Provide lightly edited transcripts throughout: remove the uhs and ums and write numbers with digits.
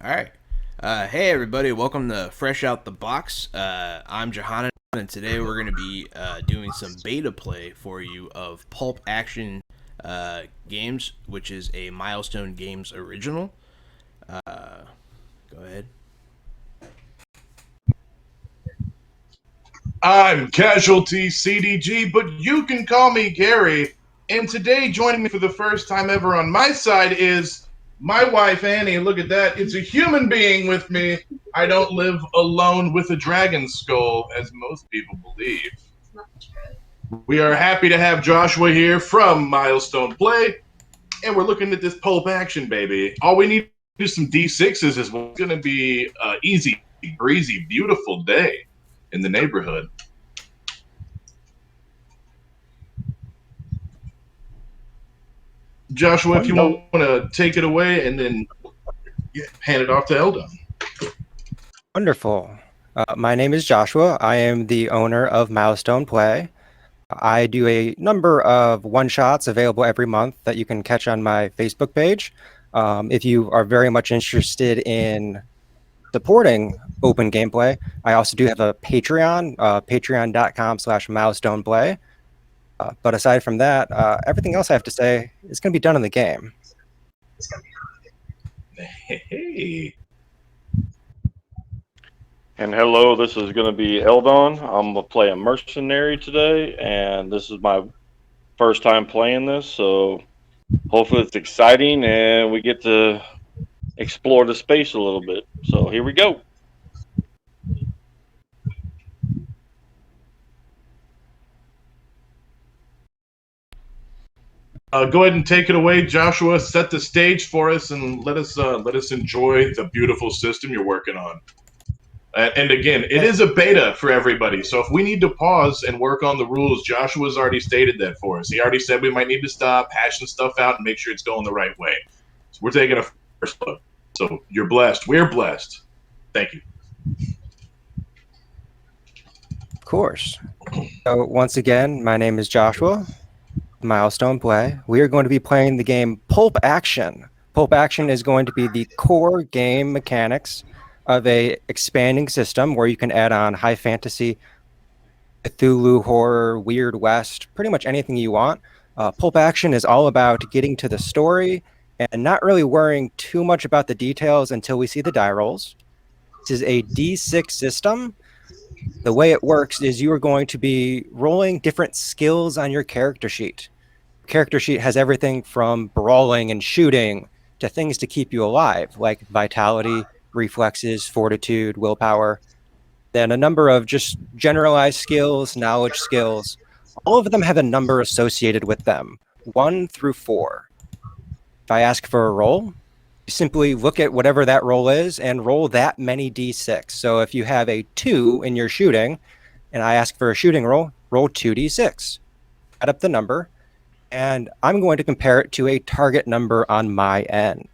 All right. Hey, everybody. Welcome to Fresh Out the Box. I'm Johanna, and today we're going to be doing some beta play for you of Pulp Action Games, which is a Milestone Games original. Go ahead. I'm Casualty CDG, but you can call me Gary. And today, joining me for the first time ever on my side is my wife, Annie. Look at that. It's a human being with me. I don't live alone with a dragon skull, as most people believe. We are happy to have Joshua here from Milestone Play, and we're looking at this Pulp Action, baby. All we need is some D6s. Is what's going to be an easy, breezy, beautiful day in the neighborhood. Joshua, if you want to take it away and then hand it off to Eldon. Wonderful. My name is Joshua. I am the owner of Milestone Play. I do a number of one-shots available every month that you can catch on my Facebook page. If you are very much interested in supporting open gameplay, I also do have a Patreon, patreon.com/milestoneplay. But aside from that, everything else I have to say is going to be done in the game. Hey. And hello, this is going to be Eldon. I'm going to play a mercenary today, and this is my first time playing this, so hopefully it's exciting and we get to explore the space a little bit. So here we go. Go ahead and take it away, Joshua. Set the stage for us and let us enjoy the beautiful system you're working on. And again, it is a beta for everybody. So if we need to pause and work on the rules, Joshua's already stated that for us. He already said we might need to stop, hash some stuff out, and make sure it's going the right way. So we're taking a first look. So you're blessed. We're blessed. Thank you. Of course. So once again, my name is Joshua. Milestone Play. We are going to be playing the game Pulp Action. Pulp Action is going to be the core game mechanics of a expanding system where you can add on high fantasy, Cthulhu, horror, Weird West, pretty much anything you want. Pulp Action is all about getting to the story and not really worrying too much about the details until we see the die rolls. This is a D6 system. The way it works is you are going to be rolling different skills on your character sheet. Character sheet has everything from brawling and shooting to things to keep you alive, like vitality, reflexes, fortitude, willpower. Then a number of just generalized skills, knowledge skills. All of them have a number associated with them, 1 through 4. If I ask for a roll, you simply look at whatever that roll is and roll that many d6. So if you have a 2 in your shooting, and I ask for a shooting roll, roll 2d6. Add up the number, and I'm going to compare it to a target number on my end.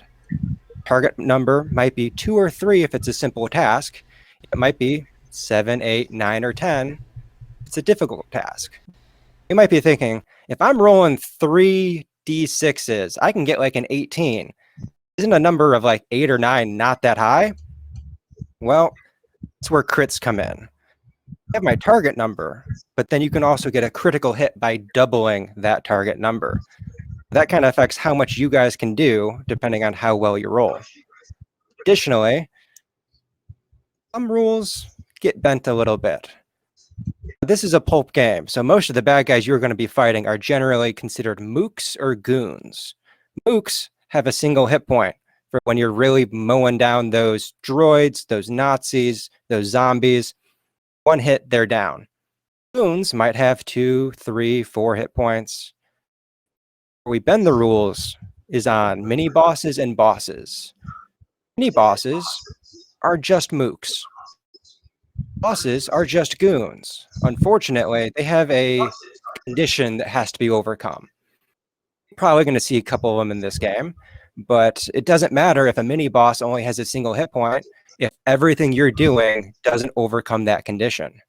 Target number might be 2 or 3 if it's a simple task. It might be 7, 8, 9, or 10. It's a difficult task. You might be thinking, if I'm rolling 3 d6s, I can get like an 18. Isn't a number of like 8 or 9 not that high? Well, that's where crits come in. I have my target number, but then you can also get a critical hit by doubling that target number. That kind of affects how much you guys can do depending on how well you roll. Additionally, some rules get bent a little bit. This is a pulp game, so most of the bad guys you're going to be fighting are generally considered mooks or goons. Mooks have a single hit point for when you're really mowing down those droids, those Nazis, those zombies. 1 hit, they're down. Goons might have 2, 3, 4 hit points. Where we bend the rules is on mini bosses and bosses. Mini bosses are just mooks. Bosses are just goons. Unfortunately, they have a condition that has to be overcome. You're probably going to see a couple of them in this game, but it doesn't matter if a mini boss only has a single hit point if everything you're doing doesn't overcome that condition.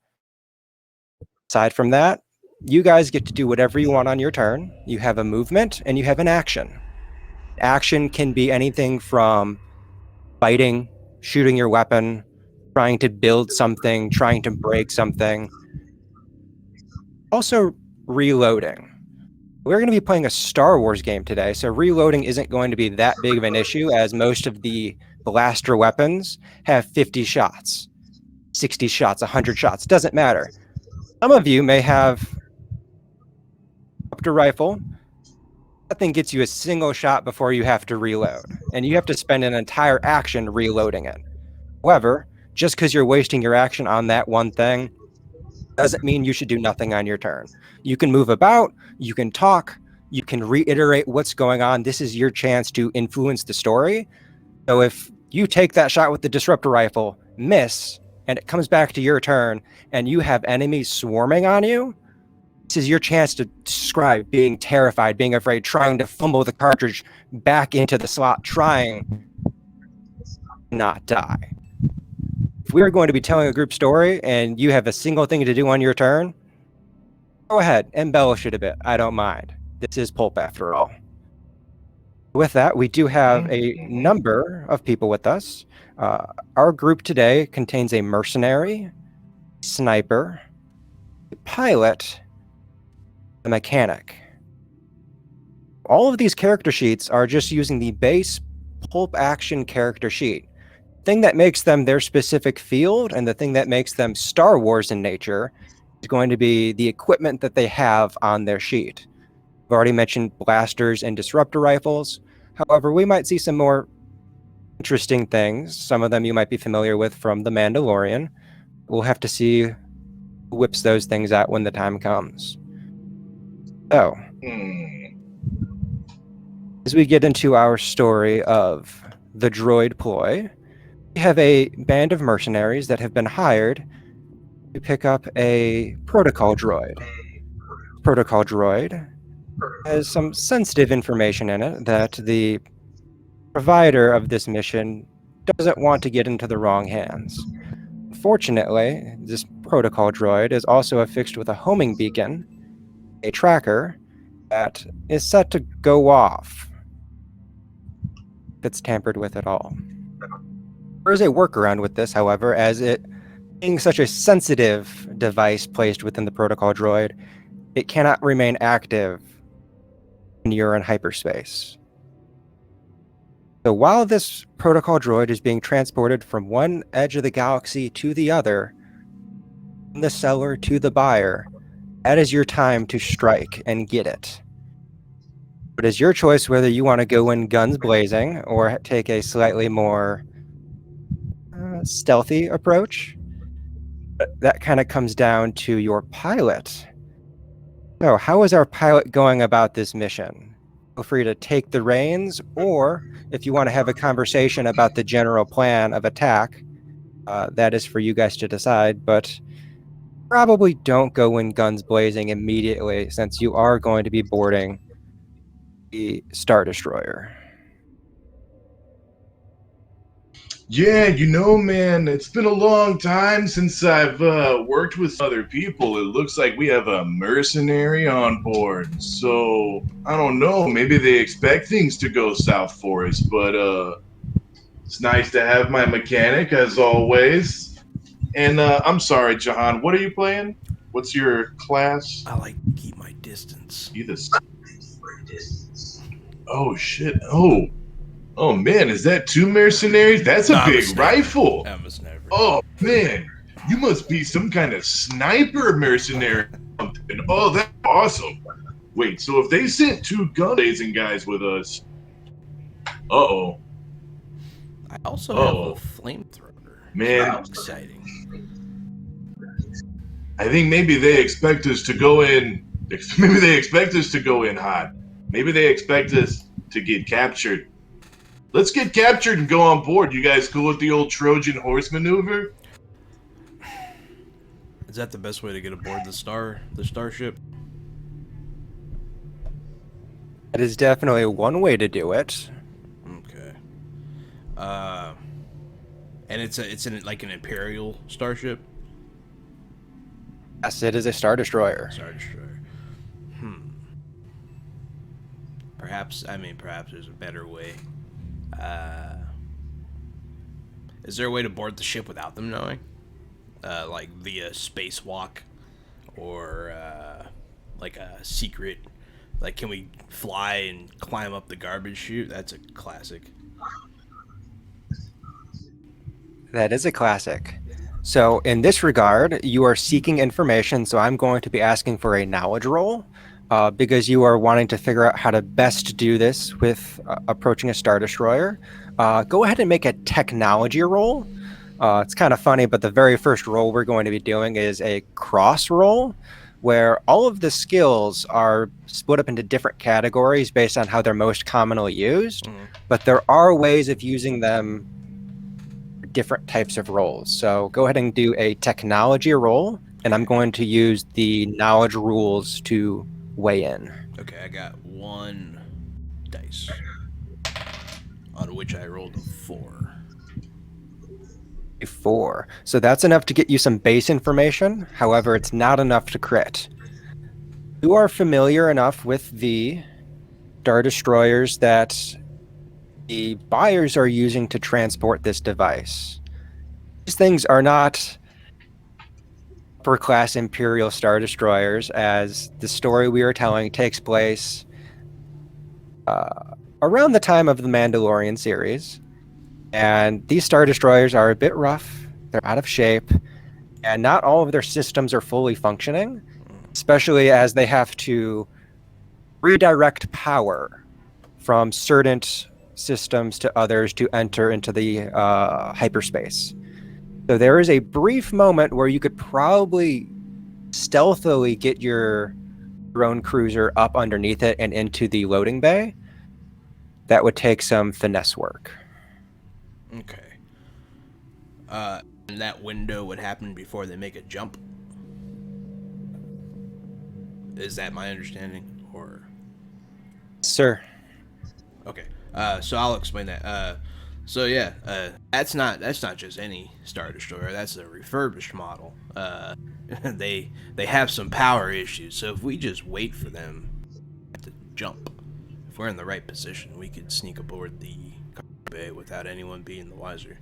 Aside from that, you guys get to do whatever you want on your turn. You have a movement and you have an action. Action can be anything from fighting, shooting your weapon, trying to build something, trying to break something. Also, reloading. We're going to be playing a Star Wars game today, so reloading isn't going to be that big of an issue, as most of the blaster weapons have 50 shots, 60 shots, 100 shots. Doesn't matter. Some of you may have up to rifle. That thing gets you a single shot before you have to reload, and you have to spend an entire action reloading it. However, just because you're wasting your action on that one thing doesn't mean you should do nothing on your turn. You can move about, you can talk, you can reiterate what's going on. This is your chance to influence the story. So if you take that shot with the disruptor rifle, miss, and it comes back to your turn, and you have enemies swarming on you, this is your chance to describe being terrified, being afraid, trying to fumble the cartridge back into the slot, trying to not die. If we are going to be telling a group story and you have a single thing to do on your turn, go ahead, embellish it a bit. I don't mind. This is Pulp after all. With that, we do have a number of people with us. Our group today contains a mercenary, sniper, a pilot, a mechanic. All of these character sheets are just using the base Pulp Action character sheet. The thing that makes them their specific field and the thing that makes them Star Wars in nature is going to be the equipment that they have on their sheet. I've already mentioned blasters and disruptor rifles. However, we might see some more interesting things. Some of them you might be familiar with from The Mandalorian. We'll have to see who whips those things out when the time comes. So, as we get into our story of the droid ploy, we have a band of mercenaries that have been hired to pick up a protocol droid. Protocol droid has some sensitive information in it that the provider of this mission doesn't want to get into the wrong hands. Fortunately, this protocol droid is also affixed with a homing beacon, a tracker, that is set to go off if it's tampered with at all. There is a workaround with this, however, as it being such a sensitive device placed within the protocol droid, it cannot remain active when you're in hyperspace. So while this protocol droid is being transported from one edge of the galaxy to the other, from the seller to the buyer, that is your time to strike and get it. But it's your choice whether you want to go in guns blazing or take a slightly more stealthy approach. That kind of comes down to your pilot. So how is our pilot going about this mission? Feel free to take the reins, or if you want to have a conversation about the general plan of attack, that is for you guys to decide, but probably don't go in guns blazing immediately since you are going to be boarding the Star Destroyer. Yeah, man, it's been a long time since I've worked with other people. It looks like we have a mercenary on board. So, I don't know, maybe they expect things to go south for us, but it's nice to have my mechanic, as always. And I'm sorry, Jahan, what are you playing? What's your class? I like to keep my distance. Oh, shit. Oh, man, is that two mercenaries? That's a big rifle. I'm a sniper. Oh, man, you must be some kind of sniper mercenary or something. Oh, that's awesome. Wait, so if they sent two gun-blazing guys with us... Uh-oh. I also have a flamethrower. Man. That's exciting. I think maybe they expect us to go in... Maybe they expect us to go in hot. Maybe they expect us to get captured. Let's get captured and go on board. You guys cool with the old Trojan horse maneuver? Is that the best way to get aboard the starship? That is definitely one way to do it. Okay. And it's like an Imperial starship? Yes, it is a Star Destroyer. Star Destroyer. Perhaps there's a better way. Is there a way to board the ship without them knowing? Like via spacewalk or like a secret? Like, can we fly and climb up the garbage chute? That's a classic. That is a classic. So in this regard, you are seeking information, so I'm going to be asking for a knowledge roll because you are wanting to figure out how to best do this with approaching a Star Destroyer. Go ahead and make a technology roll. It's kind of funny, but the very first roll we're going to be doing is a cross roll, where all of the skills are split up into different categories based on how they're most commonly used, but there are ways of using them different types of roles. So go ahead and do a technology roll, and I'm going to use the knowledge rules to weigh in. Okay, I got 1 dice, on which I rolled a 4. A 4. So that's enough to get you some base information. However, it's not enough to crit. You are familiar enough with the Star Destroyers that the buyers are using to transport this device. These things are not upper-class Imperial Star Destroyers, as the story we are telling takes place around the time of the Mandalorian series. And these Star Destroyers are a bit rough, they're out of shape, and not all of their systems are fully functioning, especially as they have to redirect power from certain systems to others to enter into the hyperspace. So there is a brief moment where you could probably stealthily get your drone cruiser up underneath it and into the loading bay. That would take some finesse work. Okay. And that window would happen before they make a jump? Is that my understanding, or? Sir. Okay. So I'll explain that. So yeah, that's not just any Star Destroyer. That's a refurbished model. They have some power issues. So if we just wait for them to jump, if we're in the right position, we could sneak aboard the cargo bay without anyone being the wiser.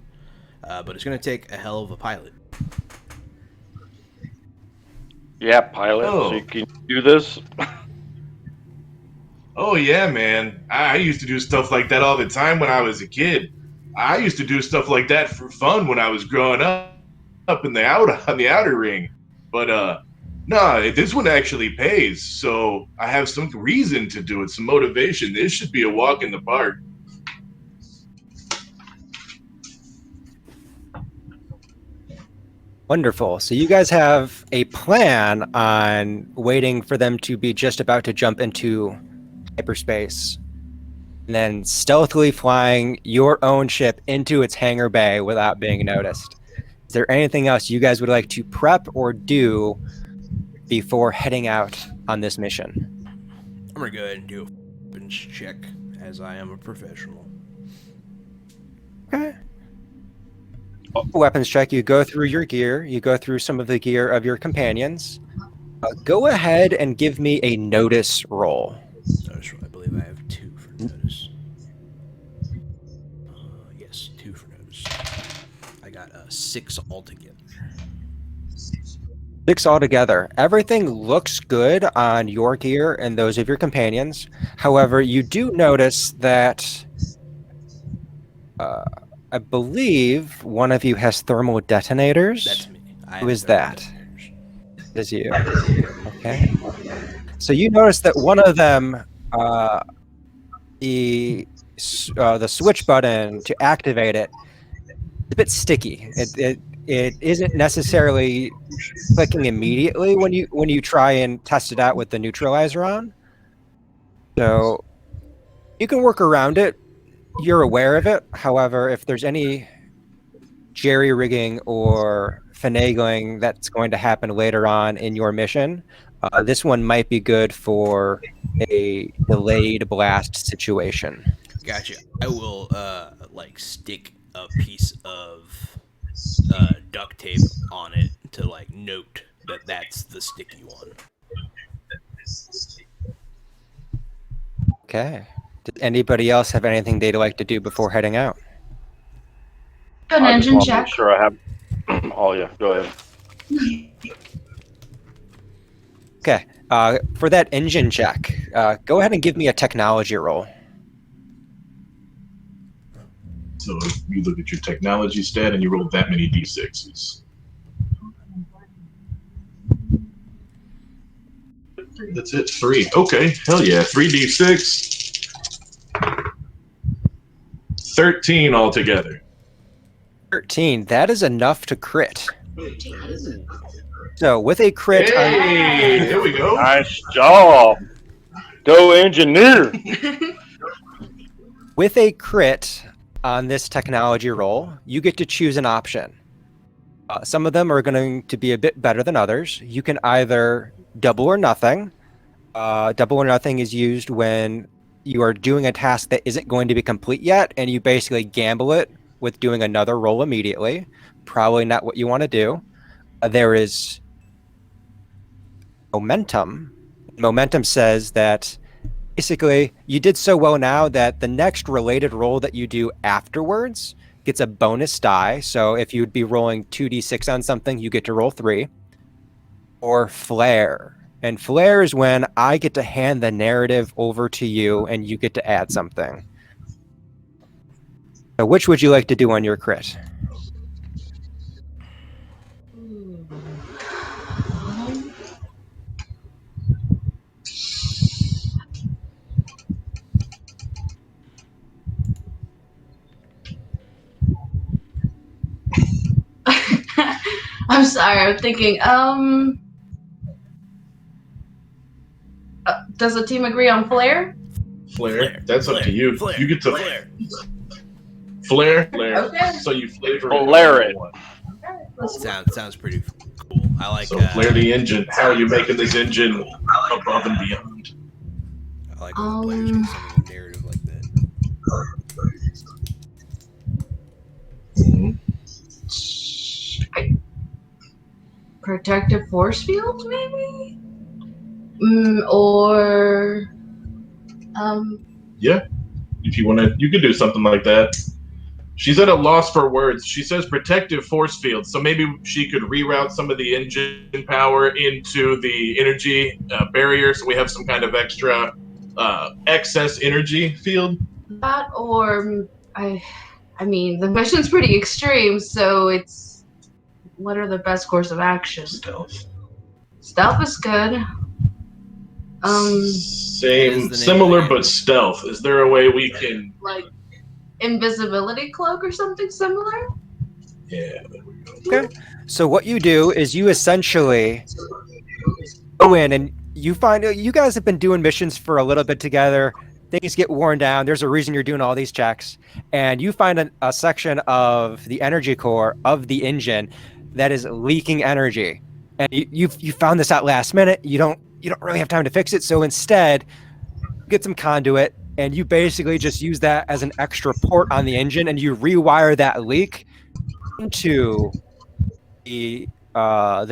But it's gonna take a hell of a pilot. Yeah, pilot. Oh. So you can do this. Oh yeah, man. I used to do stuff like that all the time when I was a kid. I used to do stuff like that for fun when I was growing up in the on the outer ring. But no, this one actually pays. So I have some reason to do it, some motivation. This should be a walk in the park. Wonderful. So you guys have a plan on waiting for them to be just about to jump into hyperspace, and then stealthily flying your own ship into its hangar bay without being noticed. Is there anything else you guys would like to prep or do before heading out on this mission? I'm gonna go ahead and do a weapons check, as I am a professional. Okay. Weapons check. You go through your gear. You go through some of the gear of your companions. Go ahead and give me a notice roll. Notice roll. I believe I have 2 for notice. Yes, 2 for notice. I got 6 altogether. 6 altogether. Everything looks good on your gear and those of your companions. However, you do notice that I believe one of you has thermal detonators. That's me. Who is that? It is you. Okay. So you notice that one of them, the switch button to activate it, is a bit sticky. It isn't necessarily clicking immediately when you try and test it out with the neutralizer on. So you can work around it. You're aware of it. However, if there's any jerry-rigging or finagling that's going to happen later on in your mission, this one might be good for a delayed blast situation. Gotcha. I will like stick a piece of duct tape on it to like note that that's the sticky one. Okay. Did anybody else have anything they'd like to do before heading out? an I just engine want to make check. sure I have. Oh yeah, go ahead. Okay. For that engine check, go ahead and give me a technology roll. So you look at your technology stat and you roll that many d6s. That's it. 3. Okay. Hell yeah. 3d6. 13 altogether. 13. That is enough to crit. So with a crit, Hey, there we go. Nice job. Go engineer. with a crit on this technology roll, you get to choose an option. Some of them are going to be a bit better than others. You can either double or nothing. Double or nothing is used when you are doing a task that isn't going to be complete yet, and you basically gamble it with doing another roll immediately. Probably not what you want to do. There is momentum. Momentum says that basically you did so well now that the next related roll that you do afterwards gets a bonus die. So if you'd be rolling 2d6 on something, you get to roll 3. Or flare. And flare is when I get to hand the narrative over to you and you get to add something. So which would you like to do on your crit? I'm sorry, I'm thinking, does the team agree on flare? Flare. That's up to you. Flare. You get to Flare. flare. Okay. So you flavor Flare it. Sounds pretty cool. I like. So flare the engine. How are you making this engine above and beyond? I like when the players get some of the narrative like that. Protective force field, maybe? Or Yeah. If you want to, you could do something like that. She's at a loss for words. She says protective force field, so maybe she could reroute some of the engine power into the energy barrier, so we have some kind of extra excess energy field. that, or I mean, the mission's pretty extreme, so it's what are the best course of action? Stealth. Stealth is good. Same, similar, but stealth. Is there a way we can Like invisibility cloak or something similar? Yeah. Okay. So what you do is you essentially go in and you find you guys have been doing missions for a little bit together. Things get worn down. There's a reason you're doing all these checks, and you find a section of the energy core of the engine that is leaking energy, and you found this out last minute. You don't really have time to fix it, so instead, get some conduit, and you basically just use that as an extra port on the engine, and you rewire that leak into the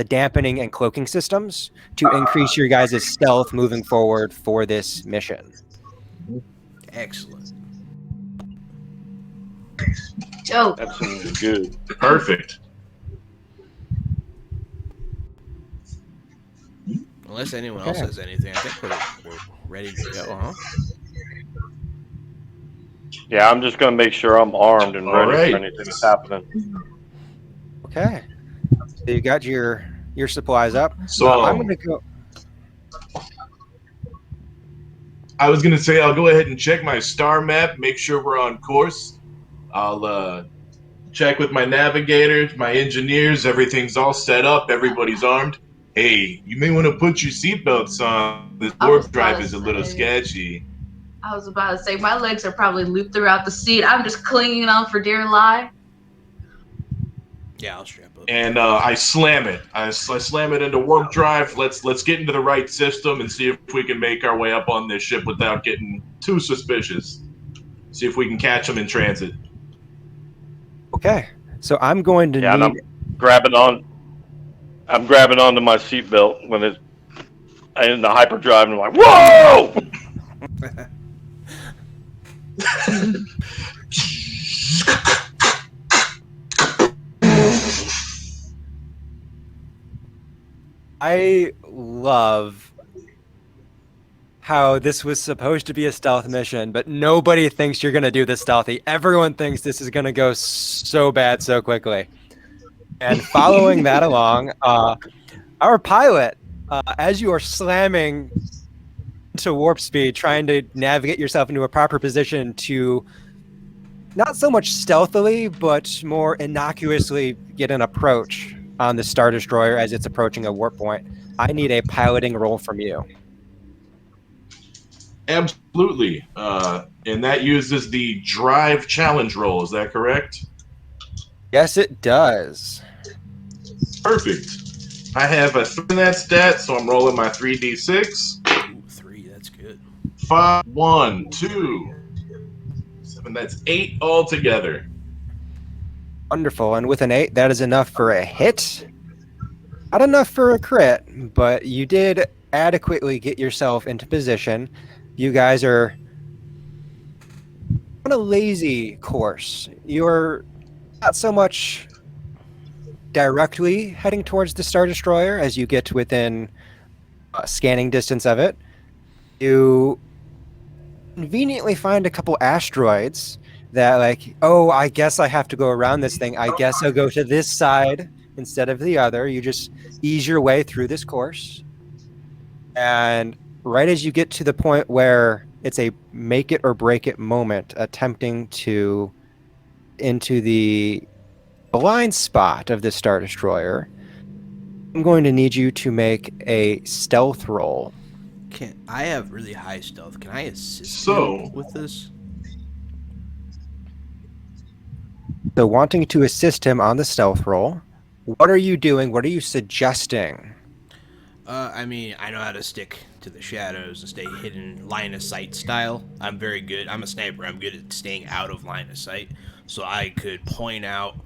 dampening and cloaking systems to increase your guys' stealth moving forward for this mission. Excellent. Dope. That seems good. Perfect. Unless anyone else has anything, I think we're ready to go, huh? Yeah, I'm just gonna make sure I'm armed and ready Alright. for anything that's happening. Okay. So you got your supplies up. So I'm gonna go. I was gonna say I'll go ahead and check my star map, make sure we're on course. I'll check with my navigators, my engineers, everything's all set up, everybody's armed. Hey, you may want to put your seatbelts on. This warp drive is a little sketchy. I was about to say, my legs are probably looped throughout the seat. I'm just clinging on for dear life. Yeah, I'll strap up. And I slam it. I slam it into warp drive. Let's get into the right system and see if we can make our way up on this ship without getting too suspicious. See if we can catch them in transit. Okay. So I'm going to Yeah, need. and I'm grabbing onto my seatbelt when it's in the hyperdrive, and I'm like, whoa! I love how this was supposed to be a stealth mission, but nobody thinks you're going to do this stealthy. Everyone thinks this is going to go so bad so quickly. And following that along, our pilot, as you are slamming into warp speed, trying to navigate yourself into a proper position to not so much stealthily, but more innocuously get an approach on the Star Destroyer as it's approaching a warp point, I need a piloting roll from you. Absolutely. And that uses the drive challenge roll. Is that correct? Yes, it does. Perfect. I have a 3 in that stat, so I'm rolling my 3d6. Ooh, 3, that's good. 5, 1, 2, 7. That's 8 altogether. Wonderful. And with an 8, that is enough for a hit. Not enough for a crit, but you did adequately get yourself into position. You guys are on a lazy course. You're not so much directly heading towards the Star Destroyer as you get within scanning distance of it. You conveniently find a couple asteroids that, like, oh, I guess I have to go around this thing. I guess I'll go to this side instead of the other. You just ease your way through this course. And right as you get to the point where it's a make it or break it moment, attempting to into the blind spot of the Star Destroyer, I'm going to need you to make a stealth roll. I have really high stealth. Can I assist So- him with this? So wanting to assist him on the stealth roll, what are you doing? What are you suggesting? I mean, I know how to stick to the shadows and stay hidden line of sight style. I'm very good. I'm a sniper. I'm good at staying out of line of sight. So I could point out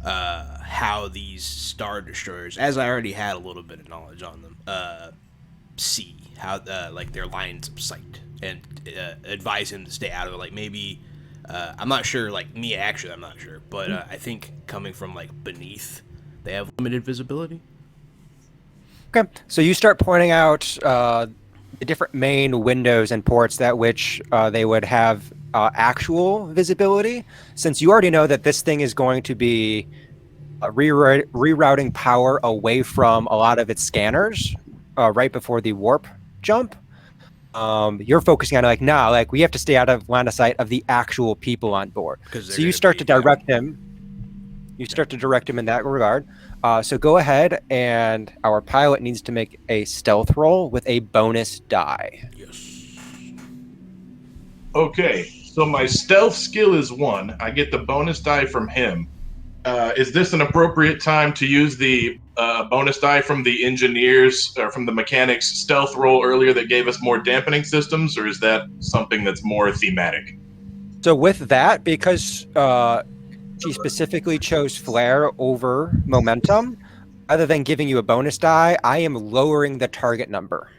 how these Star Destroyers, as I already had a little bit of knowledge on them, see how like their lines of sight and advise him to stay out of it. Like maybe I'm not sure. Like me, actually, I'm not sure. But I think coming from like beneath, they have limited visibility. Okay, so you start pointing out the different main windows and ports that which they would have actual visibility, since you already know that this thing is going to be rerouting power away from a lot of its scanners right before the warp jump. You're focusing on like, nah, like we have to stay out of line of sight of the actual people on board. So you start to direct him. You start to direct him in that regard. So go ahead, and our pilot needs to make a stealth roll with a bonus die. Yes. Okay, so my stealth skill is 1. I get the bonus die from him. Is this an appropriate time to use the bonus die from the engineers or from the mechanics stealth roll earlier that gave us more dampening systems, or is that something that's more thematic? So with that, because she specifically chose flare over momentum, other than giving you a bonus die, I am lowering the target number.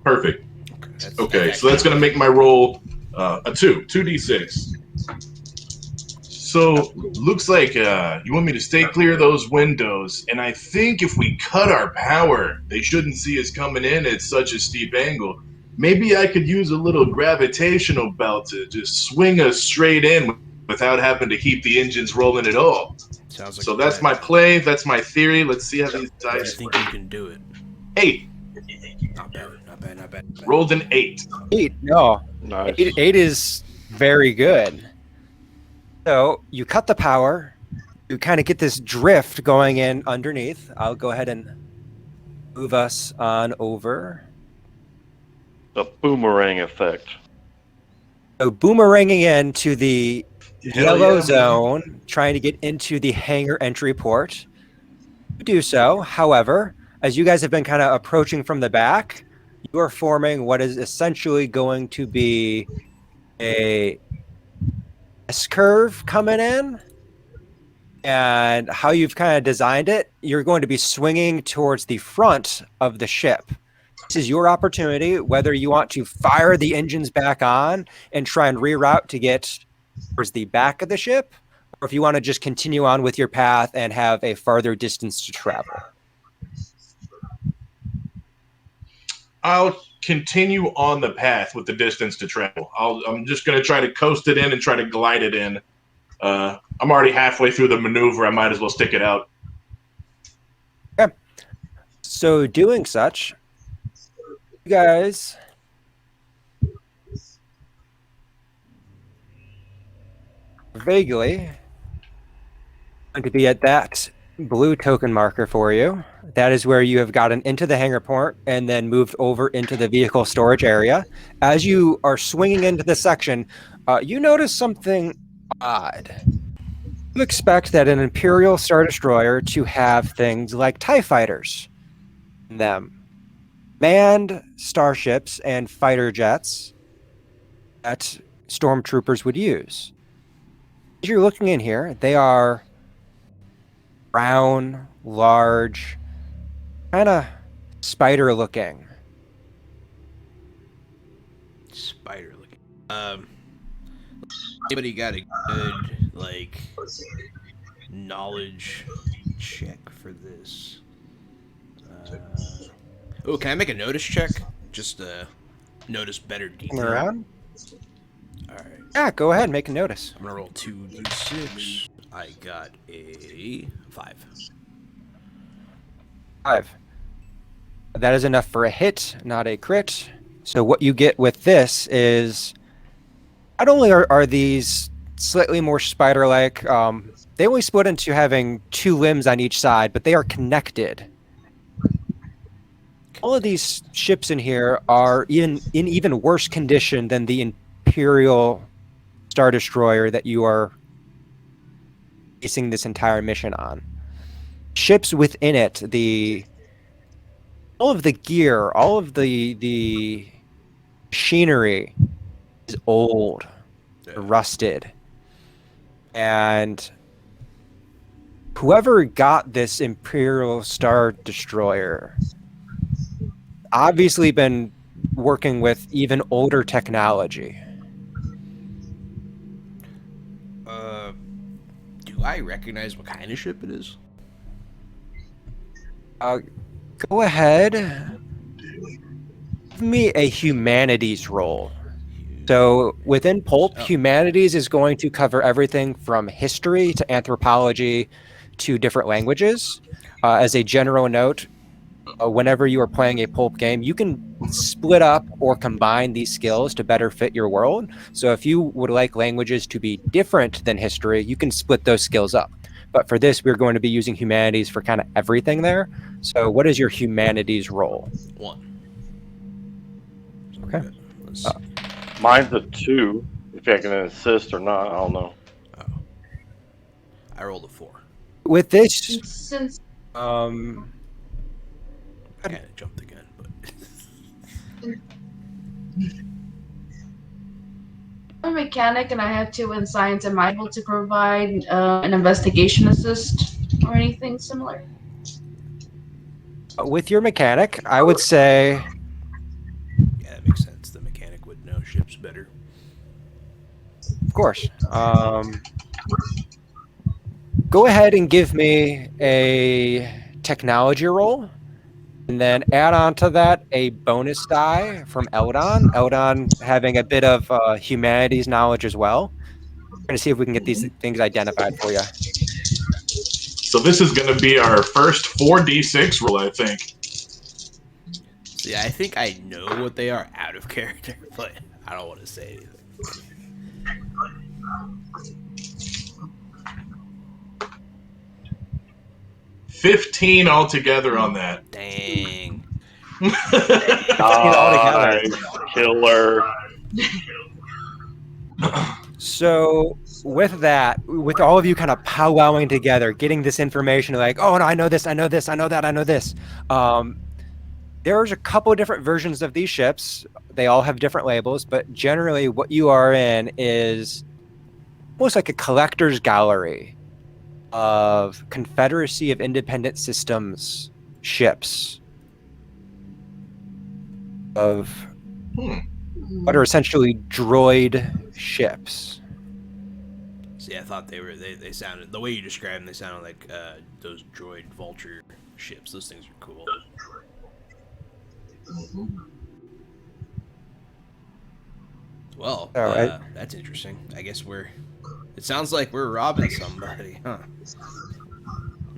Perfect. That's Okay, so that's going to make my roll a 2d6. So, looks like you want me to stay clear of those windows, and I think if we cut our power, they shouldn't see us coming in at such a steep angle. Maybe I could use a little gravitational belt to just swing us straight in without having to keep the engines rolling at all. Sounds like So a that's plan. my play, that's my theory. Let's see how these I dice think work. you can do it. 8. Not bad. Not bad. Not bad. Rolled an 8. 8, no. Nice. 8 is very good. So you cut the power, you kind of get this drift going in underneath. I'll go ahead and move us on over. The boomerang effect. So boomeranging into the Hell yellow yeah, zone, trying to get into the hangar entry port. You do so. However, as you guys have been kind of approaching from the back, you are forming what is essentially going to be a S-curve coming in. And how you've kind of designed it, you're going to be swinging towards the front of the ship. This is your opportunity, whether you want to fire the engines back on and try and reroute to get towards the back of the ship, or if you want to just continue on with your path and have a farther distance to travel. I'll continue on the path with the distance to travel. I'm just going to try to coast it in and try to glide it in. I'm already halfway through the maneuver. I might as well stick it out. Okay. So doing such, you guys vaguely going to be at that blue token marker for you. That is where you have gotten into the hangar port and then moved over into the vehicle storage area. As you are swinging into the section, you notice something odd. You expect that an Imperial Star Destroyer to have things like TIE fighters in them, manned starships and fighter jets that stormtroopers would use. As you're looking in here, they are brown, large, kind of spider-looking. Spider-looking. Anybody got a good knowledge check for this? Oh, can I make a notice check? Just notice better detail. Come around? All right. Yeah, go ahead, make a notice. I'm gonna roll 2d6. I got a 5. 5. That is enough for a hit, not a crit. So what you get with this is, not only are these slightly more spider-like, they only split into having 2 limbs on each side, but they are connected. All of these ships in here are in even worse condition than the Imperial Star Destroyer that you are basing this entire mission on. Ships within it, all of the gear, all of the machinery is old, rusted. And whoever got this Imperial Star Destroyer obviously been working with even older technology. Do I recognize what kind of ship it is? Go ahead. Give me a humanities roll. So within Pulp, humanities is going to cover everything from history to anthropology to different languages. As a general note, whenever you are playing a Pulp game, you can split up or combine these skills to better fit your world. So if you would like languages to be different than history, you can split those skills up. But for this, we're going to be using humanities for kind of everything there. So what is your humanities roll? 1. Okay. Mine's a 2. If I can assist or not, I don't know. Oh. I rolled a 4. With this, Since I kind of jumped again, but I'm a mechanic and I have 2 in science, am I able to provide an investigation assist or anything similar? with your mechanic, I would say yeah, that makes sense. The mechanic would know ships better. of course. Go ahead and give me a technology roll, and then add on to that a bonus die from Eldon. Eldon having a bit of humanities knowledge as well. We're going to see if we can get these things identified for you. So this is going to be our first 4d6 roll, I think. See, I think I know what they are out of character, but I don't want to say anything. 15 altogether on that. Dang. Nice. Killer. So with that, with all of you kind of powwowing together, getting this information like, oh, no, I know this, I know this, I know that, I know this. There's a couple of different versions of these ships. They all have different labels, but generally what you are in is almost like a collector's gallery of Confederacy of Independent Systems ships of what are essentially droid ships. See, I thought they sounded, the way you described them, they sounded like those droid vulture ships. Those things are cool. Well, that's interesting. I guess it sounds like we're robbing somebody, huh?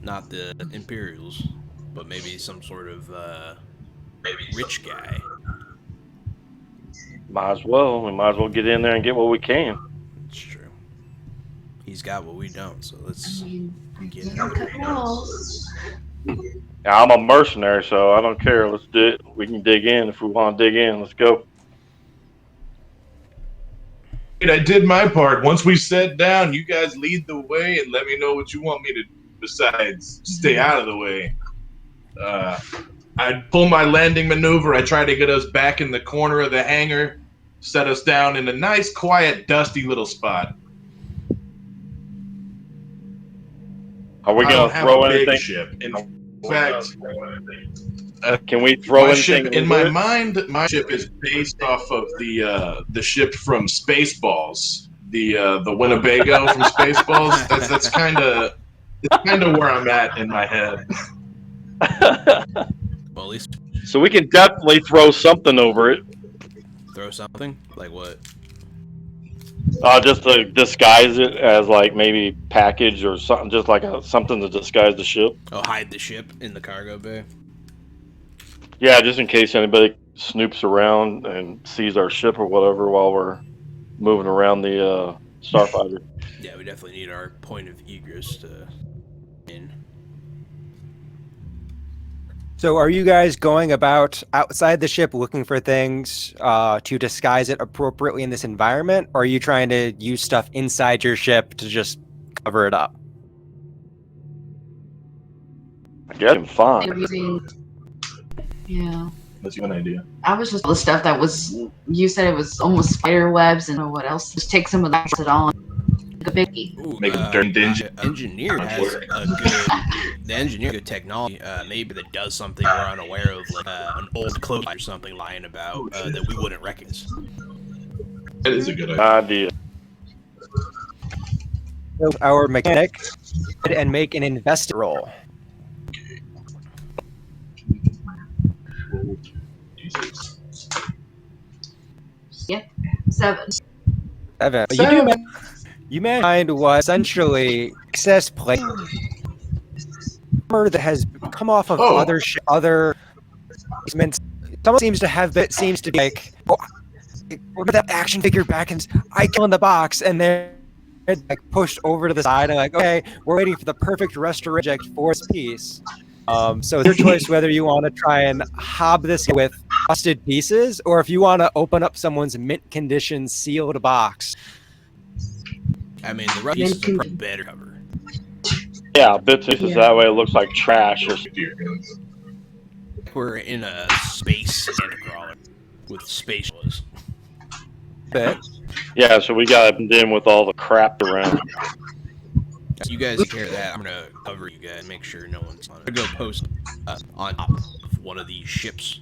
Not the Imperials, but maybe some sort of rich guy. Might as well. We might as well get in there and get what we can. It's true. He's got what we don't, so let's get it. Yeah, I'm a mercenary, so I don't care. Let's do it. We can dig in if we want to dig in. Let's go. I did my part. Once we sat down, you guys lead the way and let me know what you want me to do besides stay out of the way. I pull my landing maneuver. I try to get us back in the corner of the hangar, set us down in a nice, quiet, dusty little spot. Are we going to throw anything? Ship. In fact, can we throw my anything ship, in my mind, my ship is based off of the ship from Spaceballs, the Winnebago from Spaceballs. That's kind of where I'm at in my head. Well, at least So we can definitely throw something over it. throw something like what? Just to disguise it as like maybe package or something, just like something to disguise the ship. Oh, hide the ship in the cargo bay. Yeah, just in case anybody snoops around and sees our ship or whatever while we're moving around the starfighter. Yeah, we definitely need our point of egress to in. So are you guys going about outside the ship looking for things to disguise it appropriately in this environment? Or are you trying to use stuff inside your ship to just cover it up? I guess I'm fine. Yeah. That's an idea. I was just the stuff that was, you said it was almost spider webs and what else. Just take some of that, put it on. Like a biggie. Ooh, Make them turn dingy. Engineer has the engineer good technology, maybe that does something we're unaware of, like an old clothes or something lying about that we wouldn't recognize. That is a good idea. Our mechanic and make an invest roll. Yep. 7. Evan, you managed was essentially excess play that has come off of other someone seems to have that seems to be like, order that action figure back and I kill in the box, and they're like pushed over to the side and like, okay, we're waiting for the perfect restoration for this piece. So it's your choice whether you want to try and hob this with busted pieces, or if you want to open up someone's mint condition sealed box. I mean, the rest pieces are probably better cover. Yeah, bits and pieces, that way it looks like trash. We're in a space Santa crawler with space was. Yeah, so we got in with all the crap around. So you guys take care of that. I'm gonna cover you guys, make sure no one's on it. I'm gonna go post on top of one of these ships.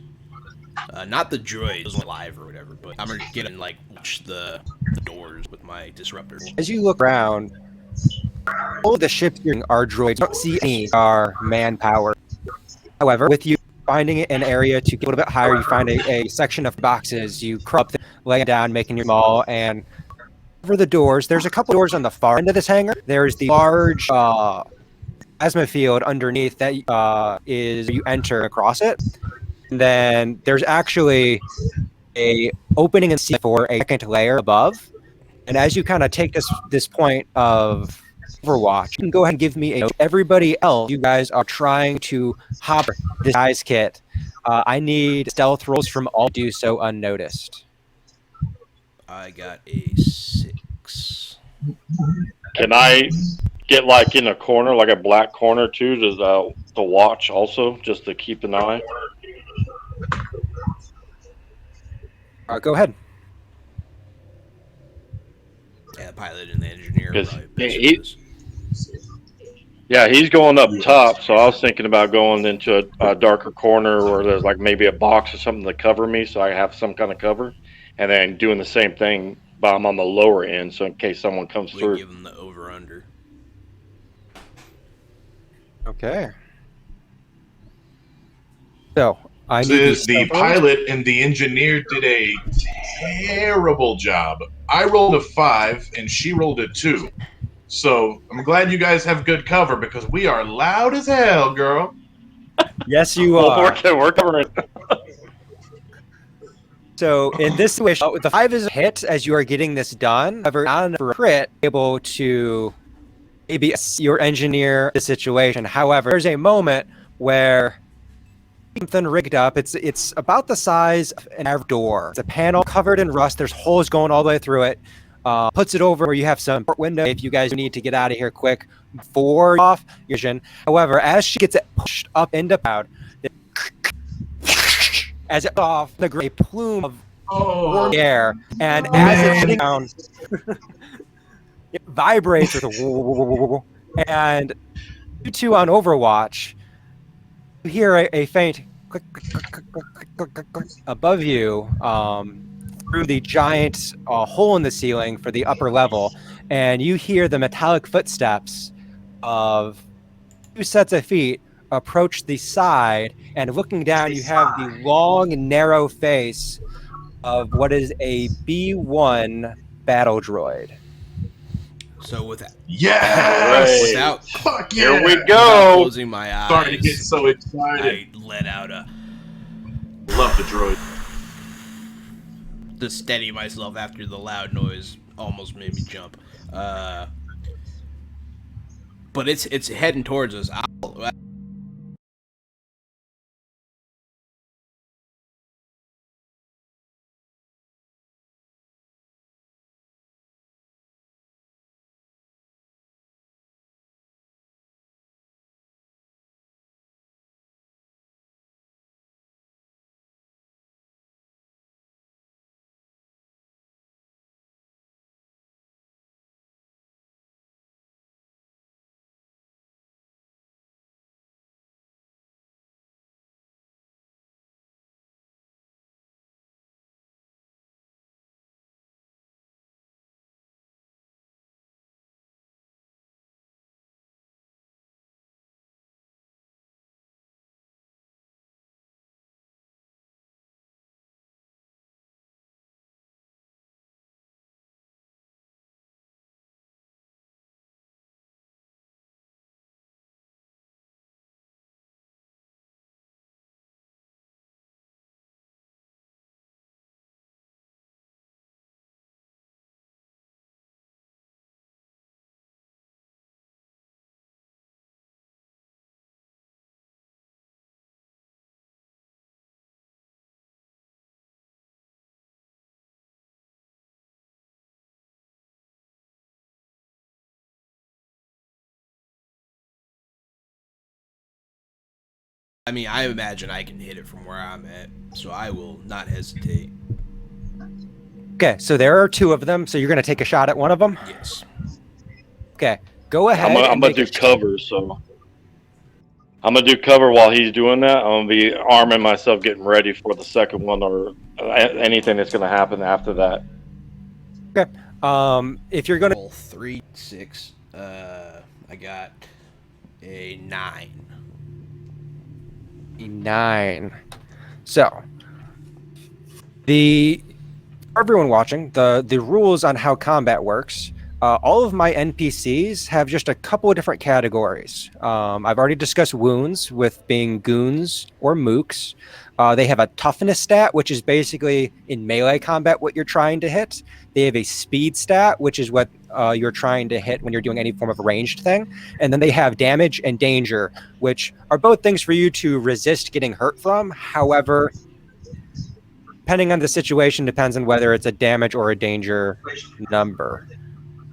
Not the droid, it wasn't live or whatever, but I'm gonna get and like watch the doors with my disruptor. As you look around, all of the ships are droids. You don't see any are manpower. However, with you finding an area to get a little bit higher, you find a section of boxes. You crop them, lay it down, making your mall, and over the doors. There's a couple doors on the far end of this hangar. There's the large plasma field underneath that is you enter across it. And then there's actually a opening and see for a second layer above. And as you kind of take this point of Overwatch, you can go ahead and give me a note. Everybody else, you guys are trying to hop this guy's kit. I need stealth rolls from all. Do so unnoticed. I got a 6. Can I get like in a corner, like a black corner too, to watch also, just to keep an eye? Go ahead. Yeah, the pilot and the engineer. Yeah, he's going up top, so I was thinking about going into a darker corner where there's like maybe a box or something to cover me, so I have some kind of cover, and then doing the same thing but I'm on the lower end, so in case someone comes We through. give them the over/under. Okay. So I need The pilot and the engineer did a terrible job. I rolled a 5 and she rolled a 2. So I'm glad you guys have good cover because we are loud as hell, girl. Yes, you Well, are. we're covering. So in this situation, the 5 is a hit as you are getting this done. However, not enough for a crit, able to maybe your engineer the situation. However, there's a moment where something rigged up. It's about the size of an average door. It's a panel covered in rust. There's holes going all the way through it. Puts it over where you have some window if you guys need to get out of here quick before off your vision. However, as she gets it pushed up into cloud, as it off the gray plume of warm air, and as it's hitting down, it vibrates with a and you two on Overwatch, you hear a faint click, click, click, click, click, click, click above you through the giant hole in the ceiling for the upper level, and you hear the metallic footsteps of 2 sets of feet approach the side, and looking down, you have the long, narrow face of what is a B1 battle droid. So without Yes! Fuck yeah! Here we without go. closing my eyes, Starting to get so excited. I let out Love the droid. to steady myself after the loud noise almost made me jump. But it's heading towards us. I mean, I imagine I can hit it from where I'm at, so I will not hesitate. Okay, so there are 2 of them, so you're going to take a shot at one of them? Yes. Okay, go ahead. I'm gonna do cover, so I'm gonna do cover while he's doing that. I'm gonna be arming myself, getting ready for the second one or anything that's gonna happen after that. Okay. If you're gonna roll 3, 6, I got a 9. 9. So for everyone watching, the rules on how combat works. All of my NPCs have just a couple of different categories. I've already discussed wounds with being goons or mooks. They have a toughness stat, which is basically in melee combat what you're trying to hit. They have a speed stat, which is what you're trying to hit when you're doing any form of ranged thing. And then they have damage and danger, which are both things for you to resist getting hurt from. However, depending on the situation, depends on whether it's a damage or a danger number.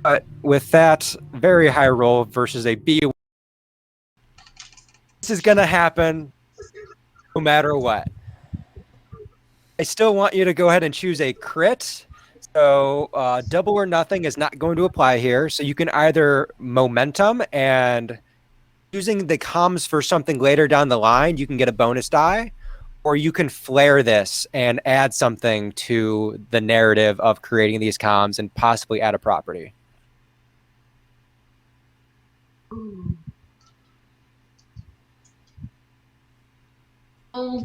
But with that very high roll versus a B, this is going to happen no matter what. I still want you to go ahead and choose a crit. So double or nothing is not going to apply here. So you can either momentum and using the comms for something later down the line, you can get a bonus die. or you can flare this and add something to the narrative of creating these comms and possibly add a property. Ooh.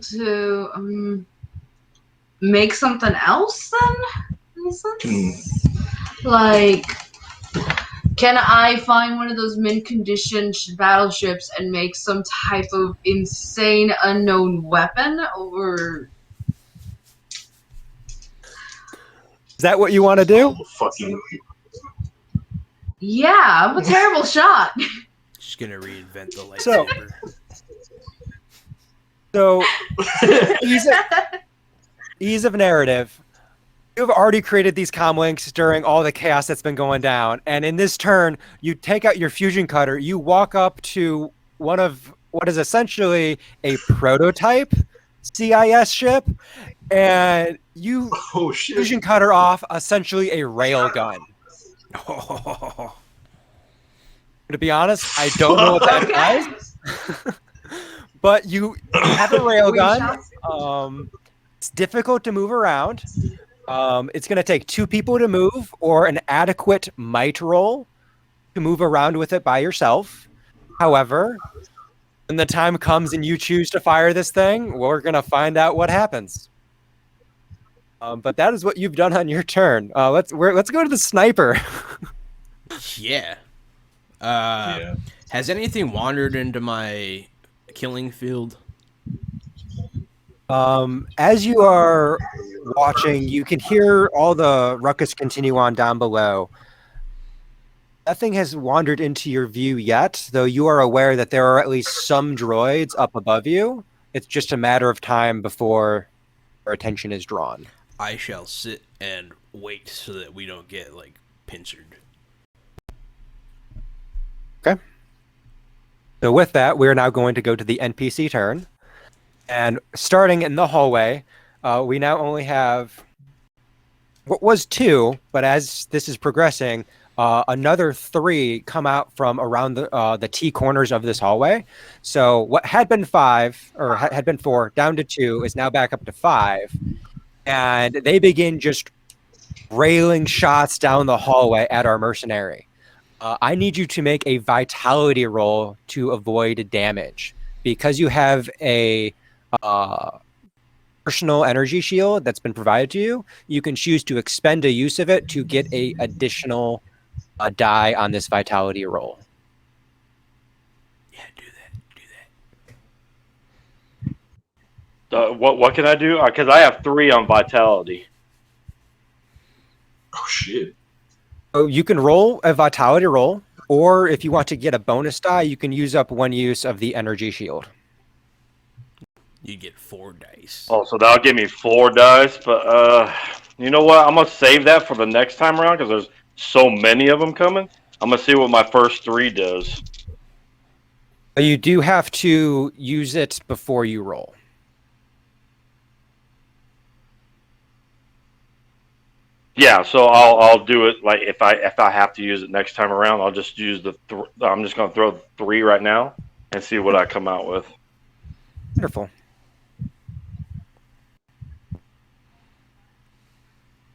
To make something else then? In a sense? Like, can I find one of those mint-conditioned battleships and make some type of insane unknown weapon? Or Is that what you want to do? Fucking. yeah, I'm a terrible shot. Just gonna reinvent the lightsaber. So ease of narrative. You've already created these comm links during all the chaos that's been going down. And in this turn, you take out your fusion cutter, you walk up to one of what is essentially a prototype CIS ship, and you Oh shit! fusion cutter off essentially a railgun. To be honest, I don't know what that does. But you have a railgun. It's difficult to move around. It's going to take 2 people to move, or an adequate might roll to move around with it by yourself. However, when the time comes and you choose to fire this thing, we're going to find out what happens. But that is what you've done on your turn. Let's go to the sniper. Yeah. Yeah. Has anything wandered into my killing field? As you are watching, you can hear all the ruckus continue on down below. Nothing has wandered into your view yet, though you are aware that there are at least some droids up above you. It's just a matter of time before your attention is drawn. I shall sit and wait so that we don't get, like, pincered. Okay. So with that, we're now going to go to the NPC turn. And starting in the hallway, we now only have what was 2, but as this is progressing, another 3 come out from around the T corners of this hallway. So what had been 5, or had been 4, down to 2, is now back up to 5. And they begin just railing shots down the hallway at our mercenary. I need you to make a vitality roll to avoid damage. Because you have a personal energy shield that's been provided to you, you can choose to expend a use of it to get a additional die on this vitality roll. Yeah, do that. What can I do? Because I have 3 on vitality. Oh shit! So you can roll a vitality roll, or if you want to get a bonus die, you can use up 1 use of the energy shield. You get 4 dice. Oh, so that'll give me 4 dice. But you know what? I'm gonna save that for the next time around because there's so many of them coming. I'm gonna see what my first 3 does. But you do have to use it before you roll. Yeah, so I'll do it like if I have to use it next time around, I'll just use I'm just gonna throw 3 right now and see what I come out with. Wonderful.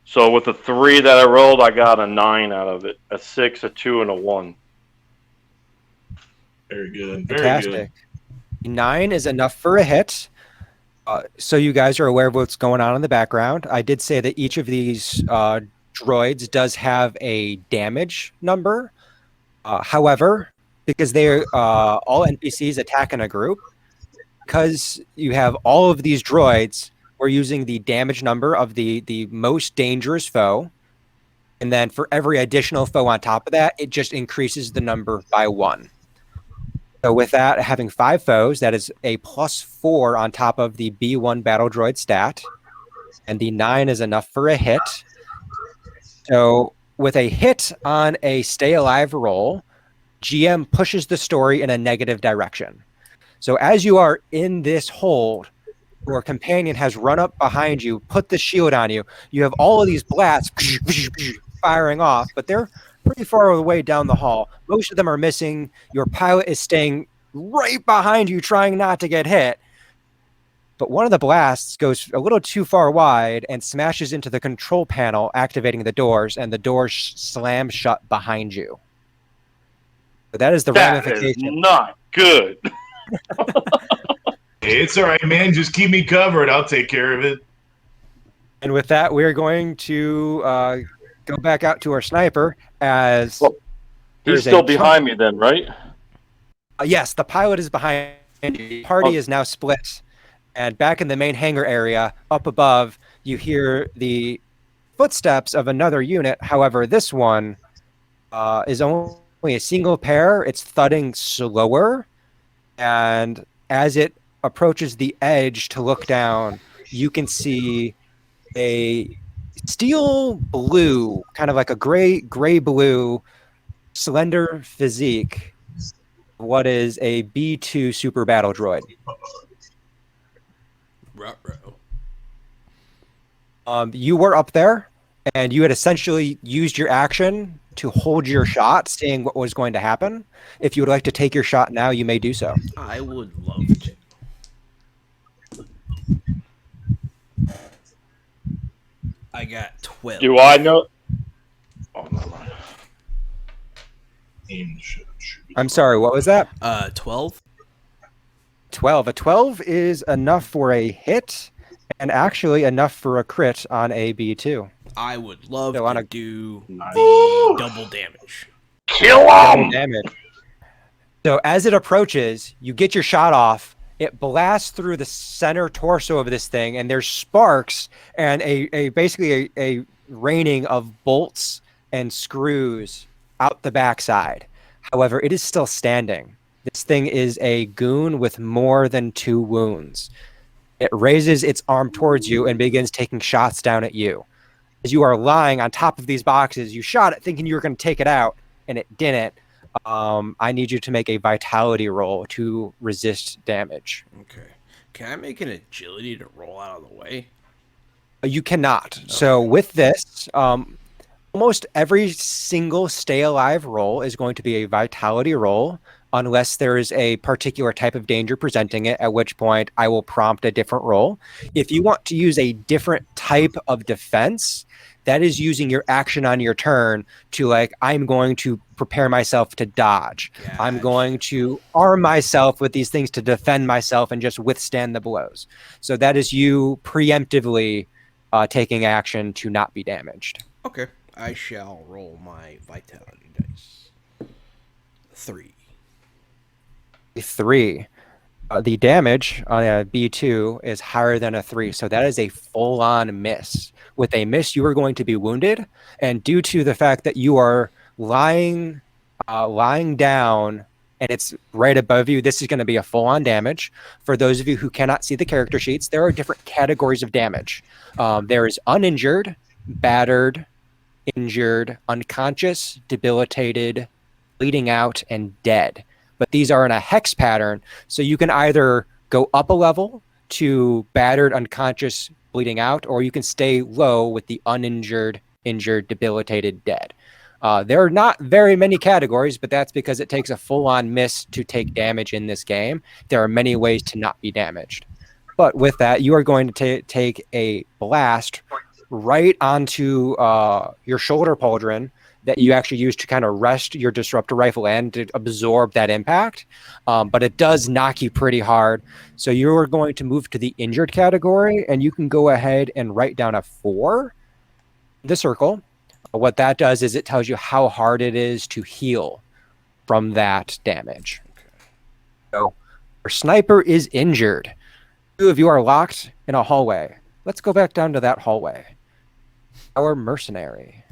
So with the 3 that I rolled, I got a 9 out of it, a 6, a 2, and a 1. Very good. Very Fantastic. good. 9 is enough for a hit. So you guys are aware of what's going on in the background. I did say that each of these droids does have a damage number. However, because they're all NPCs attack in a group, because you have all of these droids, we're using the damage number of the most dangerous foe. And then for every additional foe on top of that, it just increases the number by 1. So with that, having 5 foes, that is a +4 on top of the B1 battle droid stat. And the 9 is enough for a hit. So with a hit on a stay alive roll, GM pushes the story in a negative direction. So as you are in this hold, your companion has run up behind you, put the shield on you. You have all of these blasts firing off, but they're pretty far away down the hall. Most of them are missing. Your pilot is staying right behind you, trying not to get hit. but one of the blasts goes a little too far wide and smashes into the control panel, activating the doors, and the doors slam shut behind you. So that is the That ramification. is not good. It's all right, man. Just keep me covered. I'll take care of it. And with that, we're going to go back out to our sniper as Well, he's still behind me then, right? Yes, the pilot is behind you. The party is now split. And back in the main hangar area, up above, you hear the footsteps of another unit. However, this one is only a single pair. It's thudding slower. And as it approaches the edge to look down, you can see a steel blue, kind of like a gray blue, slender physique. What is a B2 super battle droid? Ruh-roh. You were up there, and you had essentially used your action to hold your shot, seeing what was going to happen. If you would like to take your shot now, you may do so. I would love to. I got 12. Do I know? Oh, never mind. I'm sorry, what was that? 12. 12. A 12 is enough for a hit, and actually enough for a crit on a B2. I would love So on to a- do the double damage. Kill Double him! damage. So as it approaches, you get your shot off. It blasts through the center torso of this thing, and there's sparks and basically a raining of bolts and screws out the backside. However, it is still standing. This thing is a goon with more than 2 wounds. It raises its arm towards you and begins taking shots down at you. As you are lying on top of these boxes, you shot it thinking you were going to take it out, and it didn't. I need you to make a vitality roll to resist damage. Okay. Can I make an agility to roll out of the way? You cannot. So with this, almost every single stay alive roll is going to be a vitality roll, unless there is a particular type of danger presenting it, at which point I will prompt a different roll. If you want to use a different type of defense, that is using your action on your turn to, like, I'm going to prepare myself to dodge. I'm Gotcha. going to arm myself with these things to defend myself and just withstand the blows. So that is you preemptively taking action to not be damaged. Okay. I shall roll my vitality dice. 3. 3. The damage on a B2 is higher than a 3, so that is a full-on miss. With a miss, you are going to be wounded, and due to the fact that you are lying down and it's right above you, this is going to be a full-on damage. For those of you who cannot see the character sheets, there are different categories of damage. There is uninjured, battered, injured, unconscious, debilitated, bleeding out, and dead. But these are in a hex pattern, so you can either go up a level to battered, unconscious, bleeding out, or you can stay low with the uninjured, injured, debilitated, dead. There are not very many categories, but that's because it takes a full-on miss to take damage in this game. There are many ways to not be damaged. But with that, you are going to take a blast right onto your shoulder pauldron that you actually use to kind of rest your disruptor rifle and to absorb that impact. But it does knock you pretty hard. So you're going to move to the injured category, and you can go ahead and write down a 4 in the circle. What that does is it tells you how hard it is to heal from that damage. So your sniper is injured. 2 of you are locked in a hallway. Let's go back down to that hallway. Our mercenary.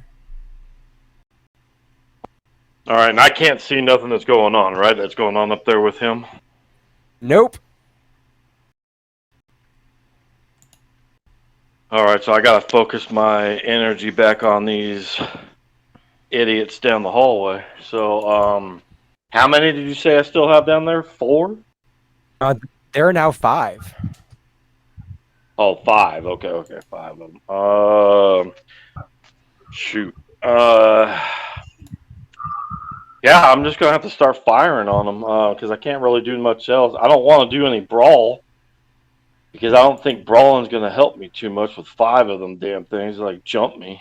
All right, and I can't see nothing that's going on, right? That's going on up there with him. Nope. All right, so I got to focus my energy back on these idiots down the hallway. So, how many did you say I still have down there? 4? There are now 5. Oh, 5. Okay, 5 of them. Shoot. Yeah, I'm just gonna have to start firing on them because I can't really do much else. I don't want to do any brawl. Because I don't think brawling's going to help me too much with 5 of them damn things like jump me.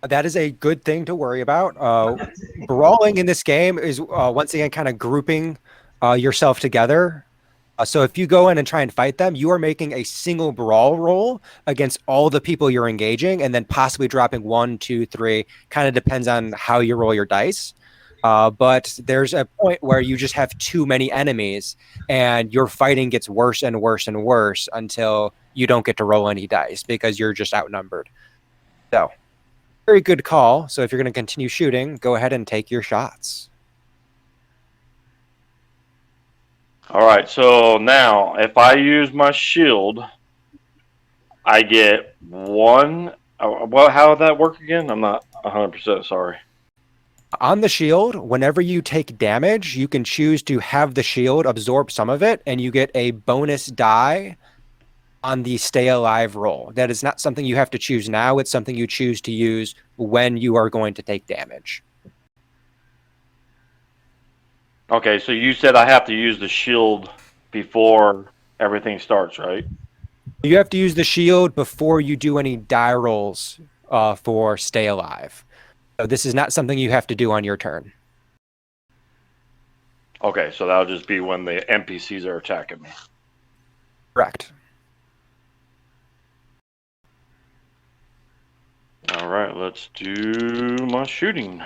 That is a good thing to worry about. Brawling in this game is once again kind of grouping yourself together. So if you go in and try and fight them, you are making a single brawl roll against all the people you're engaging, and then possibly dropping 1, 2, 3. Kind of depends on how you roll your dice. But there's a point where you just have too many enemies, and your fighting gets worse and worse and worse until you don't get to roll any dice because you're just outnumbered. So, very good call. So if you're going to continue shooting, go ahead and take your shots. All right, so now if I use my shield, I get 1. Well, how would that work again? I'm not 100% sorry. On the shield, whenever you take damage, you can choose to have the shield absorb some of it, and you get a bonus die on the stay alive roll. That is not something you have to choose now. It's something you choose to use when you are going to take damage. Okay, so you said I have to use the shield before everything starts, right? You have to use the shield before you do any die rolls for stay alive. So this is not something you have to do on your turn. Okay, so that'll just be when the NPCs are attacking me. Correct. All right, let's do my shooting.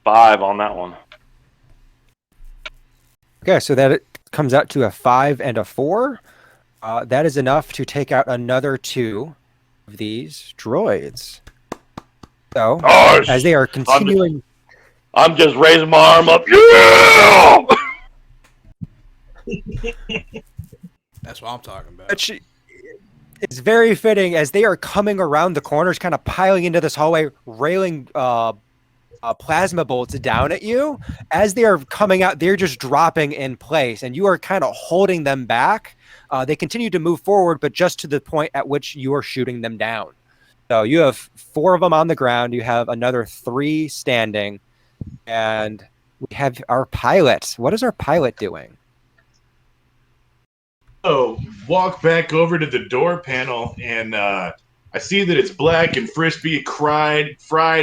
5 on that one. Okay, so that comes out to a 5 and a 4. That is enough to take out another 2 of these droids. So, as they are continuing... I'm just raising my arm up. Yeah! That's what I'm talking about. It's very fitting as they are coming around the corners, kind of piling into this hallway, railing plasma bolts down at you. As they are coming out, they're just dropping in place, and you are kind of holding them back. They continue to move forward, but just to the point at which you are shooting them down. So you have 4 of them on the ground. You have another 3 standing, and we have our pilot. What is our pilot doing? Oh, walk back over to the door panel, and I see that it's black and crispy, fried.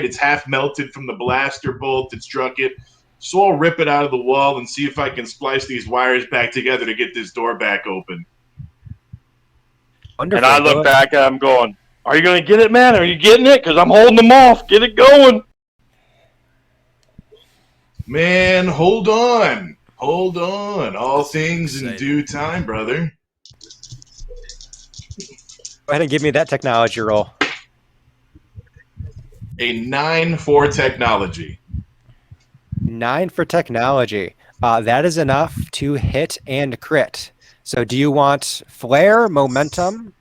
It's half melted from the blaster bolt that struck it. So I'll rip it out of the wall and see if I can splice these wires back together to get this door back open. Wonderful. And I look back at him going, are you going to get it, man? Are you getting it? Because I'm holding them off. Get it going. Man, hold on. Hold on. All things in due time, brother. Go ahead and give me that technology roll. A 9 for technology. 9 for technology. That is enough to hit and crit. So do you want flare, momentum?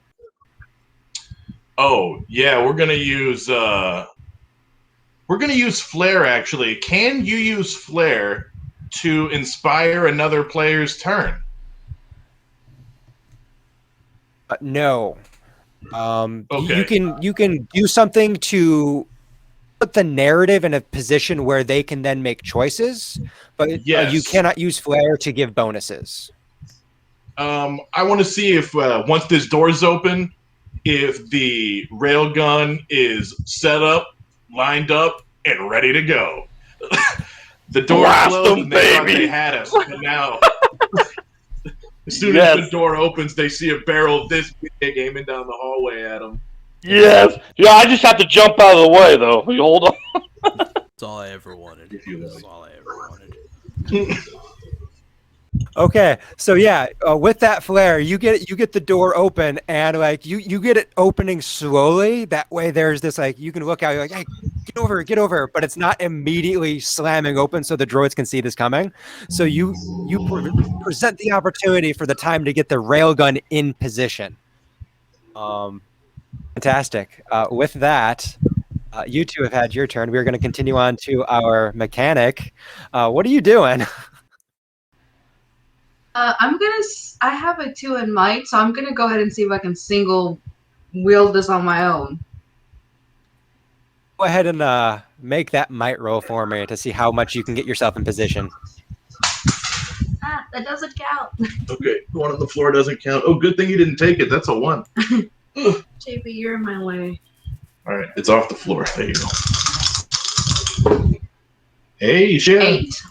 Oh, yeah, we're gonna use flare actually. Can you use flare to inspire another player's turn? No. Okay. You can do something to put the narrative in a position where they can then make choices, but Yes. you cannot use flare to give bonuses. I want to see if once this door's open, if the railgun is set up, lined up, and ready to go. The door Blast closed them, and they thought baby. they had us, but now as soon as the door opens, they see a barrel this big aiming down the hallway at them. Yes. Yeah, I just have to jump out of the way, though. You hold on. That's all I ever wanted. That's all I ever wanted. Okay, so yeah, with that flare, you get the door open, and like you get it opening slowly. That way, there's this like you can look out, you're like, hey, get over, but it's not immediately slamming open, so the droids can see this coming. So you present the opportunity for the time to get the railgun in position. Fantastic. With that, you two have had your turn. We're going to continue on to our mechanic. What are you doing? I have a 2 in might, so I'm gonna go ahead and see if I can single wield this on my own. Go ahead and make that might roll for me to see how much you can get yourself in position. That doesn't count. Okay, the one on the floor doesn't count. Oh, good thing you didn't take it. That's a 1. JP, you're in my way. All right, it's off the floor. There you go. Hey, shit. 8.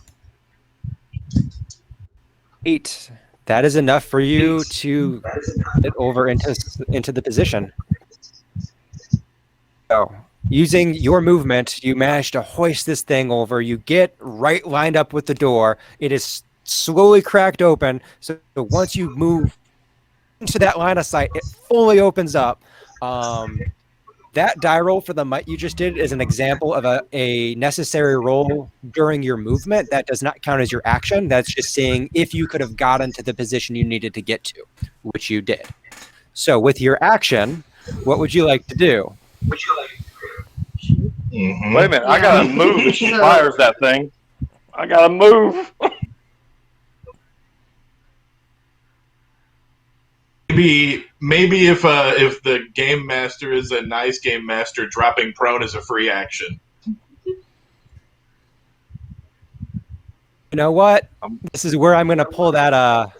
8. That is enough for you to get over into the position. So, using your movement, you manage to hoist this thing over. You get right lined up with the door. It is slowly cracked open. So once you move into that line of sight, it fully opens up. That die roll for the might you just did is an example of a necessary roll during your movement. That does not count as your action. That's just saying if you could have gotten to the position you needed to get to, which you did. So with your action, what would you like to do? Mm-hmm. Wait a minute, I gotta move if she fires that thing. I gotta move. Maybe if the game master is a nice game master, dropping prone is a free action. You know what? This is where I'm going to pull that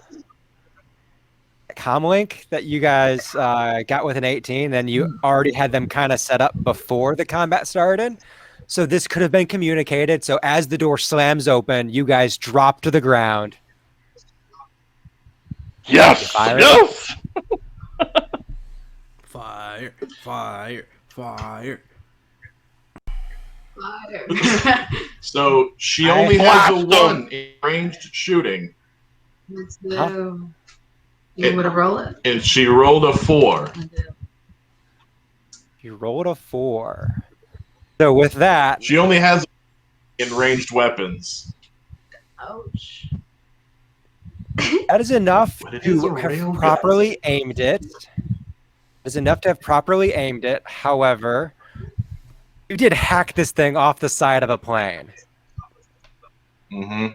comlink that you guys got with an 18, and you already had them kind of set up before the combat started. So this could have been communicated. So as the door slams open, you guys drop to the ground. Yes! Fire. Yes! Fire, fire, fire. Fire. So she only has a 1 in ranged shooting. Let's do. You want to roll it? And she rolled a 4. I do. You rolled a 4. So with that, She only has in ranged weapons. Ouch. that is enough But it is to a have rail gun. properly aimed it. Is enough to have properly aimed it. However, you did hack this thing off the side of a plane. Mm-hmm.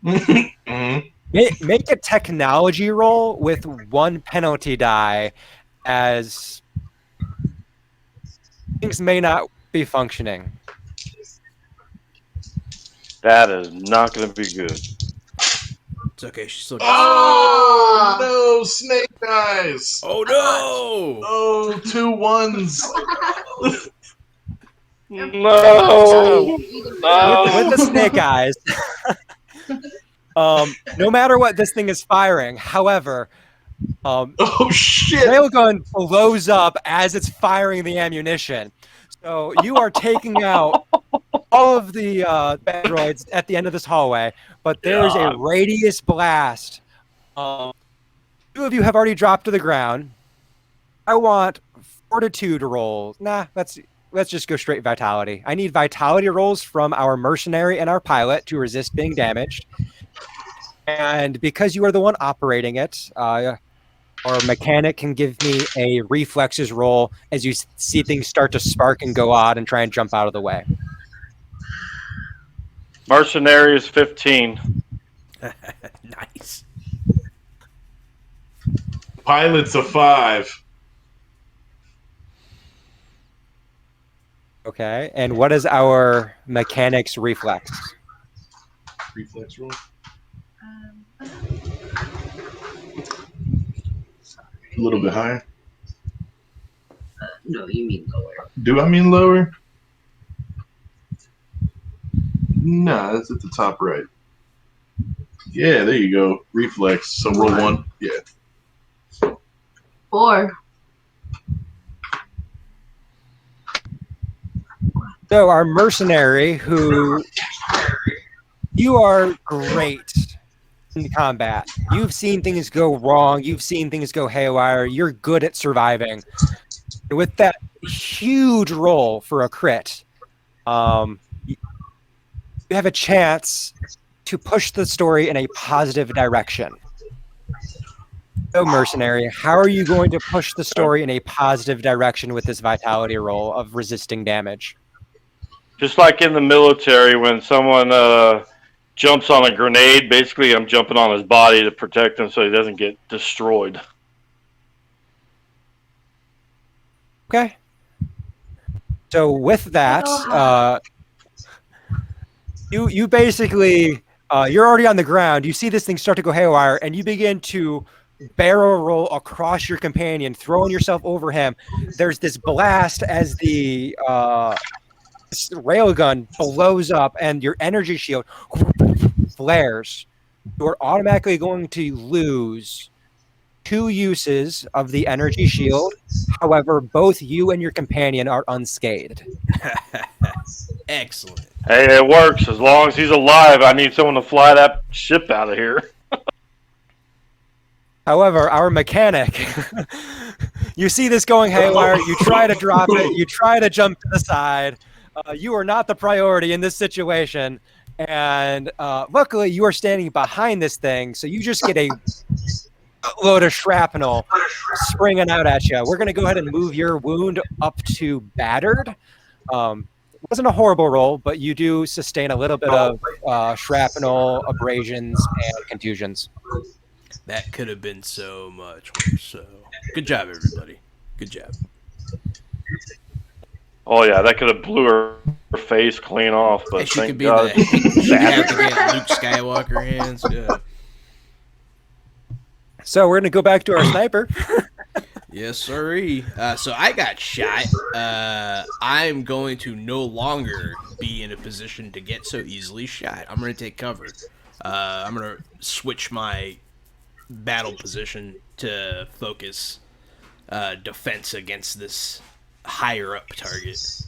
Mm-hmm. Make a technology roll with 1 penalty die, as things may not be functioning. That is not gonna be good. It's okay. She's still. Oh no, snake eyes! Oh no! Oh, 2 1s. No! With the snake eyes, no matter what this thing is firing, however, Oh shit! railgun blows up as it's firing the ammunition. So you are taking out all of the androids at the end of this hallway, but there is a radius blast. 2 of you have already dropped to the ground. I want fortitude rolls. Nah, let's just go straight vitality. I need vitality rolls from our mercenary and our pilot to resist being damaged. And because you are the one operating it, our mechanic can give me a reflexes roll as you see things start to spark and go odd and try and jump out of the way. Mercenary is 15. Nice. Pilot's a 5. Okay, and what is our mechanic's reflex? Reflex roll. A little bit higher. No, you mean lower. Do I mean lower? No, that's at the top right. Yeah, there you go. Reflex. So roll 1. Yeah. 4. So our mercenary, who you are great in combat. You've seen things go wrong. You've seen things go haywire. You're good at surviving. With that huge roll for a crit, you have a chance to push the story in a positive direction. So, mercenary, how are you going to push the story in a positive direction with this vitality roll of resisting damage? Just like in the military, when someone jumps on a grenade, basically I'm jumping on his body to protect him so he doesn't get destroyed. Okay. So with that, you basically You're already on the ground. You see this thing start to go haywire, and you begin to barrel roll across your companion, throwing yourself over him. There's this blast as the railgun blows up, and your energy shield flares. You're automatically going to lose 2 uses of the energy shield. However, both you and your companion are unscathed. Excellent. Hey, it works. As long as he's alive, I need someone to fly that ship out of here. However, our mechanic, you see this going haywire, you try to drop it, you try to jump to the side. You are not the priority in this situation. And luckily, you are standing behind this thing, so you just get a load of shrapnel springing out at you. We're going to go ahead and move your wound up to battered. It wasn't a horrible roll, but you do sustain a little bit of shrapnel, abrasions, and contusions. That could have been so much worse. So, good job, everybody. Good job. Oh yeah, that could have blew her face clean off. But She could thank be God. she could have to get Luke Skywalker hands. Yeah. So we're going to go back to our sniper. Yes, sirree. So I got shot. I'm going to no longer be in a position to get so easily shot. I'm going to take cover. I'm going to switch my battle position to focus defense against this higher up target.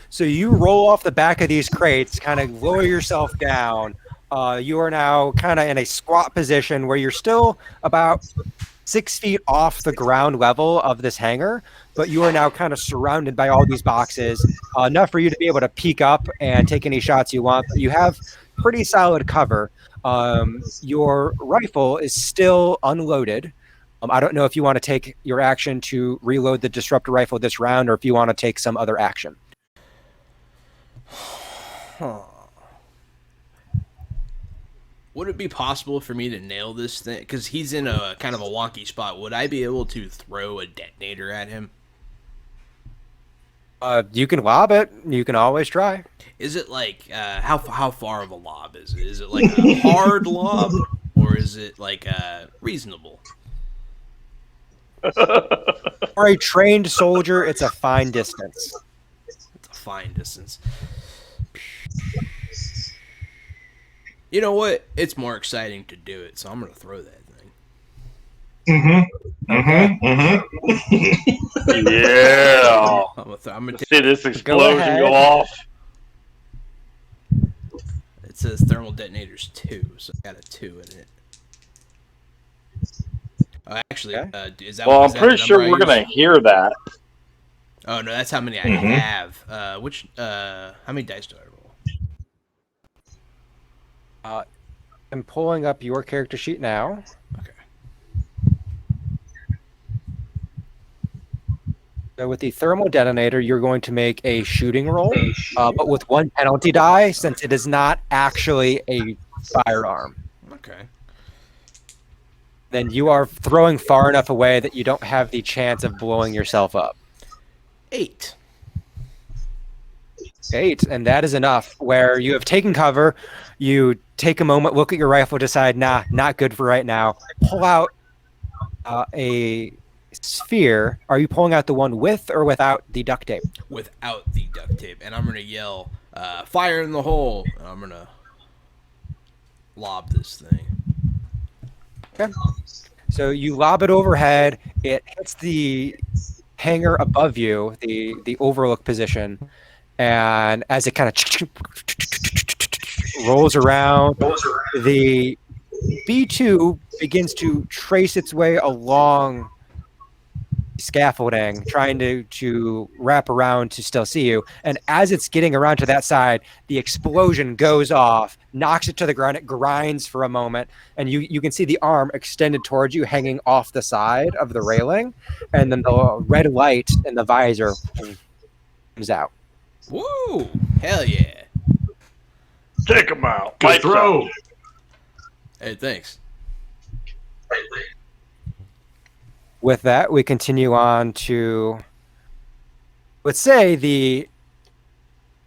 So you roll off the back of these crates, kind of lower yourself down. You are now kind of in a squat position where you're still about 6 feet off the ground level of this hangar, but you are now kind of surrounded by all these boxes, enough for you to be able to peek up and take any shots you want. But you have pretty solid cover. Your rifle is still unloaded. I don't know if you want to take your action to reload the disruptor rifle this round, or if you want to take some other action. Huh. Would it be possible for me to nail this thing? Because he's in a kind of a wonky spot. Would I be able to throw a detonator at him? You can lob it. You can always try. Is it like how far of a lob is it? Is it like a hard lob, or is it like reasonable? For a trained soldier, it's a fine distance. It's a fine distance. You know what? It's more exciting to do it, so I'm gonna throw that thing. Yeah. I'm gonna See this explosion go off. It says thermal detonators 2, so I got a 2 in it. Actually, is that? Well, is I'm that pretty the sure number I we're gonna use? hear that. Oh no, that's how many I have. How many dice do I roll? I'm pulling up your character sheet now. Okay. So with the thermal detonator, you're going to make a shooting roll, but with 1 penalty die, since it is not actually a firearm. Okay. Then you are throwing far enough away that you don't have the chance of blowing yourself up. 8. 8, and that is enough. Where you have taken cover, you take a moment, look at your rifle, decide, nah, not good for right now. Pull out a sphere. Are you pulling out the one with or without the duct tape? Without the duct tape, and I'm gonna yell, "Fire in the hole!" And I'm gonna lob this thing. Okay. So you lob it overhead. It hits the hangar above you, the overlook position, and as it kind of rolls around, the B2 begins to trace its way along scaffolding, trying to wrap around to still see you. And as it's getting around to that side, the explosion goes off, knocks it to the ground. It grinds for a moment, and you can see the arm extended towards you, hanging off the side of the railing, and then the red light in the visor comes out. Woo! Hell yeah! Take him out. Good Lights throw. out. Hey, thanks. With that, we continue on to, let's say, the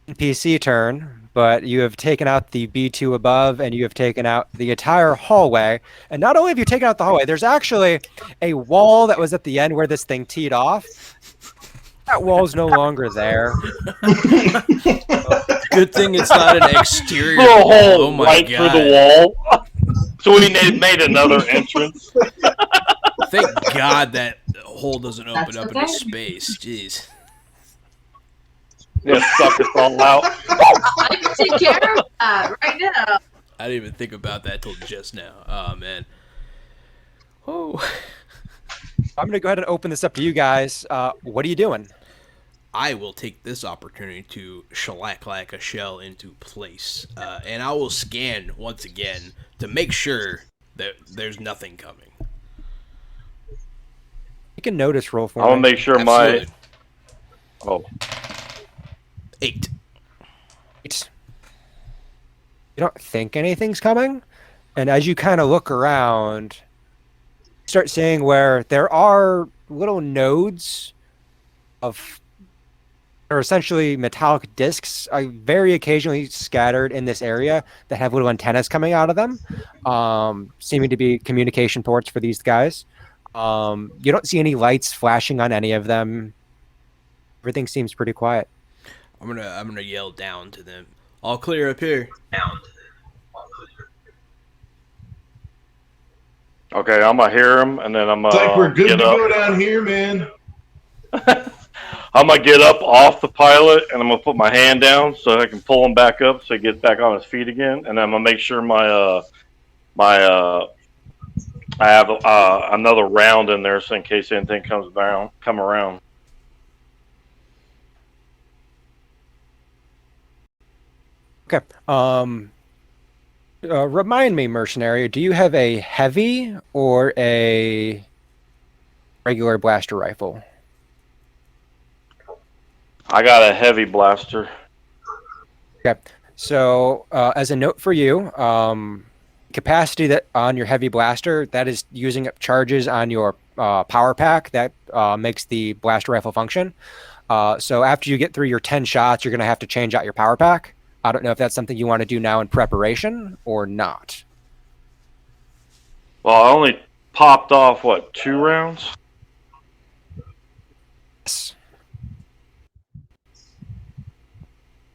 NPC turn, but you have taken out the B2 above, and you have taken out the entire hallway. And not only have you taken out the hallway, there's actually a wall that was at the end where this thing teed off. That wall's no longer there. Good thing it's not an exterior Through a wall. hole Oh my right god! through the wall. So we made another entrance. Thank God that hole doesn't open That's up okay. into space. Jeez. Yeah, suck us all out. I can take care of that right now. I didn't even think about that till just now. Oh man. Oh. I'm going to go ahead and open this up to you guys. What are you doing? I will take this opportunity to shellac like a shell into place, and I will scan once again to make sure that there's nothing coming. You can notice roll for I want me. to make sure Absolutely. my. Oh, 8. You don't think anything's coming, and as you kind of look around, you start seeing where there are little nodes of, or essentially metallic discs, very occasionally scattered in this area that have little antennas coming out of them, seeming to be communication ports for these guys. You don't see any lights flashing on any of them. Everything seems pretty quiet. I'm gonna yell down to them. All clear up here. okay. I'm gonna hear him, and then I'm It's like we're gonna good to get up. go down here, man. I'm gonna get up off the pilot, and I'm gonna put my hand down so I can pull him back up, so he gets back on his feet again. And I'm gonna make sure I have another round in there, so in case anything come around. Okay. Remind me, mercenary, do you have a heavy or a regular blaster rifle? I got a heavy blaster. Okay. So, as a note for you, capacity that on your heavy blaster, that is using up charges on your power pack that makes the blaster rifle function. So after you get through your 10 shots, you're going to have to change out your power pack. I don't know if that's something you want to do now in preparation or not. Well, I only popped off 2 rounds. Yes.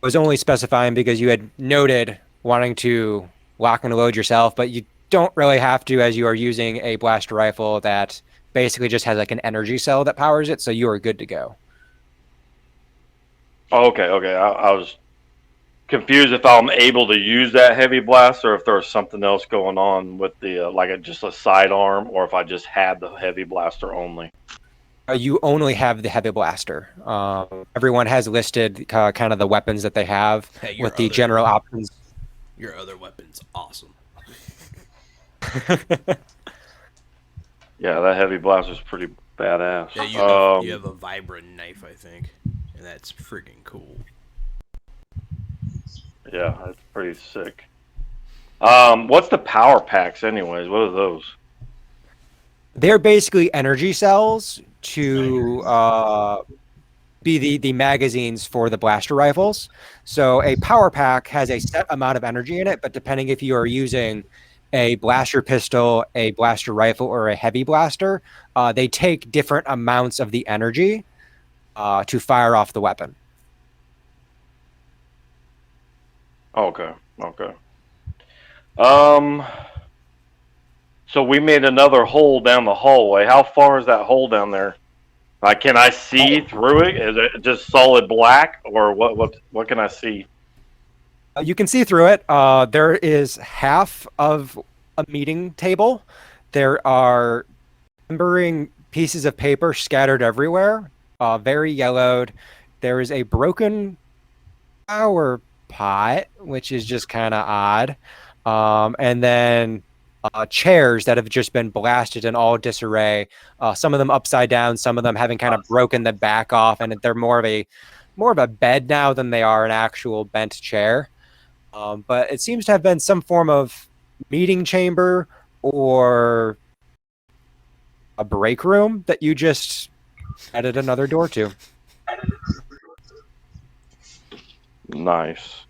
I was only specifying because you had noted wanting to lock and load yourself, but you don't really have to, as you are using a blaster rifle that basically just has like an energy cell that powers it, so you are good to go. Oh, okay. I was confused if I'm able to use that heavy blaster, or if there's something else going on with the just a sidearm, or if I just had the heavy blaster only. You only have the heavy blaster. Everyone has listed kind of the weapons that they have with the general options. Your other weapon's awesome. Yeah, that heavy blaster's pretty badass. Yeah, you have a vibrant knife, I think, and that's freaking cool. Yeah, that's pretty sick. What's the power packs, anyways? What are those? They're basically energy cells to be the magazines for the blaster rifles. So a power pack has a set amount of energy in it, but depending if you are using a blaster pistol, a blaster rifle, or a heavy blaster, they take different amounts of the energy to fire off the weapon. Okay. So we made another hole down the hallway. How far is that hole down there? Can I see through it? Is it just solid black, or what can I see? You can see through it. There is half of a meeting table. There are numbering pieces of paper scattered everywhere, very yellowed. There is a broken flower pot, which is just kind of odd. And then chairs that have just been blasted in all disarray. Some of them upside down, some of them having kind of broken the back off, and they're more of a bed now than they are an actual bent chair. But it seems to have been some form of meeting chamber or a break room that you just added another door to. Nice.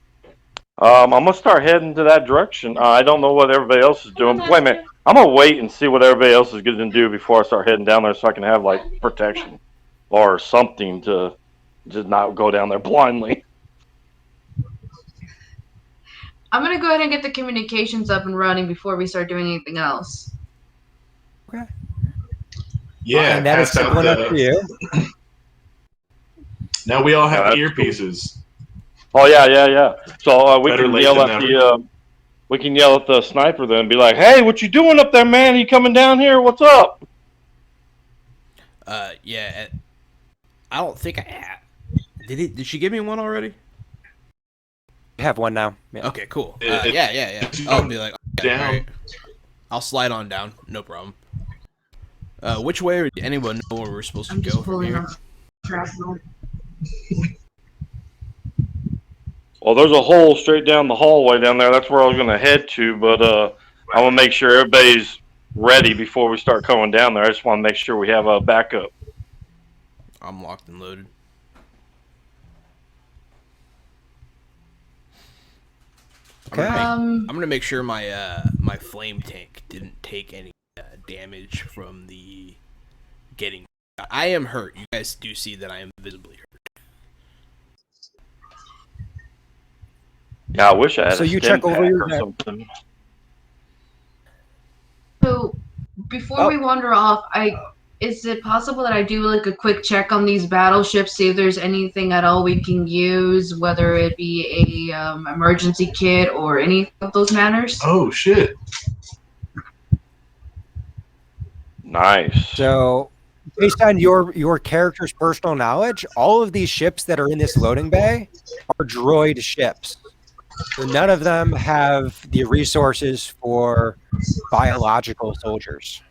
I'm gonna start heading to that direction. I don't know what everybody else is doing. Wait a minute. I'm gonna wait and see what everybody else is gonna do before I start heading down there, so I can have like protection or something to just not go down there blindly. I'm gonna go ahead and get the communications up and running before we start doing anything else. Okay. Yeah, And that is pass out simple enough for you. Now we all have Yeah, that's earpieces. Oh yeah. So we Better can late yell than at never. the sniper then and be like, "Hey, what you doing up there, man? You coming down here? What's up?" Yeah. I don't think I had. Did she give me one already? You have one now. Yeah. Okay, cool. It- Yeah. I'll be like, okay, Down. all right. I'll slide on down. No problem. Which way? Or anyone know where we're supposed to I'm go just from pulling here? up shrapnel. Well, there's a hole straight down the hallway down there. That's where I was gonna head to, but I want to make sure everybody's ready before we start going down there. I just want to make sure we have a backup. I'm locked and loaded. Okay. I'm gonna make sure my my flame tank didn't take any damage from the getting. I am hurt. You guys do see that I am visibly hurt. Yeah, I wish I had So a you stim check over pack your or deck. something. So before we wander off, is it possible that I do like a quick check on these battleships, see if there's anything at all we can use, whether it be a emergency kit or any of those manners? Oh shit! Nice. So, based on your character's personal knowledge, all of these ships that are in this loading bay are droid ships. So none of them have the resources for biological soldiers.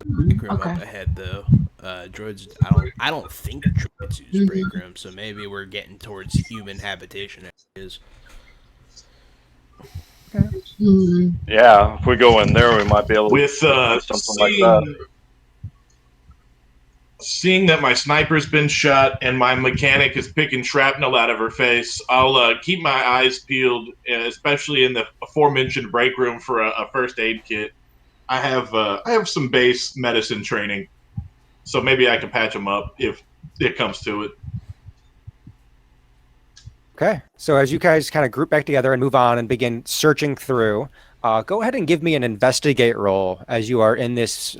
Break room Okay. up ahead though. Droids. I don't think droids use break room, so maybe we're getting towards human habitation areas. Hmm. Yeah, if we go in there, we might be able to With do something like that. seeing that my sniper's been shot and my mechanic is picking shrapnel out of her face, I'll keep my eyes peeled, especially in the aforementioned break room for a first aid kit. I have some base medicine training, so maybe I can patch them up if it comes to it. Okay. So as you guys kind of group back together and move on and begin searching through, go ahead and give me an investigate roll as you are in this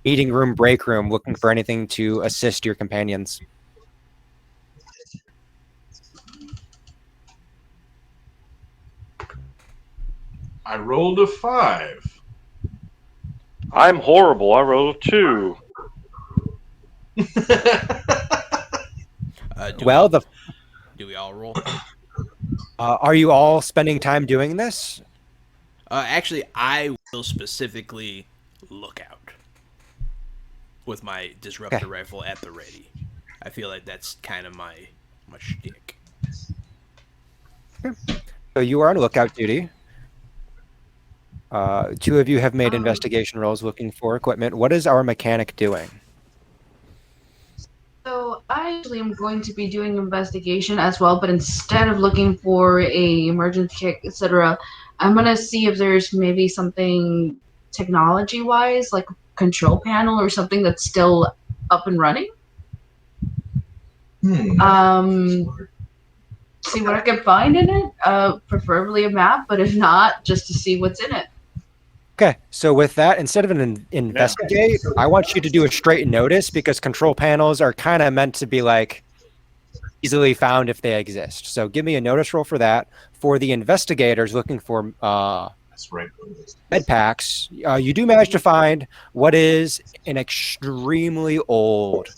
meeting room, break room, looking for anything to assist your companions. I rolled a 5. I'm horrible. I rolled a 2. Well, Do we all roll? are you all spending time doing this? Actually, I will specifically look out with my disruptor rifle at the ready. I feel like that's kind of my shtick. So you are on lookout duty. Two of you have made Um, investigation rolls looking for equipment. What is our mechanic doing? So I actually am going to be doing investigation as well, but instead of looking for a emergency kit, etc., I'm gonna see if there's maybe something technology-wise, like a control panel or something that's still up and running. See what I can find in it. Preferably a map, but if not, just to see what's in it. Okay, so with that, instead of an investigate, I want you to do a straight notice because control panels are kind of meant to be like easily found if they exist. So give me a notice roll for that. For the investigators looking for That's right. med packs, you do manage to find what is an extremely old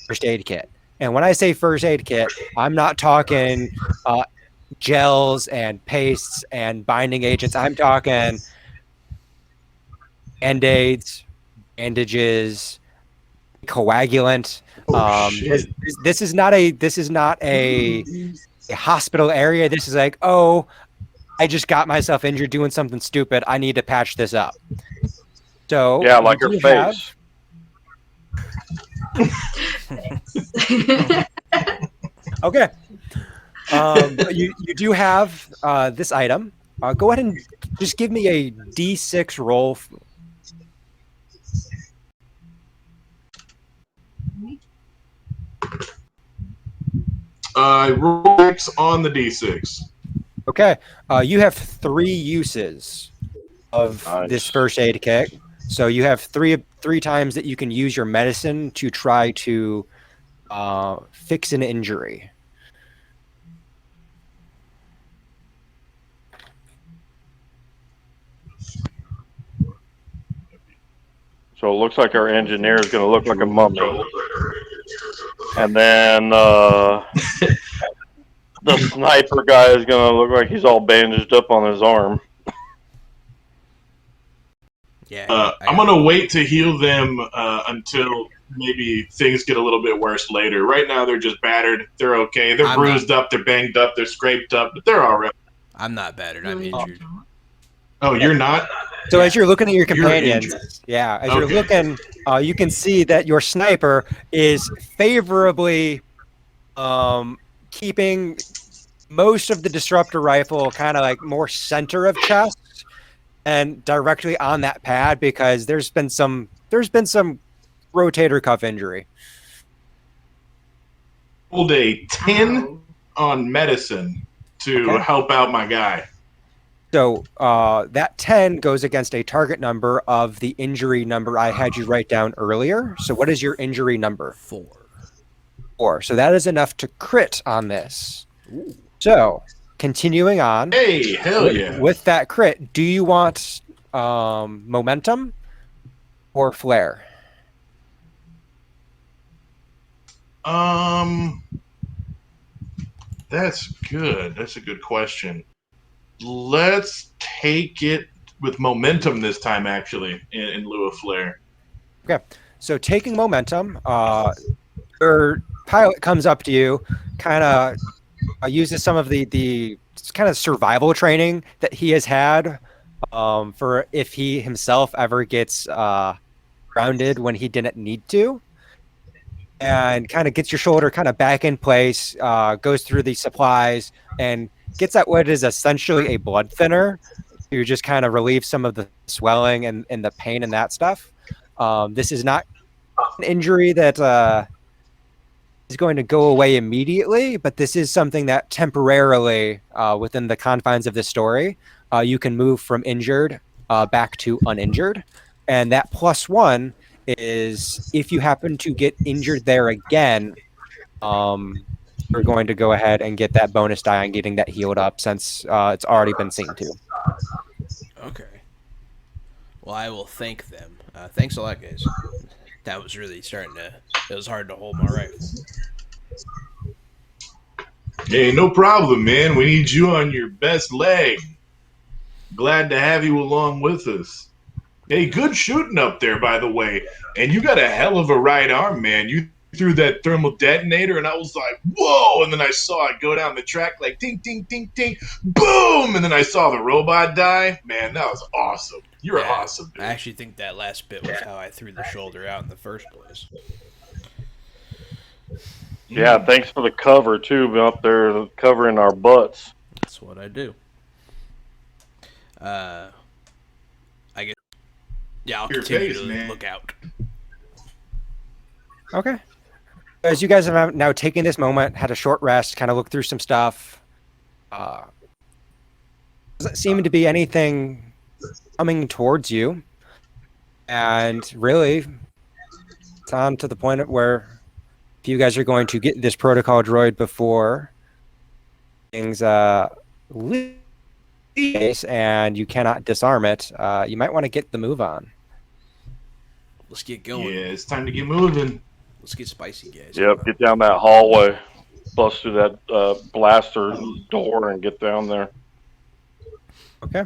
first aid kit. And when I say first aid kit, I'm not talking gels and pastes and binding agents. I'm talking Band-Aids, bandages, coagulant. This is not a hospital area. This is like, oh, I just got myself injured doing something stupid. I need to patch this up. So Yeah, like her you have- face. Okay. But you do have this item. Go ahead and just give me a D6 roll. Roll X on the D6. Okay. You have 3 uses of this first aid kit. So you have three times that you can use your medicine to try to fix an injury. So it looks like our engineer is going to look like a mummy. And then the sniper guy is going to look like he's all bandaged up on his arm. Yeah. I'm going to wait to heal them until maybe things get a little bit worse later. Right now, they're just battered. They're okay. They're bruised up. They're banged up. They're scraped up. But they're all right. I'm not battered. I'm injured. Oh, you're not? So as you're looking at your companions, you're looking, you can see that your sniper is favorably keeping most of the disruptor rifle kind of like more center of chest and directly on that pad because there's been some rotator cuff injury. Rolled a 10 on medicine to help out my guy. So that 10 goes against a target number of the injury number I had you write down earlier. So what is your injury number? 4. So that is enough to crit on this. Ooh. So continuing on. Hey, hell yeah. With that crit, do you want momentum or flare? That's good. That's a good question. Let's take it with momentum this time, actually, in lieu of flare. Okay. So taking momentum, your pilot comes up to you, kind of uses some of the kind of survival training that he has had for if he himself ever gets grounded when he didn't need to, and kind of gets your shoulder kind of back in place, goes through the supplies, and gets at what is essentially a blood thinner to just kind of relieve some of the swelling and the pain and that stuff. This is not an injury that is going to go away immediately, but this is something that temporarily, within the confines of the story, you can move from injured back to uninjured. And that +1 is if you happen to get injured there again, we're going to go ahead and get that bonus die on getting that healed up since it's already been seen to. Okay. Well, I will thank them. Thanks a lot, guys. That was really it was hard to hold my rifle. Hey, no problem, man. We need you on your best leg. Glad to have you along with us. Hey, good shooting up there, by the way. And you got a hell of a right arm, man. You threw that thermal detonator, and I was like, whoa! And then I saw it go down the track like ting, ting, ting, ting, boom! And then I saw the robot die. Man, that was awesome. You're awesome, dude. I actually think that last bit was how I threw the shoulder out in the first place. Yeah, thanks for the cover, too, up there covering our butts. That's what I do. I guess. Yeah, I'll continue to look out. Okay. As you guys have now taken this moment, had a short rest, kind of looked through some stuff, doesn't seem to be anything coming towards you. And really, it's on to the point where if you guys are going to get this protocol droid before things leave and you cannot disarm it, you might want to get the move on. Let's get going. Yeah, it's time to get moving. Let's get spicy, guys. Yep, get down that hallway, bust through that blaster door, and get down there. Okay.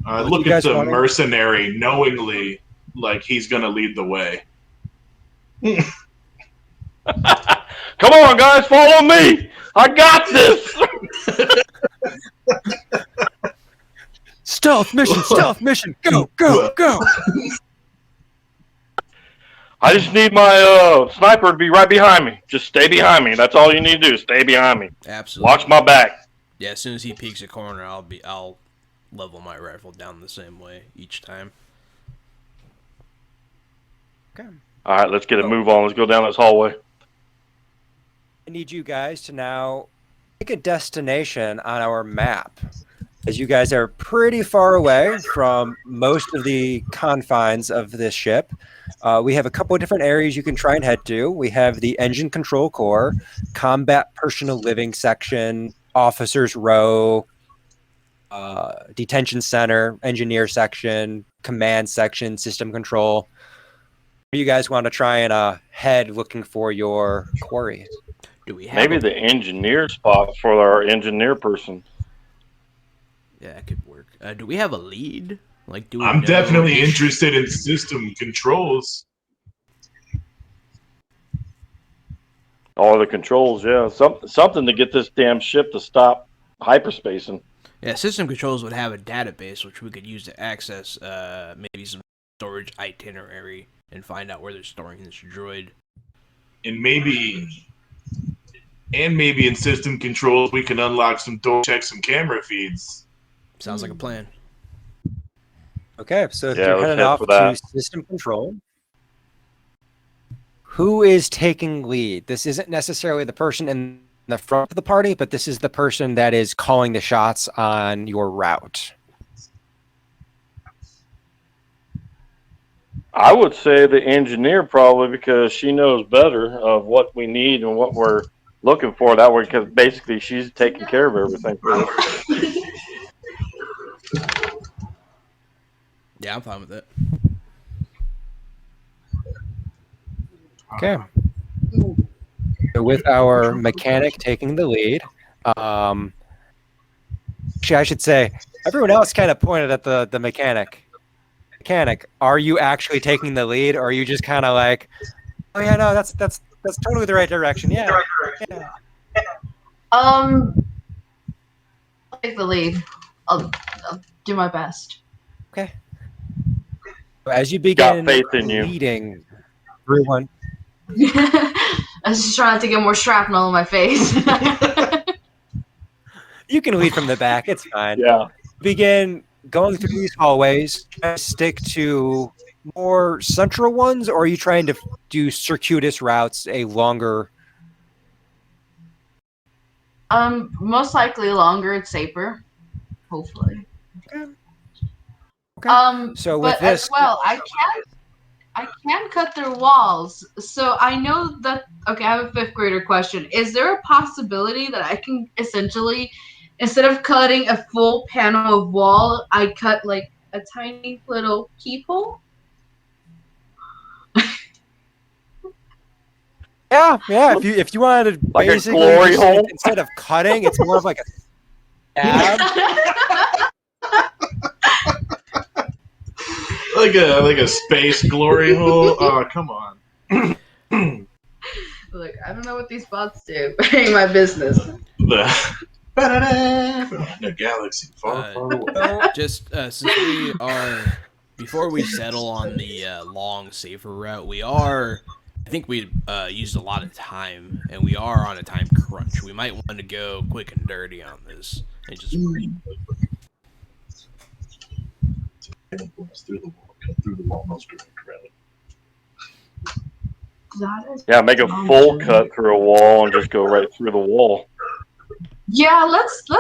Look at the mercenary knowingly like he's going to lead the way. Come on, guys, follow me. I got this. Stealth mission. Go. I just need my sniper to be right behind me. Just stay behind me. That's all you need to do. Stay behind me. Absolutely. Watch my back. Yeah, as soon as he peeks a corner, I'll level my rifle down the same way each time. Okay. All right, let's get a move on. Let's go down this hallway. I need you guys to now pick a destination on our map, as you guys are pretty far away from most of the confines of this ship. We have a couple of different areas you can try and head to. We have the engine control core, combat personal living section, officers row, detention center, engineer section, command section, system control. Where do you guys want to try and head looking for your quarry? Do we have Maybe the engineer spot for our engineer person. Yeah, that could work. Do we have a lead? Like, do we I'm know definitely which- interested in system controls. All the controls, yeah. Something to get this damn ship to stop hyperspacing. Yeah, system controls would have a database which we could use to access maybe some storage itinerary and find out where they're storing this droid. And maybe in system controls we can unlock some door checks and camera feeds. Sounds like a plan. Okay, so if Yeah, you're let's heading head off for that. to system control, who is taking lead? This isn't necessarily the person in the front of the party, but this is the person that is calling the shots on your route. I would say the engineer probably, because she knows better of what we need and what we're looking for that way, because basically she's taking care of everything for us. Yeah, I'm fine with it. Okay. So with our mechanic taking the lead, actually, I should say everyone else kind of pointed at the mechanic. Mechanic, are you actually taking the lead, or are you just kind of like, oh yeah, no, that's totally the right direction. Yeah. Yeah. I'll take the lead. I'll do my best. Okay. As you begin faith in you. leading everyone, I was just trying to get more shrapnel in my face. you can lead from the back. It's fine. Yeah. Begin going through these hallways. Try to stick to more central ones, or are you trying to do circuitous routes, a longer? Most likely longer. It's safer. Hopefully. Okay. So with but this- as well, I can cut through walls. So I know that. Okay, I have a fifth grader question. Is there a possibility that I can essentially, instead of cutting a full panel of wall, I cut like a tiny little peephole? Yeah. If you wanted to Like a basically glory just, hole? instead of cutting, it's more of like a stab. Like a space glory hole. Oh, come on. Look, I don't know what these bots do. Ain't my business. The galaxy far, far away. Just since we are, before we settle on the long, safer route, I think we used a lot of time, and we are on a time crunch. We might want to go quick and dirty on this, and just Through the wall, most direct route. That is Yeah, make a full cut through a wall and just go right through the wall. Yeah, let's do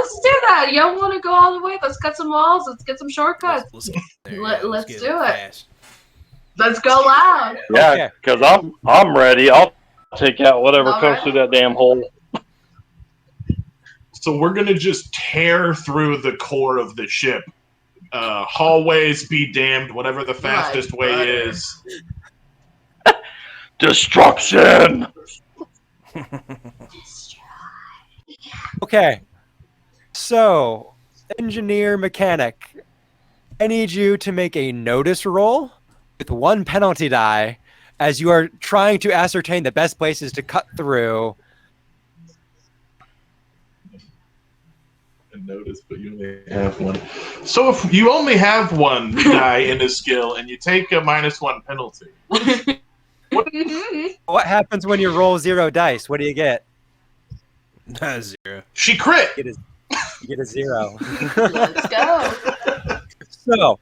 that. Y'all want to go all the way? Let's cut some walls. Let's get some shortcuts. let's get there. Let's get do it. fast. Let's go loud. Yeah, Okay. because I'm ready. I'll take out whatever All comes right. through that damn hole. So we're gonna just tear through the core of the ship. Hallways be damned, whatever the fastest way brother. is. Destruction! Okay. So, engineer mechanic, I need you to make a notice roll with one penalty die as you are trying to ascertain the best places to cut through. Notice, but you only have one. So if you only have one die in a skill and you take a -1 penalty, What happens when you roll 0 dice? What do you get? 0. She crit. You get a 0. Let's go. So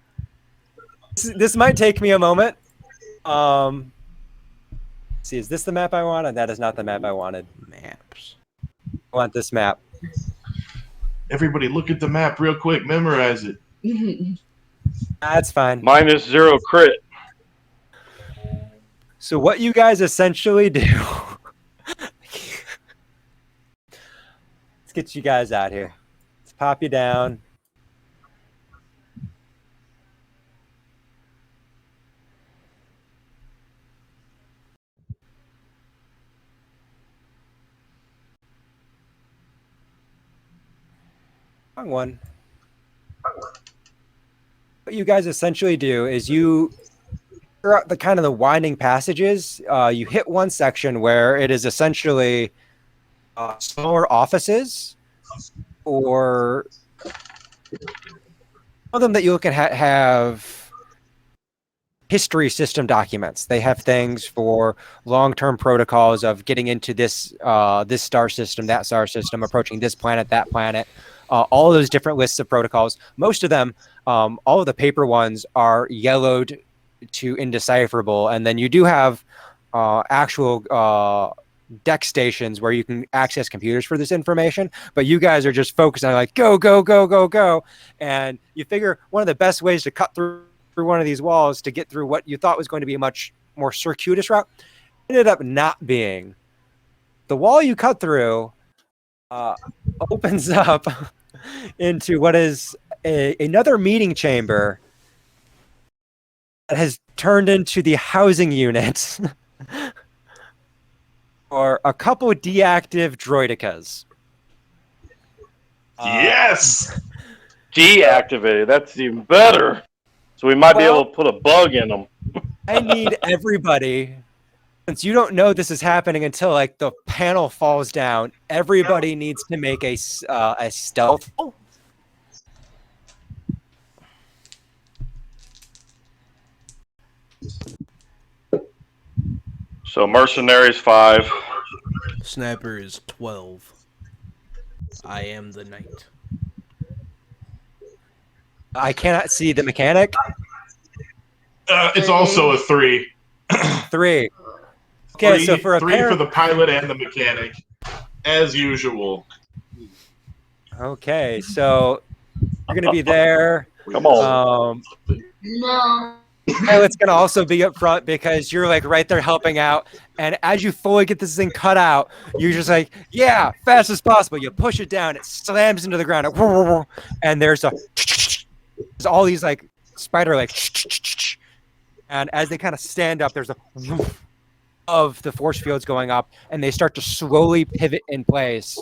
this might take me a moment. See, is this the map I wanted? That is not the map I wanted. Maps. I want this map. Everybody, look at the map real quick. Memorize it. That's fine. -0 crit. So what you guys essentially do... Let's get you guys out here. Let's pop you down. Wrong one. What you guys essentially do is you throughout the kind of the winding passages, you hit one section where it is essentially smaller offices, or some of them that you can have history system documents. They have things for long-term protocols of getting into this this star system, that star system, approaching this planet, that planet. All those different lists of protocols. Most of them, all of the paper ones, are yellowed to indecipherable, and then you do have actual deck stations where you can access computers for this information, but you guys are just focused on like go, go, go, go, go, and you figure one of the best ways to cut through one of these walls to get through what you thought was going to be a much more circuitous route ended up not being. The wall you cut through opens up into what is another meeting chamber that has turned into the housing unit for a couple of deactive droidicas. Yes. Deactivated. That's even better. So we might be able to put a bug in them. I need everybody, since you don't know this is happening until like the panel falls down, everybody needs to make a stealth. So mercenaries 5. Sniper is 12. I am the knight. I cannot see the mechanic. It's also a 3. 3. Okay, Three, so for a three pair... for the pilot and the mechanic, as usual. Okay, so you're gonna be there. Come on. No. Pilot's gonna also be up front because you're like right there helping out. And as you fully get this thing cut out, you're just like, yeah, fast as possible. You push it down, it slams into the ground, and there's all these like spider like, and as they kind of stand up, there's a of the force fields going up, and they start to slowly pivot in place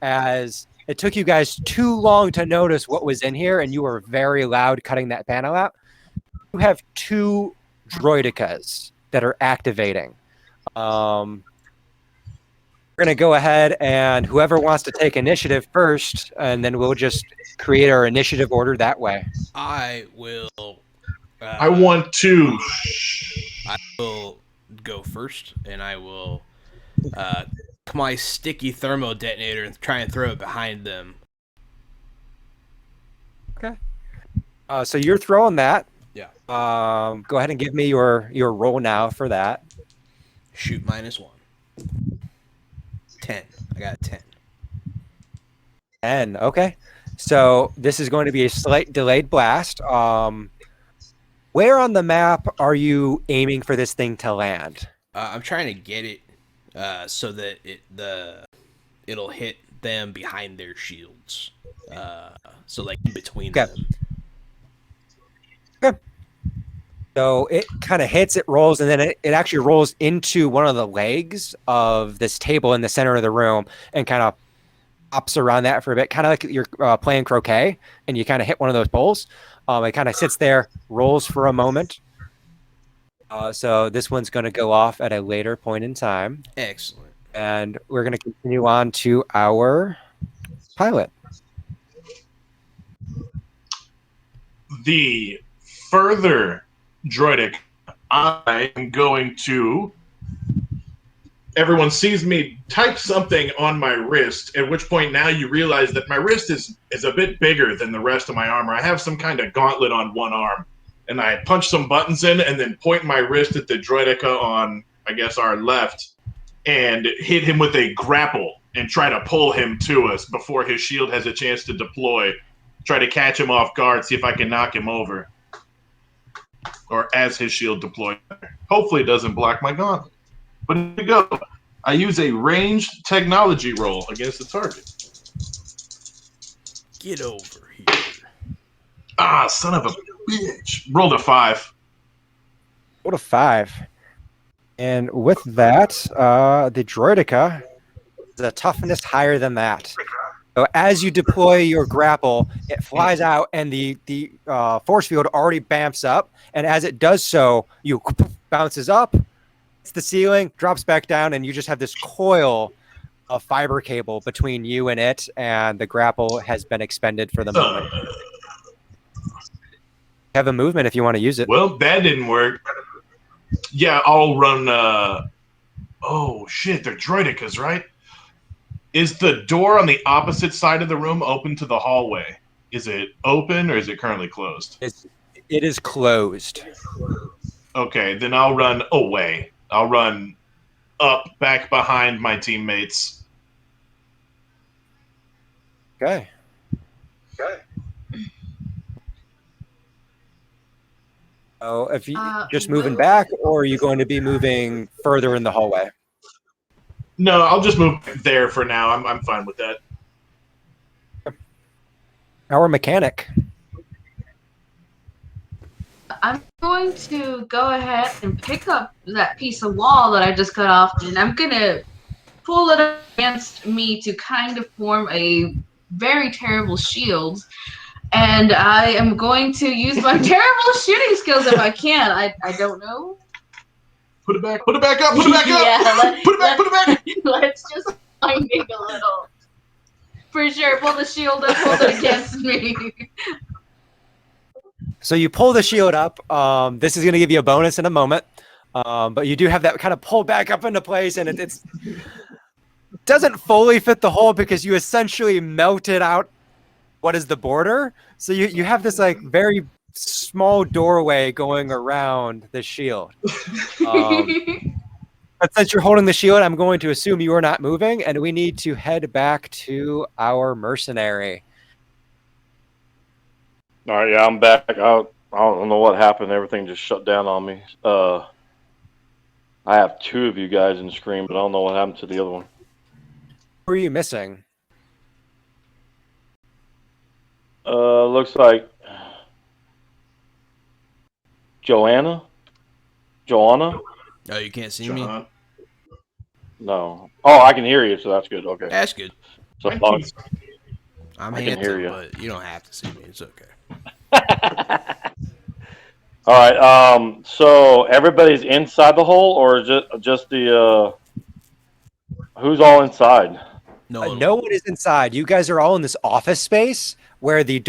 as it took you guys too long to notice what was in here, and you were very loud cutting that panel out. You have 2 droidicas that are activating. We're going to go ahead, and whoever wants to take initiative first, and then we'll just create our initiative order that way. I will. I want 2. I will go first, and I will my sticky thermo detonator and try and throw it behind them. Okay. So you're throwing that. Yeah. Go ahead and give me your roll now for that. Shoot -1. 10. I got a 10. 10. Okay. So this is going to be a slight delayed blast. Where on the map are you aiming for this thing to land? I'm trying to get it so that it'll hit them behind their shields. So like in between them. Okay. So it kind of hits, it rolls, and then it actually rolls into one of the legs of this table in the center of the room and kind of hops around that for a bit, kind of like you're playing croquet and you kind of hit one of those poles. It kind of sits there, rolls for a moment. So this one's going to go off at a later point in time. Excellent. And we're going to continue on to our pilot. The further droidic, I am going to everyone sees me type something on my wrist, at which point now you realize that my wrist is a bit bigger than the rest of my armor. I have some kind of gauntlet on one arm, and I punch some buttons in and then point my wrist at the droideka on, I guess, our left, and hit him with a grapple and try to pull him to us before his shield has a chance to deploy. Try to catch him off guard, see if I can knock him over. Or as his shield deploys. Hopefully it doesn't block my gauntlet. But here we go. I use a ranged technology roll against the target. Get over here. Ah, son of a bitch. Rolled a 5. Rolled a 5. And with that, the droideka is a toughness higher than that. So as you deploy your grapple, it flies out, and the force field already bamps up. And as it does so, you bounces up, hits the ceiling, drops back down, and you just have this coil of fiber cable between you and it, and the grapple has been expended for the moment. Have a movement if you want to use it. Well, that didn't work. Yeah, I'll run. Oh, shit, they're droidekas, right? Is the door on the opposite side of the room open to the hallway? Is it open or is it currently closed? It is closed. Okay, then I'll run away. I'll run up, back behind my teammates. Okay. So if you just moving back, or are you going to be moving further in the hallway? No, I'll just move there for now. I'm fine with that. Our mechanic. I'm going to go ahead and pick up that piece of wall that I just cut off, and I'm going to pull it up against me to kind of form a very terrible shield. And I am going to use my terrible shooting skills if I can. I don't know. Put it back up, put it back up! Put it back! Let's just finding a little. For sure, pull the shield up, hold it against me. So you pull the shield up. This is going to give you a bonus in a moment. But you do have that kind of pull back up into place, and it doesn't fully fit the hole because you essentially melted out what is the border. So you have this like very small doorway going around the shield. But since you're holding the shield, I'm going to assume you are not moving, and we need to head back to our mercenary. All right, yeah, I'm back. I don't know what happened. Everything just shut down on me. I have 2 of you guys in Scream, but I don't know what happened to the other one. Who are you missing? Looks like Joanna? Oh, you can't see me? No. Oh, I can hear you, so that's good. Okay. That's good. So I'm I can hear handsome, you. but you don't have to see me. It's okay. All right. So everybody's inside the hole, or just the who's all inside? No one is inside. You guys are all in this office space where the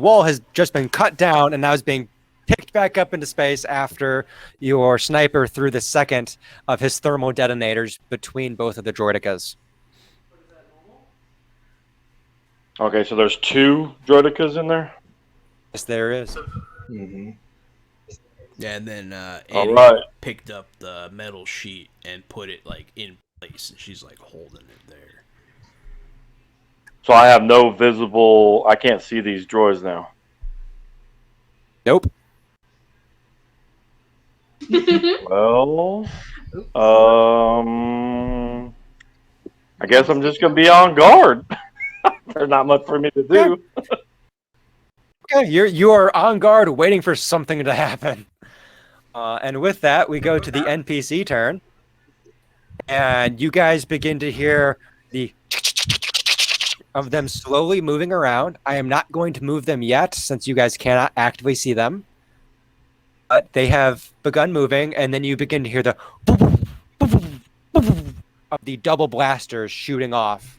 wall has just been cut down and now is being picked back up into space after your sniper threw the second of his thermal detonators between both of the droidekas. Okay, so there's 2 droidekas in there? Yes, there is. Mm-hmm. Yeah, and then All Annie right. picked up the metal sheet and put it like in place, and she's like holding it there. So I have no visible... I can't see these droids now. Nope. Well... I guess I'm just going to be on guard. There's not much for me to do. Okay, you are on guard waiting for something to happen. And with that, we go to the NPC turn. And you guys begin to hear the of them slowly moving around. I am not going to move them yet since you guys cannot actively see them. But they have begun moving, and then you begin to hear the of the double blasters shooting off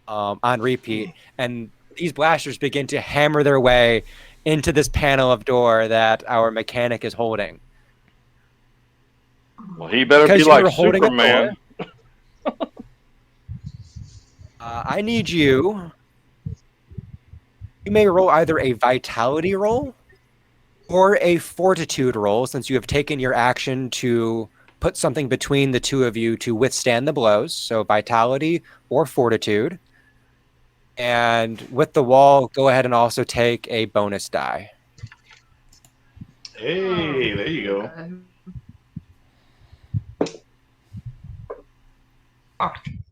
on repeat. And these blasters begin to hammer their way into this panel of door that our mechanic is holding. Well, he better Because be you were like holding a Superman. I need you. You may roll either a vitality roll or a fortitude roll, since you have taken your action to put something between the two of you to withstand the blows. So vitality or fortitude. And with the wall, go ahead and also take a bonus die. Hey, there you go.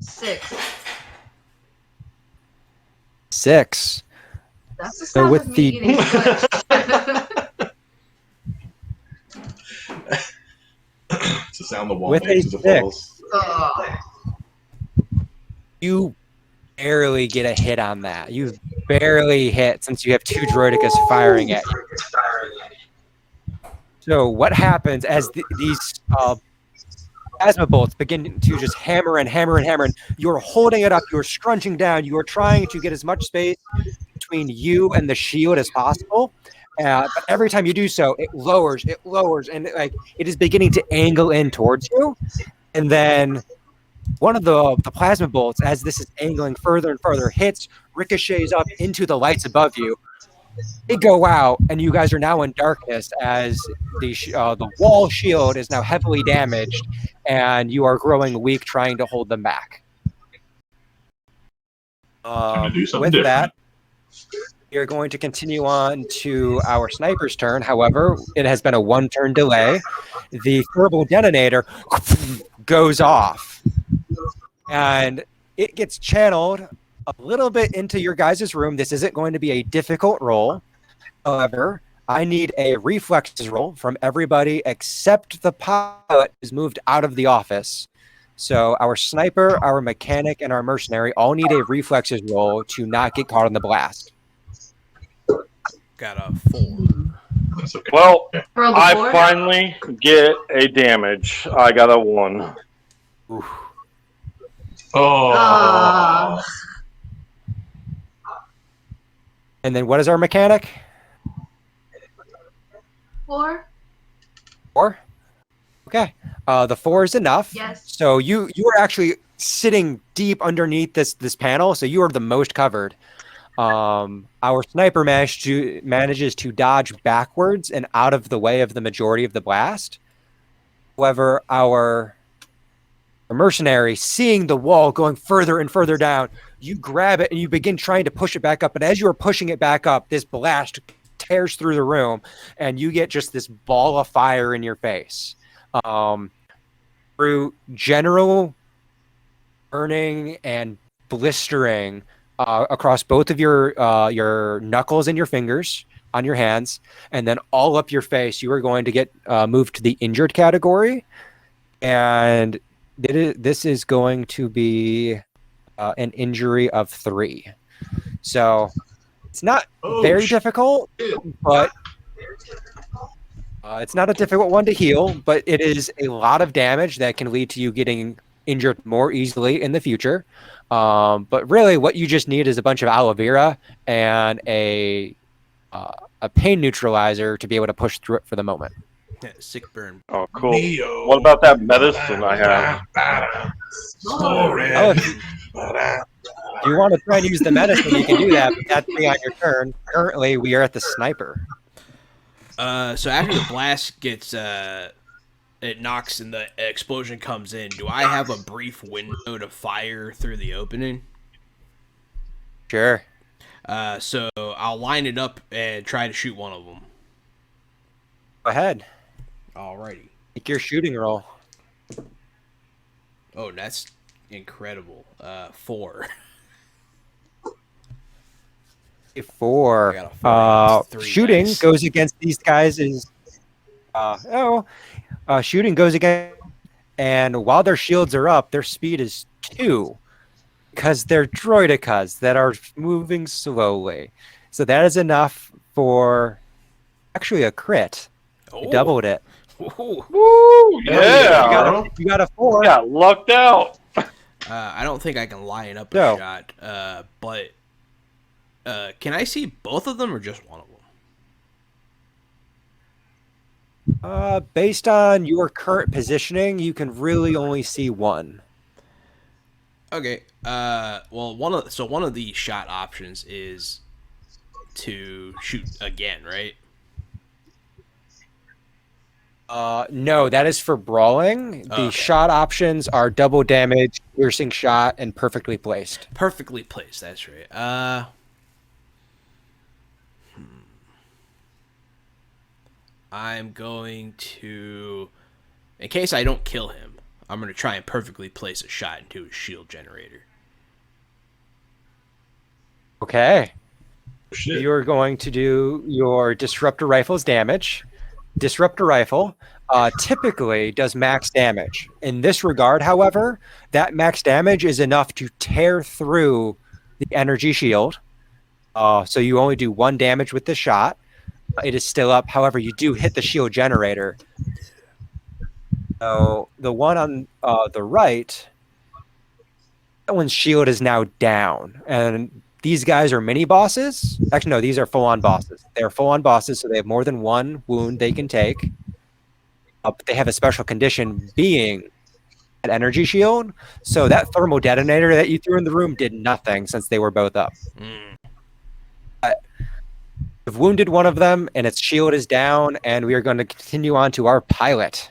6. 6. That's the So sound with of me the- eating squished. It's the sound the wall With makes a as it 6. falls. You barely get a hit on that. You barely hit since you have 2 Droidicus firing at you. So what happens as these plasma bolts begin to just hammer and hammer and hammer, and you're holding it up, you're scrunching down, you are trying to get as much space between you and the shield as possible. But every time you do so, it lowers, and it is beginning to angle in towards you. And then one of the plasma bolts, as this is angling further and further, hits, ricochets up into the lights above you. They go out, and you guys are now in darkness as the wall shield is now heavily damaged, and you are growing weak trying to hold them back. Time to do something With different. that, we are going to continue on to our sniper's turn. However, it has been a 1-turn delay. The thermal detonator goes off, and it gets channeled a little bit into your guys' room. This isn't going to be a difficult roll. However, I need a reflexes roll from everybody except the pilot who's moved out of the office. So our sniper, our mechanic, and our mercenary all need a reflexes roll to not get caught in the blast. Got a 4. That's okay. Well, Roll the I 4. finally get a damage. I got a 1. Oof. Oh. And then what is our mechanic? 4. 4? Okay. The 4 is enough. Yes. So you are actually sitting deep underneath this panel, so you are the most covered. Our sniper manages to dodge backwards and out of the way of the majority of the blast. However, our mercenary, seeing the wall going further and further down, you grab it and you begin trying to push it back up. And as you are pushing it back up, this blast tears through the room, and you get just this ball of fire in your face. Through general burning and blistering across both of your knuckles and your fingers on your hands, and then all up your face, you are going to get moved to the injured category. And this is going to be an injury of 3. So it's not very difficult, but it's not a difficult one to heal, but it is a lot of damage that can lead to you getting injured more easily in the future. But really what you just need is a bunch of aloe vera and a pain neutralizer to be able to push through it for the moment. Sick burn. Oh, cool. Neo. What about that medicine I have? Story. Oh, if you want to try and use the medicine, you can do that, but that's be on your turn. Currently, we are at the sniper. So after the blast gets it knocks and the explosion comes in, do I have a brief window to fire through the opening? Sure. So I'll line it up and try to shoot one of them. Go ahead. Alrighty. Make your shooting roll. Oh, that's incredible. 4. 4. I got a 4. That's 3 Shooting dice. goes against these guys is shooting goes against, and while their shields are up, their speed is 2 because they're droidicas that are moving slowly. So that is enough for actually a crit. You doubled it. Ooh. Woo! Yeah. You got a 4. Got lucked out. I don't think I can line up a No. shot, but can I see both of them or just one of them? Based on your current positioning, you can really only see one. Okay. Well, one of the shot options is to shoot again, right? No, that is for brawling. The Okay. shot options are double damage, piercing shot, and perfectly placed. Perfectly placed. That's right. I'm going to, in case I don't kill him, I'm going to try and perfectly place a shot into his shield generator. Okay. Shit. You're going to do your disruptor rifle's damage. Disruptor rifle typically does max damage. In this regard, however, that max damage is enough to tear through the energy shield. So you only do 1 damage with the shot. It is still up. However, you do hit the shield generator. So the one on the right, that one's shield is now down. And these guys are mini bosses. Actually, no, these are full-on bosses. They're full-on bosses, so they have more than 1 wound they can take. But they have a special condition being an energy shield. So that thermal detonator that you threw in the room did nothing since they were both up. We've wounded one of them, and its shield is down, and we are going to continue on to our pilot.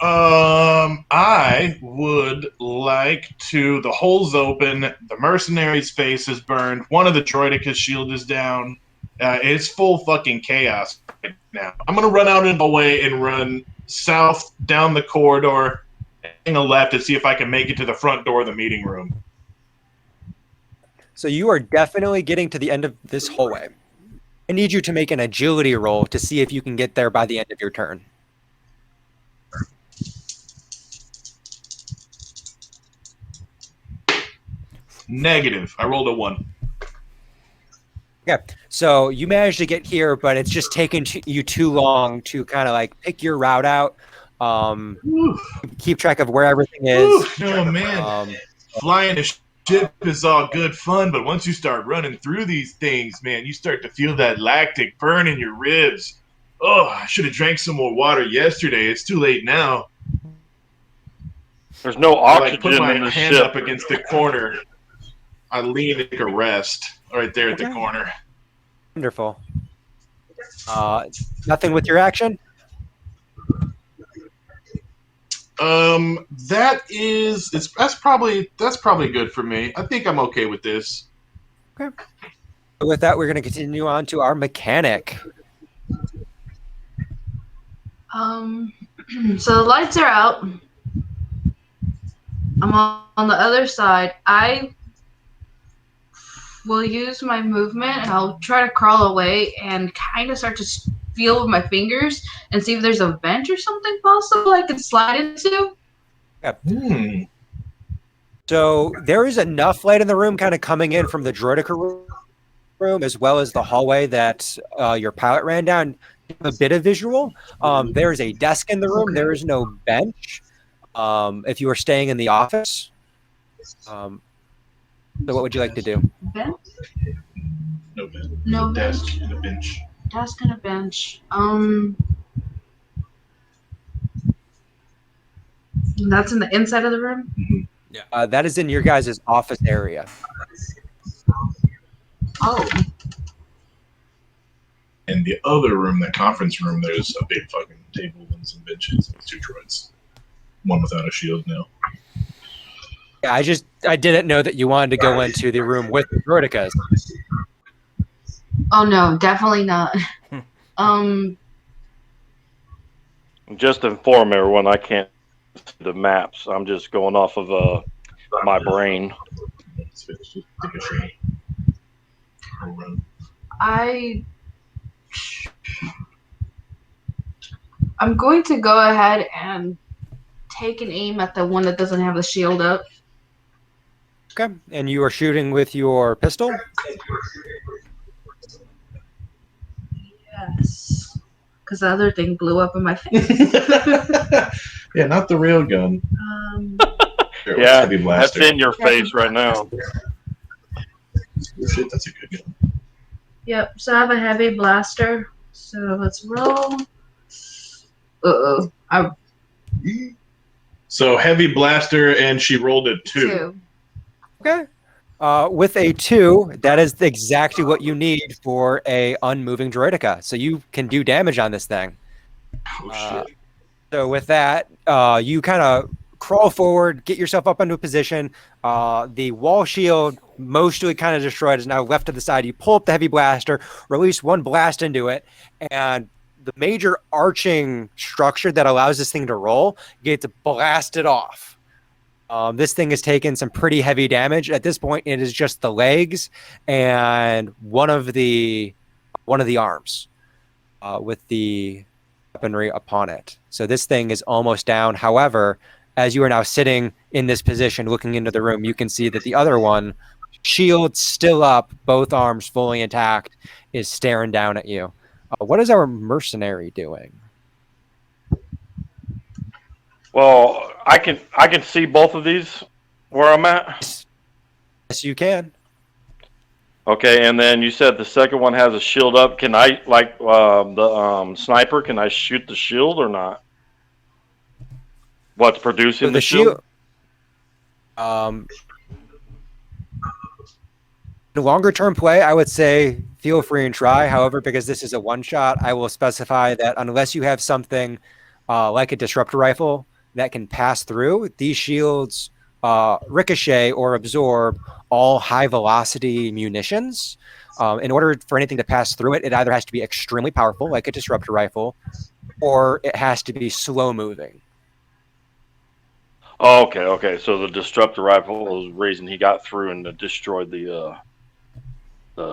I would like to. The hole's open. The mercenary's face is burned. One of the Droideca's shield is down. It's full fucking chaos right now. I'm gonna run out in the way and run south down the corridor, and a left to see if I can make it to the front door of the meeting room. So you are definitely getting to the end of this hallway. I need you to make an agility roll to see if you can get there by the end of your turn. Negative. I rolled a 1. Okay, so you managed to get here, but it's just taken you too long to kind of like pick your route out, keep track of where everything is. Oh man, flying a ship is all good fun, but once you start running through these things, man, you start to feel that lactic burn in your ribs. Oh, I should have drank some more water yesterday. It's too late now. There's no I oxygen put my in the hand ship. up against the corner. I lean and take a rest right there at the corner. Wonderful. Nothing with your action? That's probably good for me. I think I'm okay with this. Okay. With that, we're going to continue on to our mechanic. So the lights are out. I'm on the other side. I will use my movement and I'll try to crawl away and kind of start to feel with my fingers and see if there's a vent or something possible I can slide into. Yep. So there is enough light in the room kind of coming in from the Droideca room as well as the hallway that your pilot ran down. A bit of visual. There is a desk in the room. Okay. There is no bench. If you are staying in the office. So what would you like to do? Bench? No bench. No desk and a bench. Desk and a bench. That's in the inside of the room? Mm-hmm. Yeah. That is in your guys' office area. Oh. In the other room, the conference room, there's a big fucking table and some benches and 2 droids. One without a shield now. Yeah, I didn't know that you wanted to go into the room with the Droidecas. Oh no, definitely not. Just to inform everyone, I can't see the maps. I'm just going off of my brain. I'm going to go ahead and take an aim at the one that doesn't have the shield up. Okay, and you are shooting with your pistol? Yes. Because the other thing blew up in my face. Yeah, not the real gun. Yeah, that's in your face right now. That's a good gun. Yep, so I have a heavy blaster. So let's roll. Uh-oh. So heavy blaster, and she rolled a 2. 2. Okay. With a 2, that is exactly what you need for a unmoving droidica. So you can do damage on this thing. Oh shit! So with that, you kind of crawl forward, get yourself up into a position. The wall shield, mostly kind of destroyed, is now left to the side. You pull up the heavy blaster, release one blast into it, and the major arching structure that allows this thing to roll gets blasted off. This thing has taken some pretty heavy damage. At this point, it is just the legs and one of the arms with the weaponry upon it. So this thing is almost down. However, as you are now sitting in this position looking into the room, you can see that the other one, shield still up, both arms fully intact, is staring down at you. What is our mercenary doing? Well, I can see both of these where I'm at. Yes, you can. Okay, and then you said the second one has a shield up. Can I, like the sniper, can I shoot the shield or not? What's producing So the shield? In longer term play, I would say feel free and try. However, because this is a one shot, I will specify that unless you have something like a disruptor rifle that can pass through, these shields ricochet or absorb all high velocity munitions. In order for anything to pass through it, it either has to be extremely powerful, like a disruptor rifle, or it has to be slow moving. Oh, okay. So the disruptor rifle was the reason he got through and destroyed the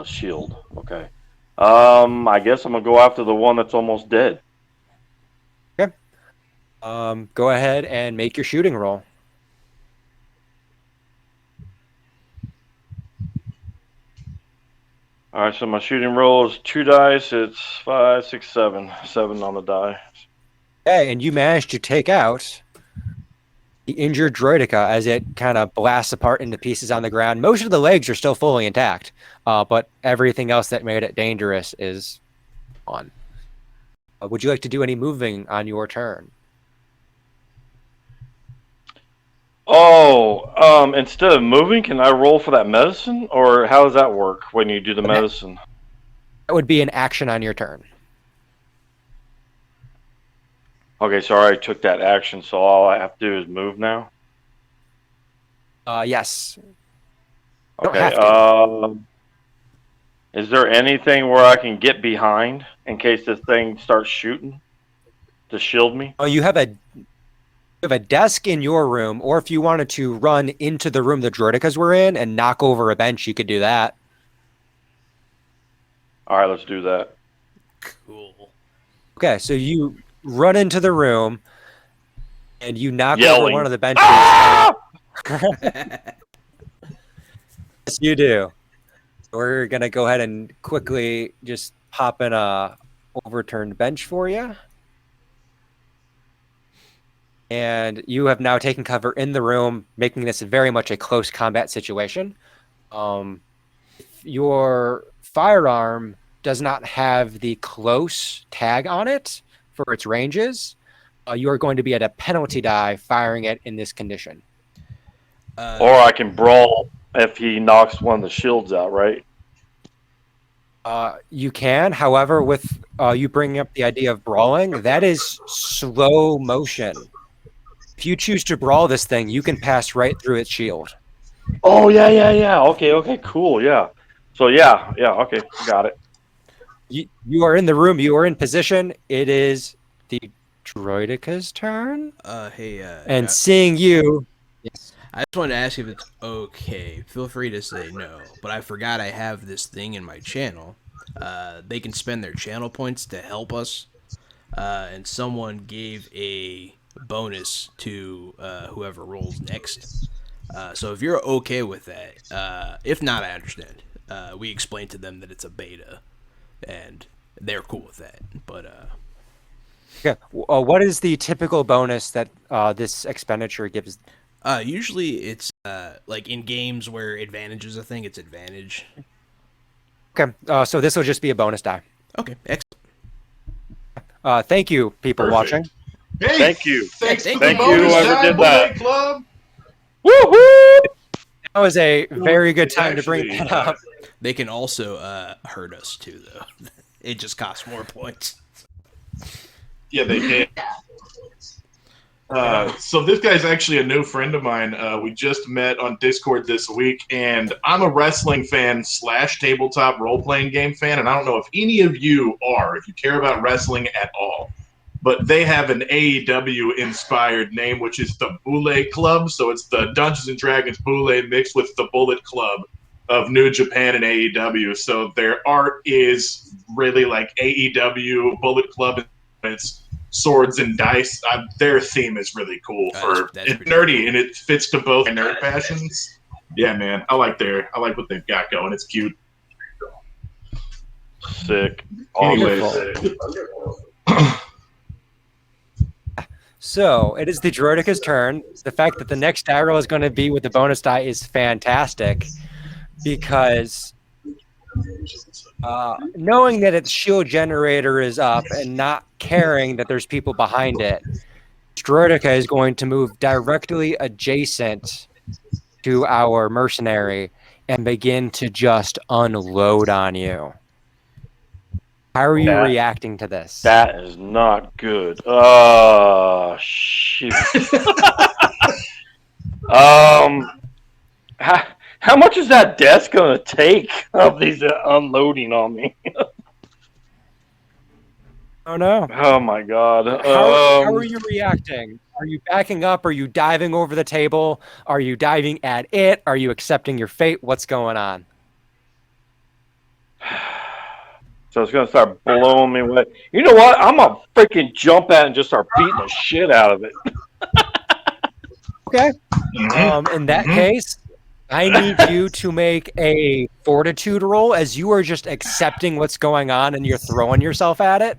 shield. Okay. I guess I'm gonna go after the one that's almost dead. Okay. Go ahead and make your shooting roll. All right, so my shooting roll is 2 dice. It's 5, 6, 7. 7 on the die. Okay, and you managed to take out the injured droidica as it kind of blasts apart into pieces on the ground. Most of the legs are still fully intact, but everything else that made it dangerous is gone. Would you like to do any moving on your turn? Oh, instead of moving, can I roll for that medicine? Or how does that work when you do the medicine? That would be an action on your turn. Okay, so I already took that action, so all I have to do is move now? Yes. Okay, is there anything where I can get behind in case this thing starts shooting to shield me? Oh, you have a desk in your room, or if you wanted to run into the room the droidicas were in and knock over a bench, you could do that. All right, let's do that. Cool. Okay, so you run into the room and you knock over Yelling. one of the benches. Ah! Yes, you do. We're gonna go ahead and quickly just pop in a overturned bench for you. And you have now taken cover in the room, making this very much a close combat situation. Your firearm does not have the close tag on it for its ranges. You are going to be at a penalty die firing it in this condition. Or I can brawl if he knocks one of the shields out, right? You can, however, with you bringing up the idea of brawling, that is slow motion. If you choose to brawl this thing, you can pass right through its shield. Oh, yeah. Okay, cool, yeah. So, yeah, okay, got it. You are in the room. You are in position. It is the droidica's turn. And seeing you... Yes. I just wanted to ask if it's okay. Feel free to say no, but I forgot I have this thing in my channel. They can spend their channel points to help us, and someone gave a bonus to whoever rolls next. So if you're okay with that, if not, I understand. We explained to them that it's a beta, and they're cool with that. But okay. What is the typical bonus that this expenditure gives? Usually it's like in games where advantage is a thing, it's advantage. Okay, so this will just be a bonus die. Okay, excellent. Thank you, people Perfect. watching. Hey, Thank you. Thanks Yeah, to thank the you, bonus whoever time did Bullet that. Club. Woohoo! That was a very good It's time to bring actually, that up. They can also hurt us too, though. It just costs more points. Yeah, they can. So this guy's actually a new friend of mine. We just met on Discord this week, and I'm a wrestling fan / tabletop role-playing game fan, and I don't know if any of you are, if you care about wrestling at all. But they have an AEW-inspired name, which is the Bullet Club. So it's the Dungeons & Dragons Bullet mixed with the Bullet Club of New Japan and AEW. So their art is really like AEW Bullet Club. It's swords and dice. Their theme is really cool. That's It's pretty nerdy cool. and it fits to both my nerd passions. Yeah, man, I like what they've got going. It's cute. Sick. Anyways, So it is the Droidica's turn. The fact that the next die roll is going to be with the bonus die is fantastic because knowing that its shield generator is up and not caring that there's people behind it, Droidica is going to move directly adjacent to our mercenary and begin to just unload on you. How are you reacting to this? That is not good. Oh, shit. How much is that desk going to take of these unloading on me? Oh, no. Oh, my God. How are you reacting? Are you backing up? Are you diving over the table? Are you diving at it? Are you accepting your fate? What's going on? So it's going to start blowing me away. You know what? I'm going to freaking jump at it and just start beating the shit out of it. Okay. In that case, I need you to make a fortitude roll as you are just accepting what's going on and you're throwing yourself at it.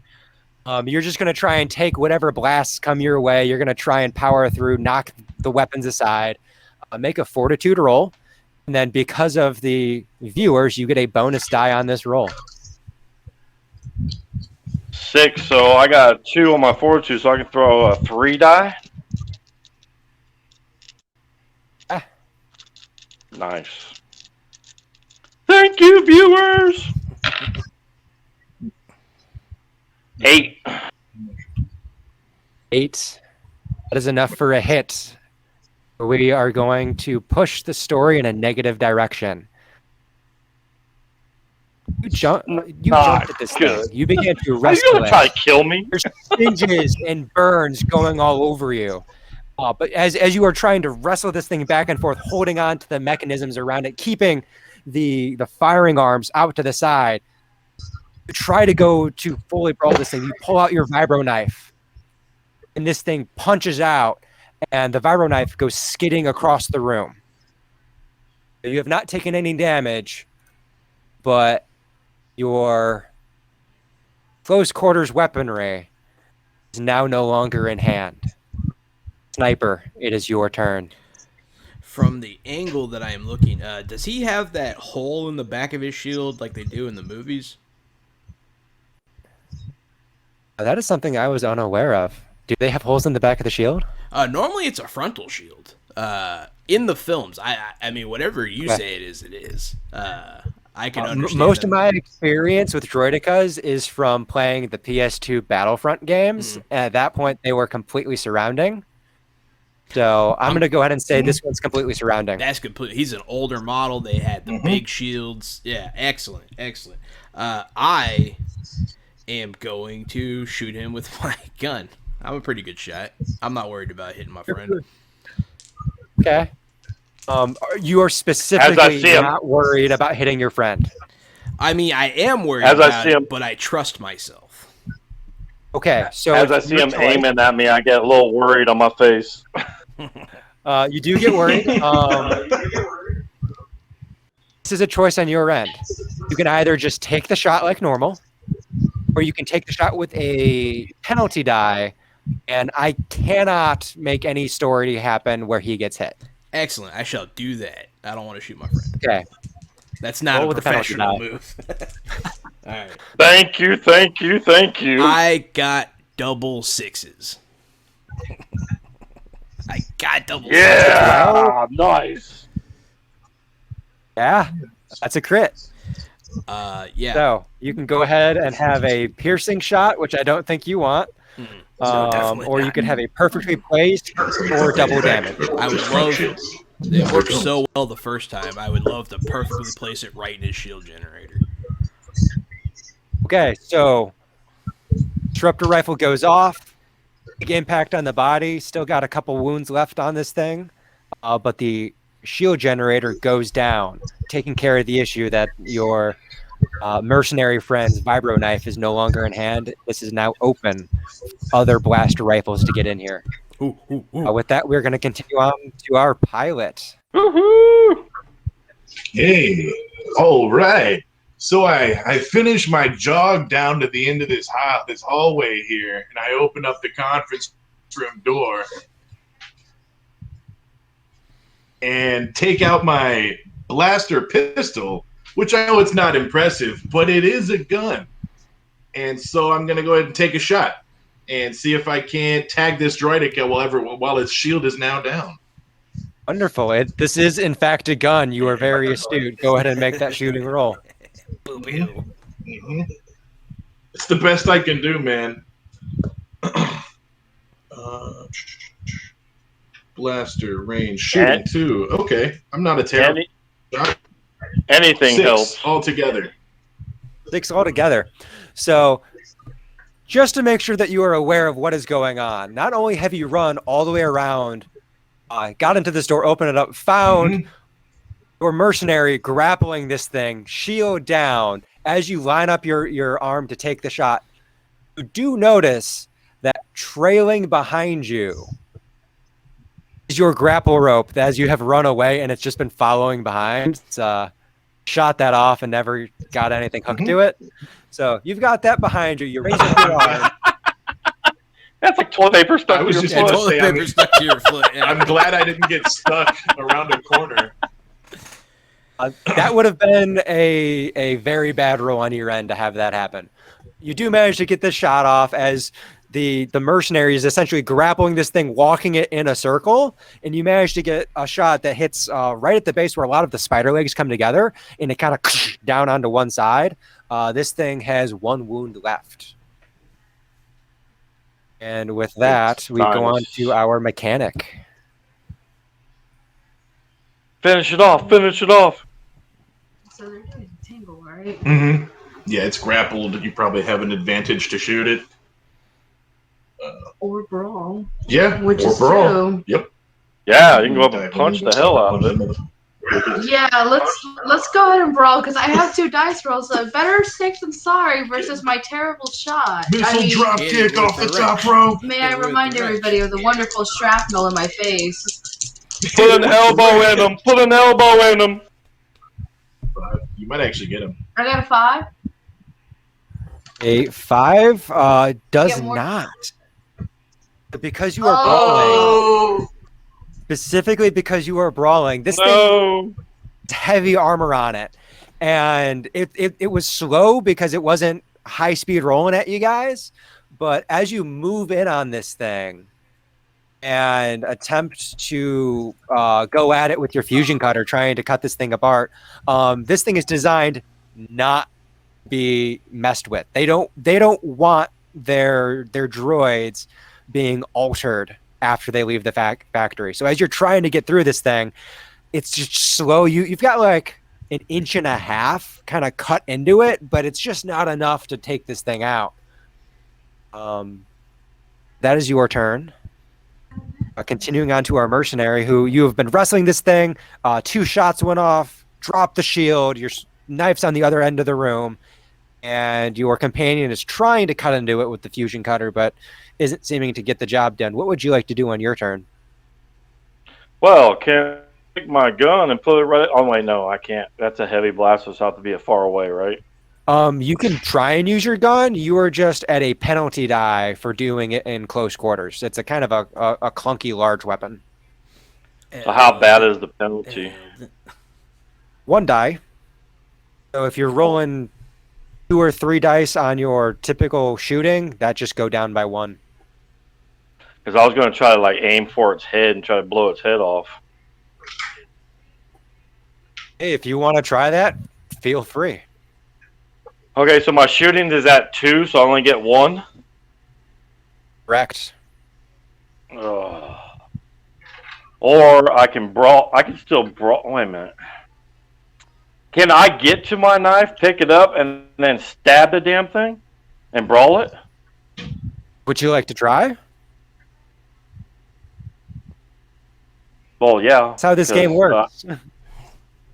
You're just going to try and take whatever blasts come your way. You're going to try and power through, knock the weapons aside, make a fortitude roll. And then because of the viewers, you get a bonus die on this roll. 6, so I got a 2 on my fortitude, so I can throw a 3 die. Nice. Thank you, viewers. 8. 8. That is enough for a hit. We are going to push the story in a negative direction. You jumped at this thing. You began to Are you wrestle going to it. try to kill me? There's singes and burns going all over you. But as you are trying to wrestle this thing back and forth, holding on to the mechanisms around it, keeping the firing arms out to the side, you try to go to fully brawl this thing. You pull out your vibro knife, and this thing punches out, and the vibro knife goes skidding across the room. You have not taken any damage, but your close quarters weaponry is now no longer in hand. Sniper, it is your turn. From the angle that I am looking, does he have that hole in the back of his shield like they do in the movies? That is something I was unaware of. Do they have holes in the back of the shield? Normally it's a frontal shield. In the films, I mean, whatever you say it is. I can understand. Most of my experience with droidicas is from playing the PS2 Battlefront games. At that point, they were completely surrounding. So I'm going to go ahead and say this one's completely surrounding. That's complete. He's an older model. They had the big shields. Yeah, excellent. I am going to shoot him with my gun. I'm a pretty good shot. I'm not worried about hitting my friend. Okay. You are specifically not worried about hitting your friend. I mean, I am worried about it, but I trust myself. Okay, so as I see him aiming at me, I get a little worried on my face. You do get worried. This is a choice on your end. You can either just take the shot like normal, or you can take the shot with a penalty die, and I cannot make any story happen where he gets hit. Excellent. I shall do that. I don't want to shoot my friend. Okay. That's not a professional move. All right. Thank you. I got double 6s. God, double. Yeah, nice. Yeah, that's a crit. Yeah. So you can go ahead and have a piercing shot, which I don't think you want. No, definitely Or you not. could have a perfectly placed or double damage. I would love. It worked so well the first time. I would love to perfectly place it right in his shield generator. Okay, so disruptor rifle goes off. Big impact on the body. Still got a couple wounds left on this thing, but the shield generator goes down, taking care of the issue that your mercenary friend's vibro knife is no longer in hand. This is now open. Other blaster rifles to get in here. Ooh, ooh, ooh. With that, we're going to continue on to our pilot. Woohoo! Hey, all right. So I finished my jog down to the end of this hallway here, and I open up the conference room door and take out my blaster pistol, which I know it's not impressive, but it is a gun. And so I'm going to go ahead and take a shot and see if I can't tag this droideka while its shield is now down. Wonderful. This is, in fact, a gun. You are very astute. Go ahead and make that shooting roll. Boo boo. It's the best I can do, man. Blaster range shooting 2. Okay, I'm not a terrible shot. Anything 6 helps. altogether. 6 altogether. So just to make sure that you are aware of what is going on, not only have you run all the way around, got into this door, opened it up, found your mercenary grappling this thing, shield down. As you line up your arm to take the shot, you do notice that trailing behind you is your grapple rope as you have run away, and it's just been following behind. It's shot that off and never got anything hooked to it. So you've got that behind you. You raise up your arm. That's like toilet paper stuck to your just foot. gonna Toilet say, paper stuck to your foot. Yeah. I'm glad I didn't get stuck around a corner. That would have been a very bad roll on your end to have that happen. You do manage to get this shot off as the mercenary is essentially grappling this thing, walking it in a circle, and you manage to get a shot that hits right at the base where a lot of the spider legs come together, and it kind of down onto one side. This thing has 1 wound left. And with that, we go on to our mechanic. Finish it off. Finish it off. So they're doing a tangle, right? Mm-hmm. Yeah, it's grappled. You probably have an advantage to shoot it. Or brawl. Yeah, Which or is brawl. true. Yep. Yeah, you can go up and punch the hell out of it. Yeah, let's go ahead and brawl because I have 2 dice rolls. So better safe than sorry versus my terrible shot. Missile drop hit kick it off the with the top rope. May I remind everybody of the wonderful shrapnel in my face? Put an elbow in him. Put an elbow in him. You might actually get him. I got a 5. A 5 does Get more- not. Because you are brawling. Specifically because you are brawling. This thing has heavy armor on it. And it was slow because it wasn't high speed rolling at you guys. But as you move in on this thing and attempt to go at it with your fusion cutter, trying to cut this thing apart, this thing is designed not to be messed with. They don't want their droids being altered after they leave the factory. So as you're trying to get through this thing, it's just slow. You've got like 1.5 inches kind of cut into it, but it's just not enough to take this thing out. That is your turn. Continuing on to our mercenary, who you have been wrestling this thing. 2 shots went off, dropped the shield, your knife's on the other end of the room, and your companion is trying to cut into it with the fusion cutter, but isn't seeming to get the job done. What would you like to do on your turn? Well, can I take my gun and put it right... Oh, wait, no, I can't. That's a heavy blast, so it's have to be a far away, right? You can try and use your gun. You are just at a penalty die for doing it in close quarters. It's a kind of a clunky large weapon. So how bad is the penalty? 1 die. So if you're rolling 2 or 3 dice on your typical shooting, that just go down by 1. Because I was going to try to like aim for its head and try to blow its head off. Hey, if you want to try that, feel free. Okay, so my shooting is at 2, so I only get 1. Correct. Or I can brawl. I can still brawl. Wait a minute. Can I get to my knife, pick it up, and then stab the damn thing and brawl it? Would you like to try? Well, yeah. That's how this game works.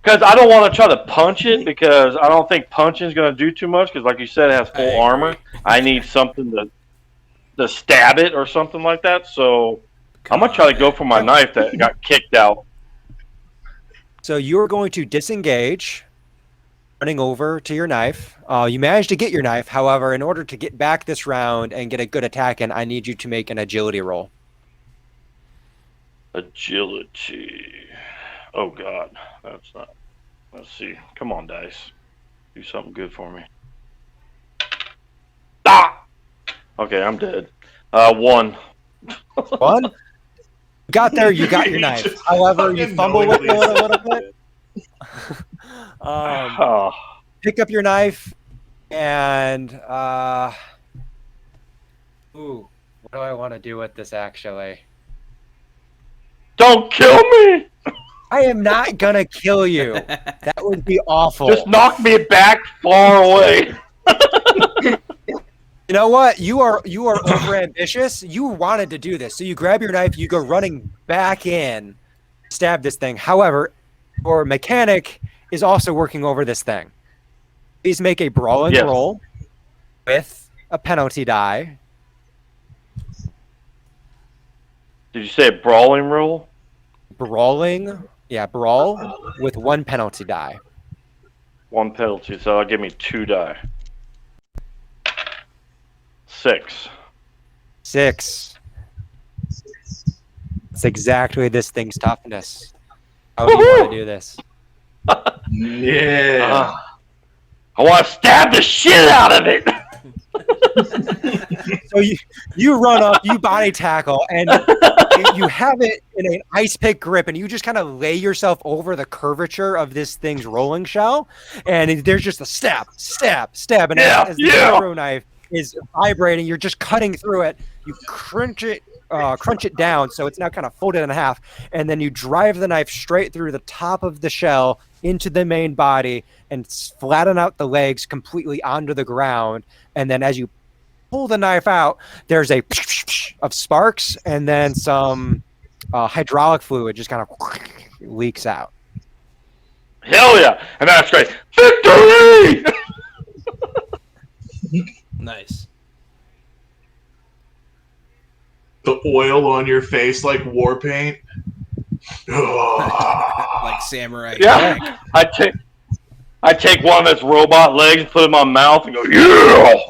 Because I don't want to try to punch it, because I don't think punching is going to do too much, because like you said, it has full armor. I need something to stab it or something like that, so I'm going to try to go for my knife that got kicked out. So you're going to disengage, running over to your knife. You managed to get your knife. However, in order to get back this round and get a good attack in, I need you to make an agility roll. Agility. Oh, God. That's not... Let's see. Come on, dice. Do something good for me. Ah! Okay, I'm dead. 1. 1? You got there, you got your knife. However, you fumble with it a little bit. Pick up your knife and ooh, what do I want to do with this actually? Don't kill me! I am not gonna kill you. That would be awful. Just knock me back far away. You know what? You are over ambitious. You wanted to do this, so you grab your knife, you go running back in, stab this thing. However, your mechanic is also working over this thing. Please make a brawling roll with a penalty die. Did you say a brawling roll? Brawling, yeah, brawl with 1 penalty die. 1 penalty, so that'll give me 2 die. 6. 6. That's exactly this thing's toughness. How do you want to do this? Yeah. I want to stab the shit out of it. So you run up, you body tackle, and you have it in an ice pick grip, and you just kind of lay yourself over the curvature of this thing's rolling shell, and there's just a stab, and as the arrow knife is vibrating, you're just cutting through it. You crunch it down so it's now kind of folded in half, and then you drive the knife straight through the top of the shell into the main body and flatten out the legs completely onto the ground. And then as you pull the knife out, there's a of sparks, and then some hydraulic fluid just kind of leaks out. Hell yeah! And that's great. Victory! Nice. The oil on your face like war paint. Like samurai. Yeah. I take one of its robot legs, put it in my mouth, and go, yeah!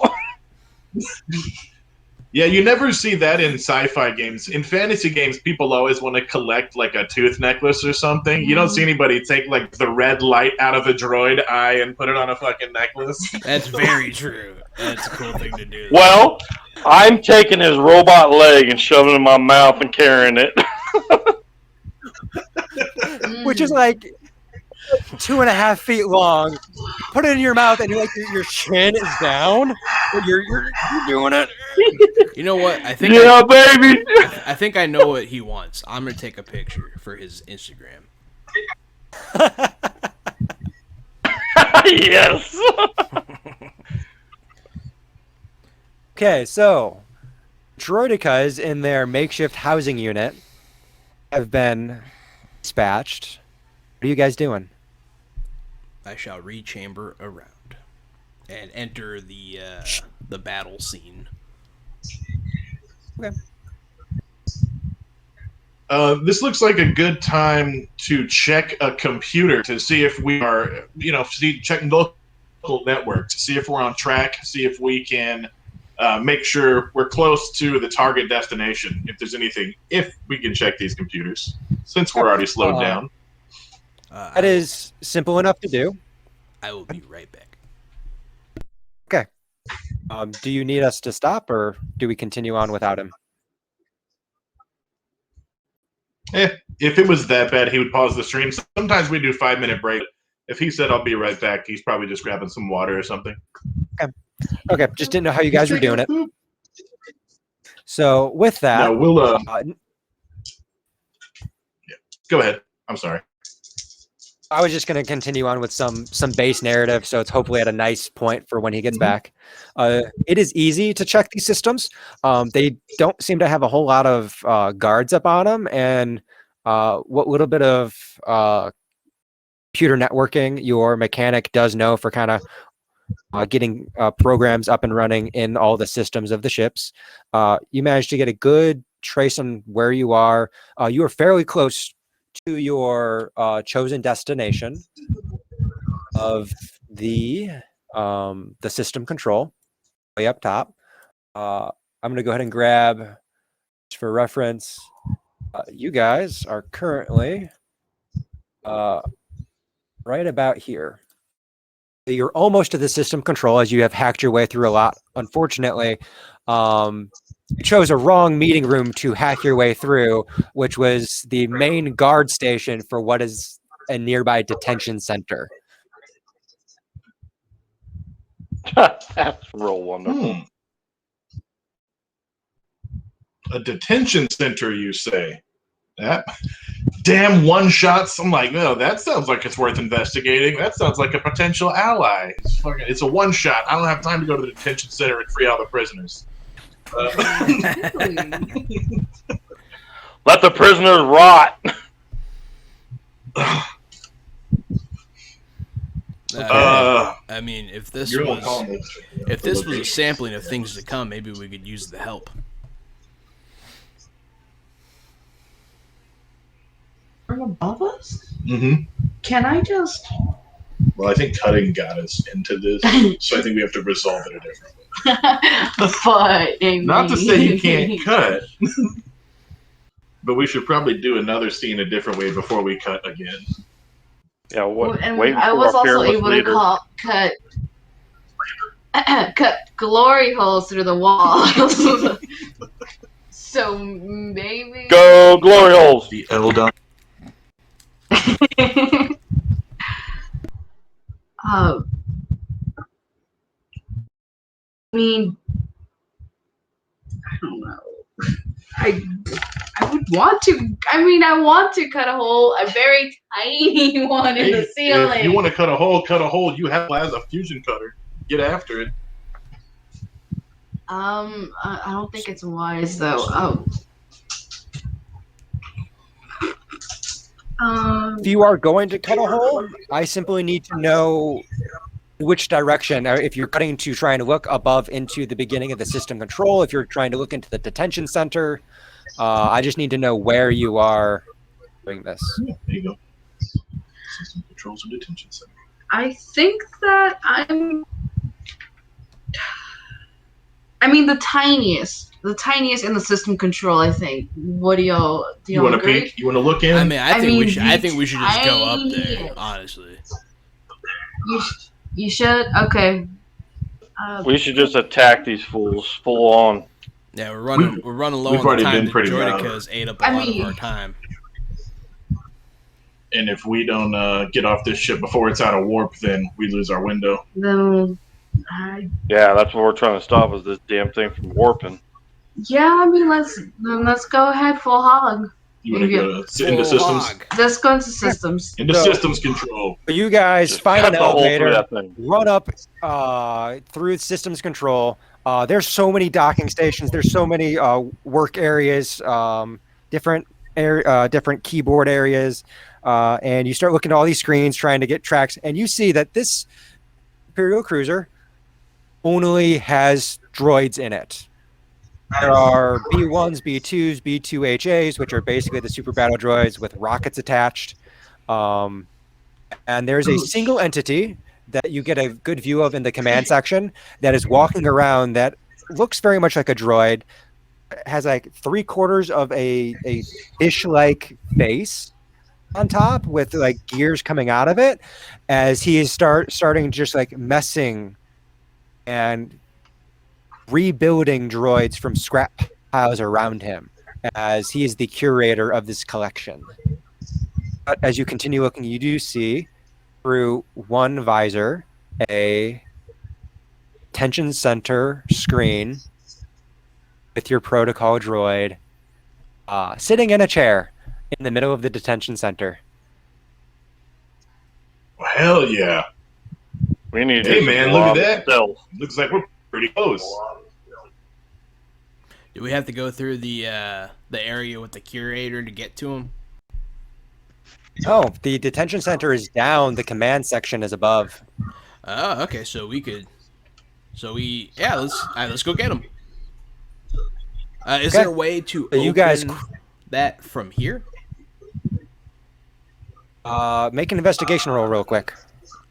Yeah, you never see that in sci-fi games. In fantasy games, people always want to collect like a tooth necklace or something. You don't see anybody take like the red light out of a droid eye and put it on a fucking necklace. That's very true. That's a cool thing to do. Well, I'm taking his robot leg and shoving it in my mouth and carrying it. Which is like 2.5 feet long. Put it in your mouth, and your chin is down. You're doing it. You know what? I think baby. I think I know what he wants. I'm gonna take a picture for his Instagram. Yes. Okay, so droidicas in their makeshift housing unit have been dispatched. What are you guys doing? I shall rechamber around and enter the battle scene. Okay. This looks like a good time to check a computer to see if we are, check local networks, see if we're on track, see if we can make sure we're close to the target destination. If there's anything, if we can check these computers, since we're already slowed down. That is simple enough to do. I will be right back. Okay. Do you need us to stop, or do we continue on without him? If it was that bad, he would pause the stream. Sometimes we do 5-minute break. If he said, I'll be right back, he's probably just grabbing some water or something. Okay, just didn't know how you guys were doing it. So with that, No, we'll go ahead. I'm sorry. I was just going to continue on with some base narrative, so it's hopefully at a nice point for when he gets back. It is easy to check these systems. They don't seem to have a whole lot of guards up on them, and what little bit of computer networking your mechanic does know for kind of getting programs up and running in all the systems of the ships. You managed to get a good trace on where you are. You are fairly close to your chosen destination of the system control way up top. I'm going to go ahead and grab, just for reference, you guys are currently right about here. You're almost to the system control as you have hacked your way through a lot. Unfortunately, you chose a wrong meeting room to hack your way through, which was the main guard station for what is a nearby detention center. That's real wonderful. A detention center, you say? That damn one-shots. I'm like, no, that sounds like it's worth investigating. That sounds like a potential ally. It's a one-shot. I don't have time to go to the detention center and free all the prisoners. Let the prisoners rot. I mean, if this was a sampling of things to come, maybe we could use the help. From above us? Mm-hmm. Can I just... Well, I think cutting got us into this, so I think we have to resolve it a different way. But Not to say you can't cut, but we should probably do another scene a different way before we cut again. Yeah, I was also able to cut glory holes through the walls. So maybe... Go glory holes! The Eldon. I mean, I don't know. I would want to. I mean, I want to cut a hole, a very tiny one in the ceiling. If you want to cut a hole, cut a hole. You have as a fusion cutter. Get after it. I don't think it's wise though. If you are going to cut a hole, I simply need to know which direction. If you're cutting to trying to look above into the beginning of the system control, if you're trying to look into the detention center, I just need to know where you are doing this. Yeah, there you go. System controls and detention center. I think that I mean, the tiniest in the system control. I think. What do y'all? You want to peek? You want to look in? I mean, I think we should just go up there. Honestly. You should. Okay. We should just attack these fools full on. Yeah, we're running low on the time. Joynica's ate up a lot of our time. And if we don't get off this ship before it's out of warp, then we lose our window. Then. Yeah, that's what we're trying to stop, is this damn thing from warping. Yeah, I mean, let's go ahead full hog. You want to go into systems? Let's go into systems. Into systems control. You guys Just find an cut the hole through elevator, that thing. run up through systems control. There's so many docking stations. There's so many work areas, different keyboard areas, and you start looking at all these screens trying to get tracks, and you see that this Imperial cruiser only has droids in it. There are B1s, B2s, B2HAs, which are basically the super battle droids with rockets attached. And there's a single entity that you get a good view of in the command section that is walking around that looks very much like a droid. It has like 3/4 of a fish-like face on top with like gears coming out of it as he is starting just like messing and rebuilding droids from scrap piles around him. as he is the curator of this collection. But as you continue looking, you do see through one visor a detention center screen with your protocol droid sitting in a chair in the middle of the detention center. Hell yeah. We need to Hey, do man, a look lot at of that. stealth. Looks like we're pretty close. Do we have to go through the area with the curator to get to him? Oh, the detention center is down. The command section is above. Oh, okay. So we could. Yeah. Let's go get him. Is Okay. there a way to So you guys open that from here? make an investigation roll real quick.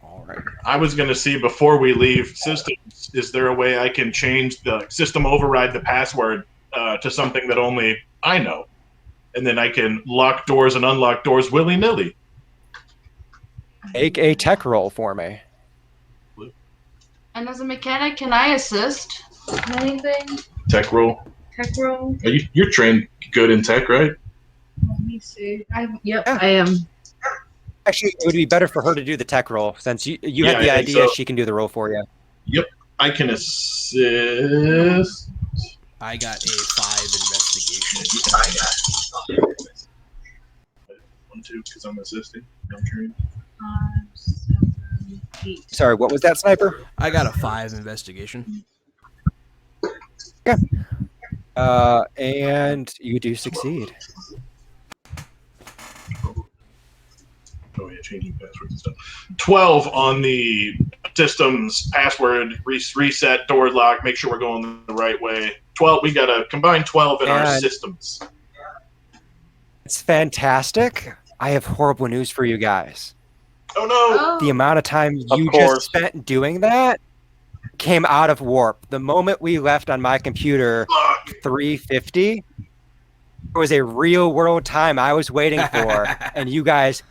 All right. I was going to see before we leave systems, is there a way I can change the system override the password to something that only I know? And then I can lock doors and unlock doors willy-nilly. Make a tech roll for me. And as a mechanic, can I assist in anything? Tech roll. Tech roll? You're trained good in tech, right? Let me see. Yep, Yeah. I am. Actually, it would be better for her to do the tech roll since you Yeah, had the I think idea. so. She can do the roll for you. Yep, I can assist. I got a 5 investigation. 1, 2, because I'm assisting. I'm trained. 5, 7, 8. Sorry, what was that, Sniper? I got a 5 investigation. And you do succeed. Oh, yeah, changing passwords and stuff. 12 on the system's password, reset, door lock, make sure we're going the right way. 12, we got a combined 12 in our And- systems. It's fantastic. I have horrible news for you guys. Oh, no! Oh, The amount of time Of you course. just spent doing that came out of warp. The moment we left on my computer, Fuck! 350, it was a real world time I was waiting for, and you guys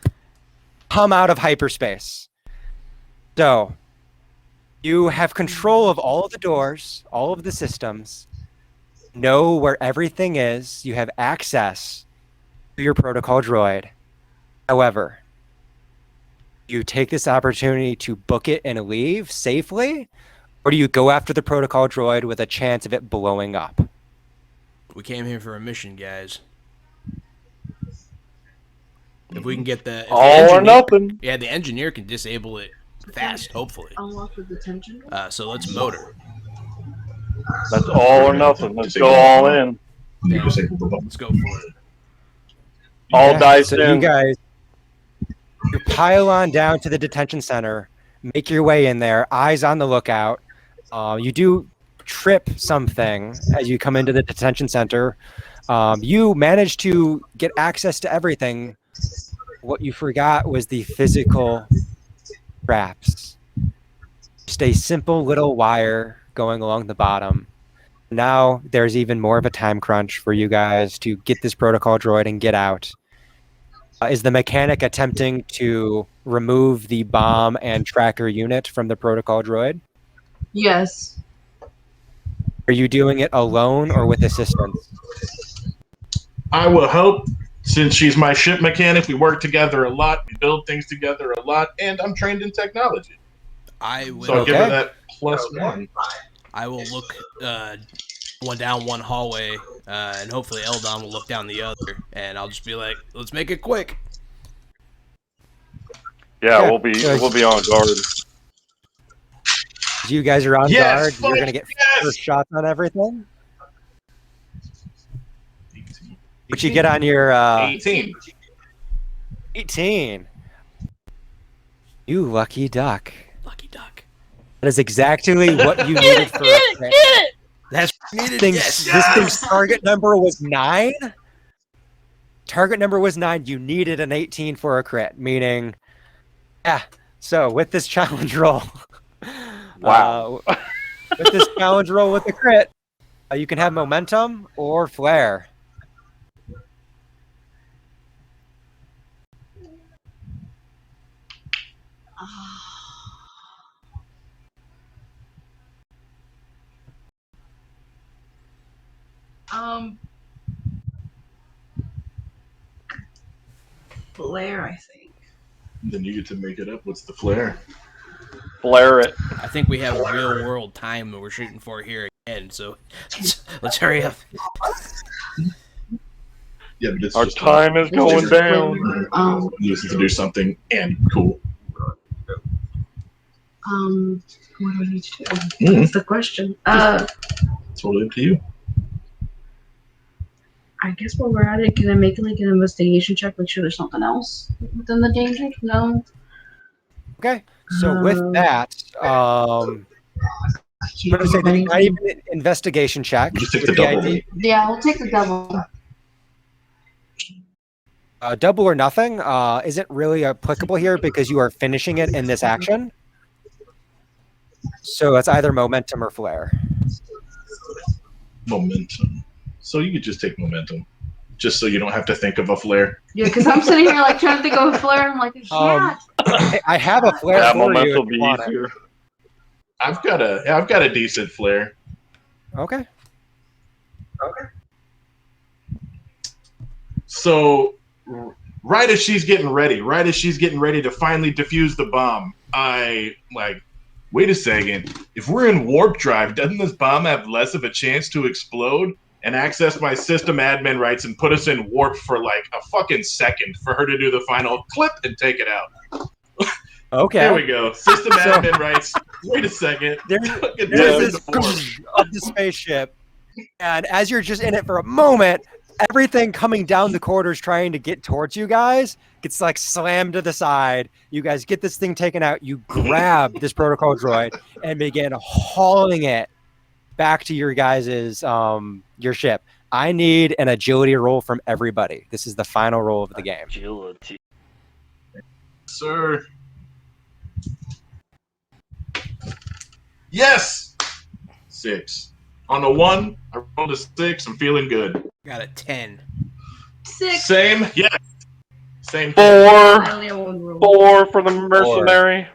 come out of hyperspace. So, you have control of all of the doors, all of the systems, know where everything is, you have access to your protocol droid. However, you take this opportunity to book it and leave safely, or do you go after the protocol droid with a chance of it blowing up? We came here for a mission, guys. If we can get the All or nothing. Yeah, the engineer can disable it fast, hopefully. unlock the detention. So let's motor. That's all or nothing. Let's go all in. You disabled the button. Let's go for it. All Yeah, dice so in. you guys, you pile on down to the detention center, make your way in there, eyes on the lookout. You do trip something as you come into the detention center. You manage to get access to everything. What you forgot was the physical traps. Just a simple little wire going along the bottom. Now there's even more of a time crunch for you guys to get this protocol droid and get out. Is the mechanic attempting to remove the bomb and tracker unit from the protocol droid? Yes. Are you doing it alone or with assistance? I will help. Since she's my ship mechanic, we work together a lot, we build things together a lot, and I'm trained in technology. I will. So I'll give her Okay. that +1. I will look one down one hallway, and hopefully Eldon will look down the other, and I'll just be like, "Let's make it quick." Yeah, Yeah. we'll be on guard. You guys are on Yes, guard. You're fuck gonna get yes! first shots on everything. What you get on your 18. 18? You lucky duck. Lucky duck. That is exactly what you needed for a crit. That's needed. This Yes. thing's target number was 9. Target number was 9. You needed an 18 for a crit, meaning, yeah. So with this challenge roll, Wow. with this challenge roll with the crit, you can have momentum or flare. Um, Blair, I think. Then you get to make it up. What's the flair? Flare it. I think we have a real world time that we're shooting for here again, so let's hurry up. Yeah, but it's Our just time is going down. Use it to do something and cool. What do I need to do? That's the question. Totally up to you. I guess while we're at it, can I make like an investigation check? Make sure there's something else within the danger? No. Okay. So with that, I'm going to say that not even an investigation check. Just take the double. Yeah, I'll take the double. Double or nothing isn't really applicable here because you are finishing it in this action. So it's either momentum or flair. Momentum. So you could just take momentum, just so you don't have to think of a flare. Yeah, because I'm sitting here like trying to think of a flare. I'm like, I can't. I have a flair Yeah, for momentum you. will be easier. I've got a decent flare. Okay. So right as she's getting ready to finally defuse the bomb, I like, wait a second. If we're in warp drive, doesn't this bomb have less of a chance to explode? And access my system admin rights and put us in warp for like a fucking second for her to do the final clip and take it out. Okay. There we go. System admin rights. Wait a second. There's this of the spaceship, and as you're just in it for a moment, everything coming down the corridors trying to get towards you guys gets like slammed to the side. You guys get this thing taken out. You grab this protocol droid and begin hauling it back to your guys's your ship. I need an agility roll from everybody. This is the final roll of the game. Agility. Sir. Yes! 6. On the 1, I rolled a 6. I'm feeling good. Got a 10. 6. Same? Yeah. Same. 4. I only have one roll. 4 for the mercenary.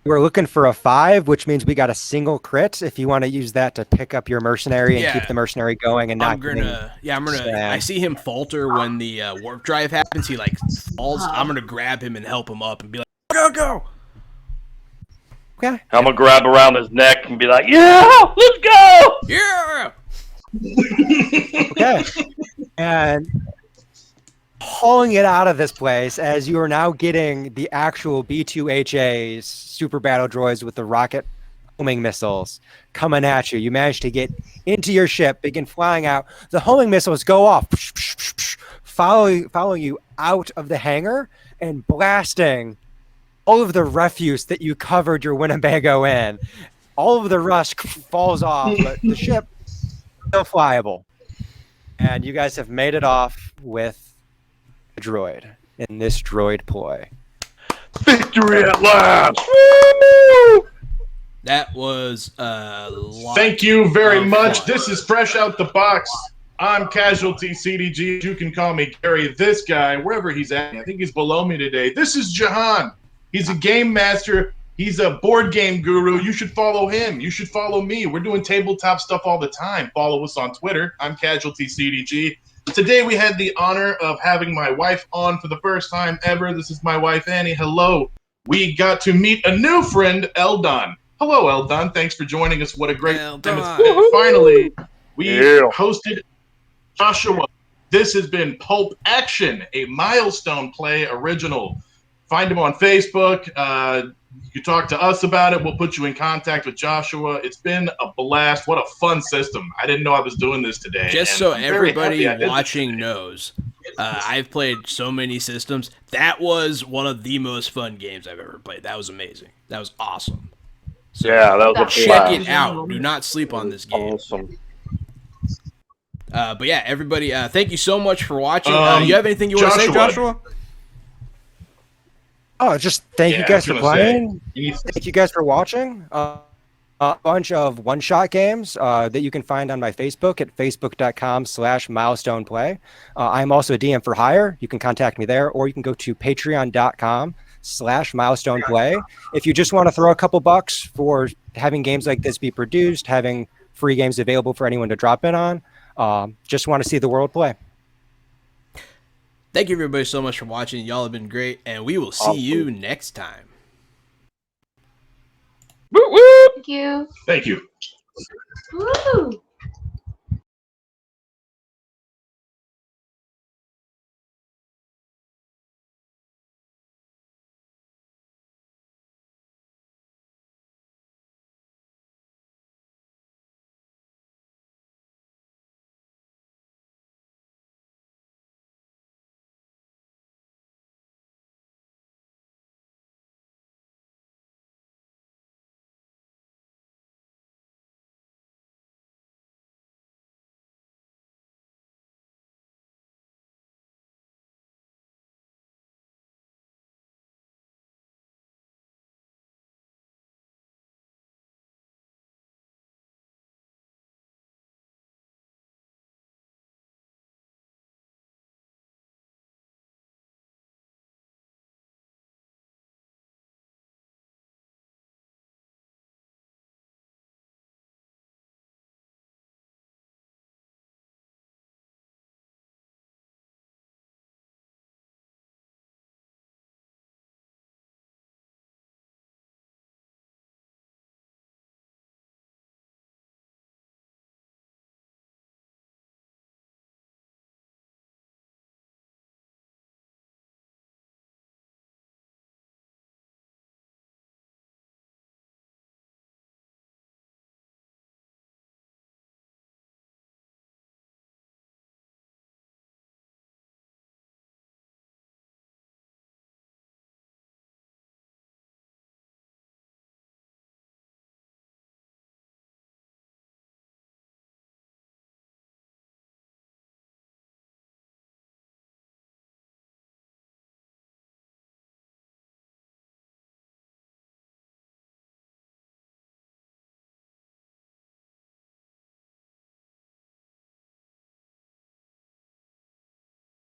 We're looking for a 5, which means we got a single crit. If you want to use that to pick up your mercenary and keep the mercenary going and not I see him falter when the warp drive happens. He like falls. I'm gonna grab him and help him up and be like, go. Okay. I'm gonna grab around his neck and be like, yeah, let's go. Yeah. Okay. And hauling it out of this place as you are now getting the actual B-2HAs, super battle droids with the rocket homing missiles coming at you. You manage to get into your ship, begin flying out. The homing missiles go off, following you out of the hangar and blasting all of the refuse that you covered your Winnebago in. All of the rust falls off, but the ship is still flyable. And you guys have made it off with a droid in this droid ploy. Victory at last! Woo! That was a lot. Thank you very of much. fun. This is Fresh Out the Box. I'm Casualty CDG. You can call me Gary. This guy, wherever he's at, I think he's below me today. This is Jahan. He's a game master. He's a board game guru. You should follow him. You should follow me. We're doing tabletop stuff all the time. Follow us on Twitter. I'm Casualty CDG. Today we had the honor of having my wife on for the first time ever. This is my wife, Annie. Hello. We got to meet a new friend, Eldon. Hello, Eldon. Thanks for joining us. What a great time it's been. Finally, we hosted Joshua. This has been Pulp Action, a Milestone Play original. Find him on Facebook. You can talk to us about it. We'll put you in contact with Joshua. It's been a blast. What a fun system. I didn't know I was doing this today. Just so everybody watching knows, I've played so many systems. That was one of the most fun games I've ever played. That was amazing. That was awesome. So yeah, that was a check blast. it out. Do not sleep on this game. Awesome. But yeah, everybody, thank you so much for watching. You have anything you want to say, Joshua? Oh, just thank you guys for playing. Thank you guys for watching. A bunch of one-shot games that you can find on my Facebook at facebook.com/milestoneplay. I'm also a DM for hire. You can contact me there, or you can go to patreon.com/milestoneplay. If you just want to throw a couple bucks for having games like this be produced, having free games available for anyone to drop in on, just want to see the world play. Thank you everybody so much for watching. Y'all have been great, and we will see you next time. Woo woo! Thank you. Thank you. Woo!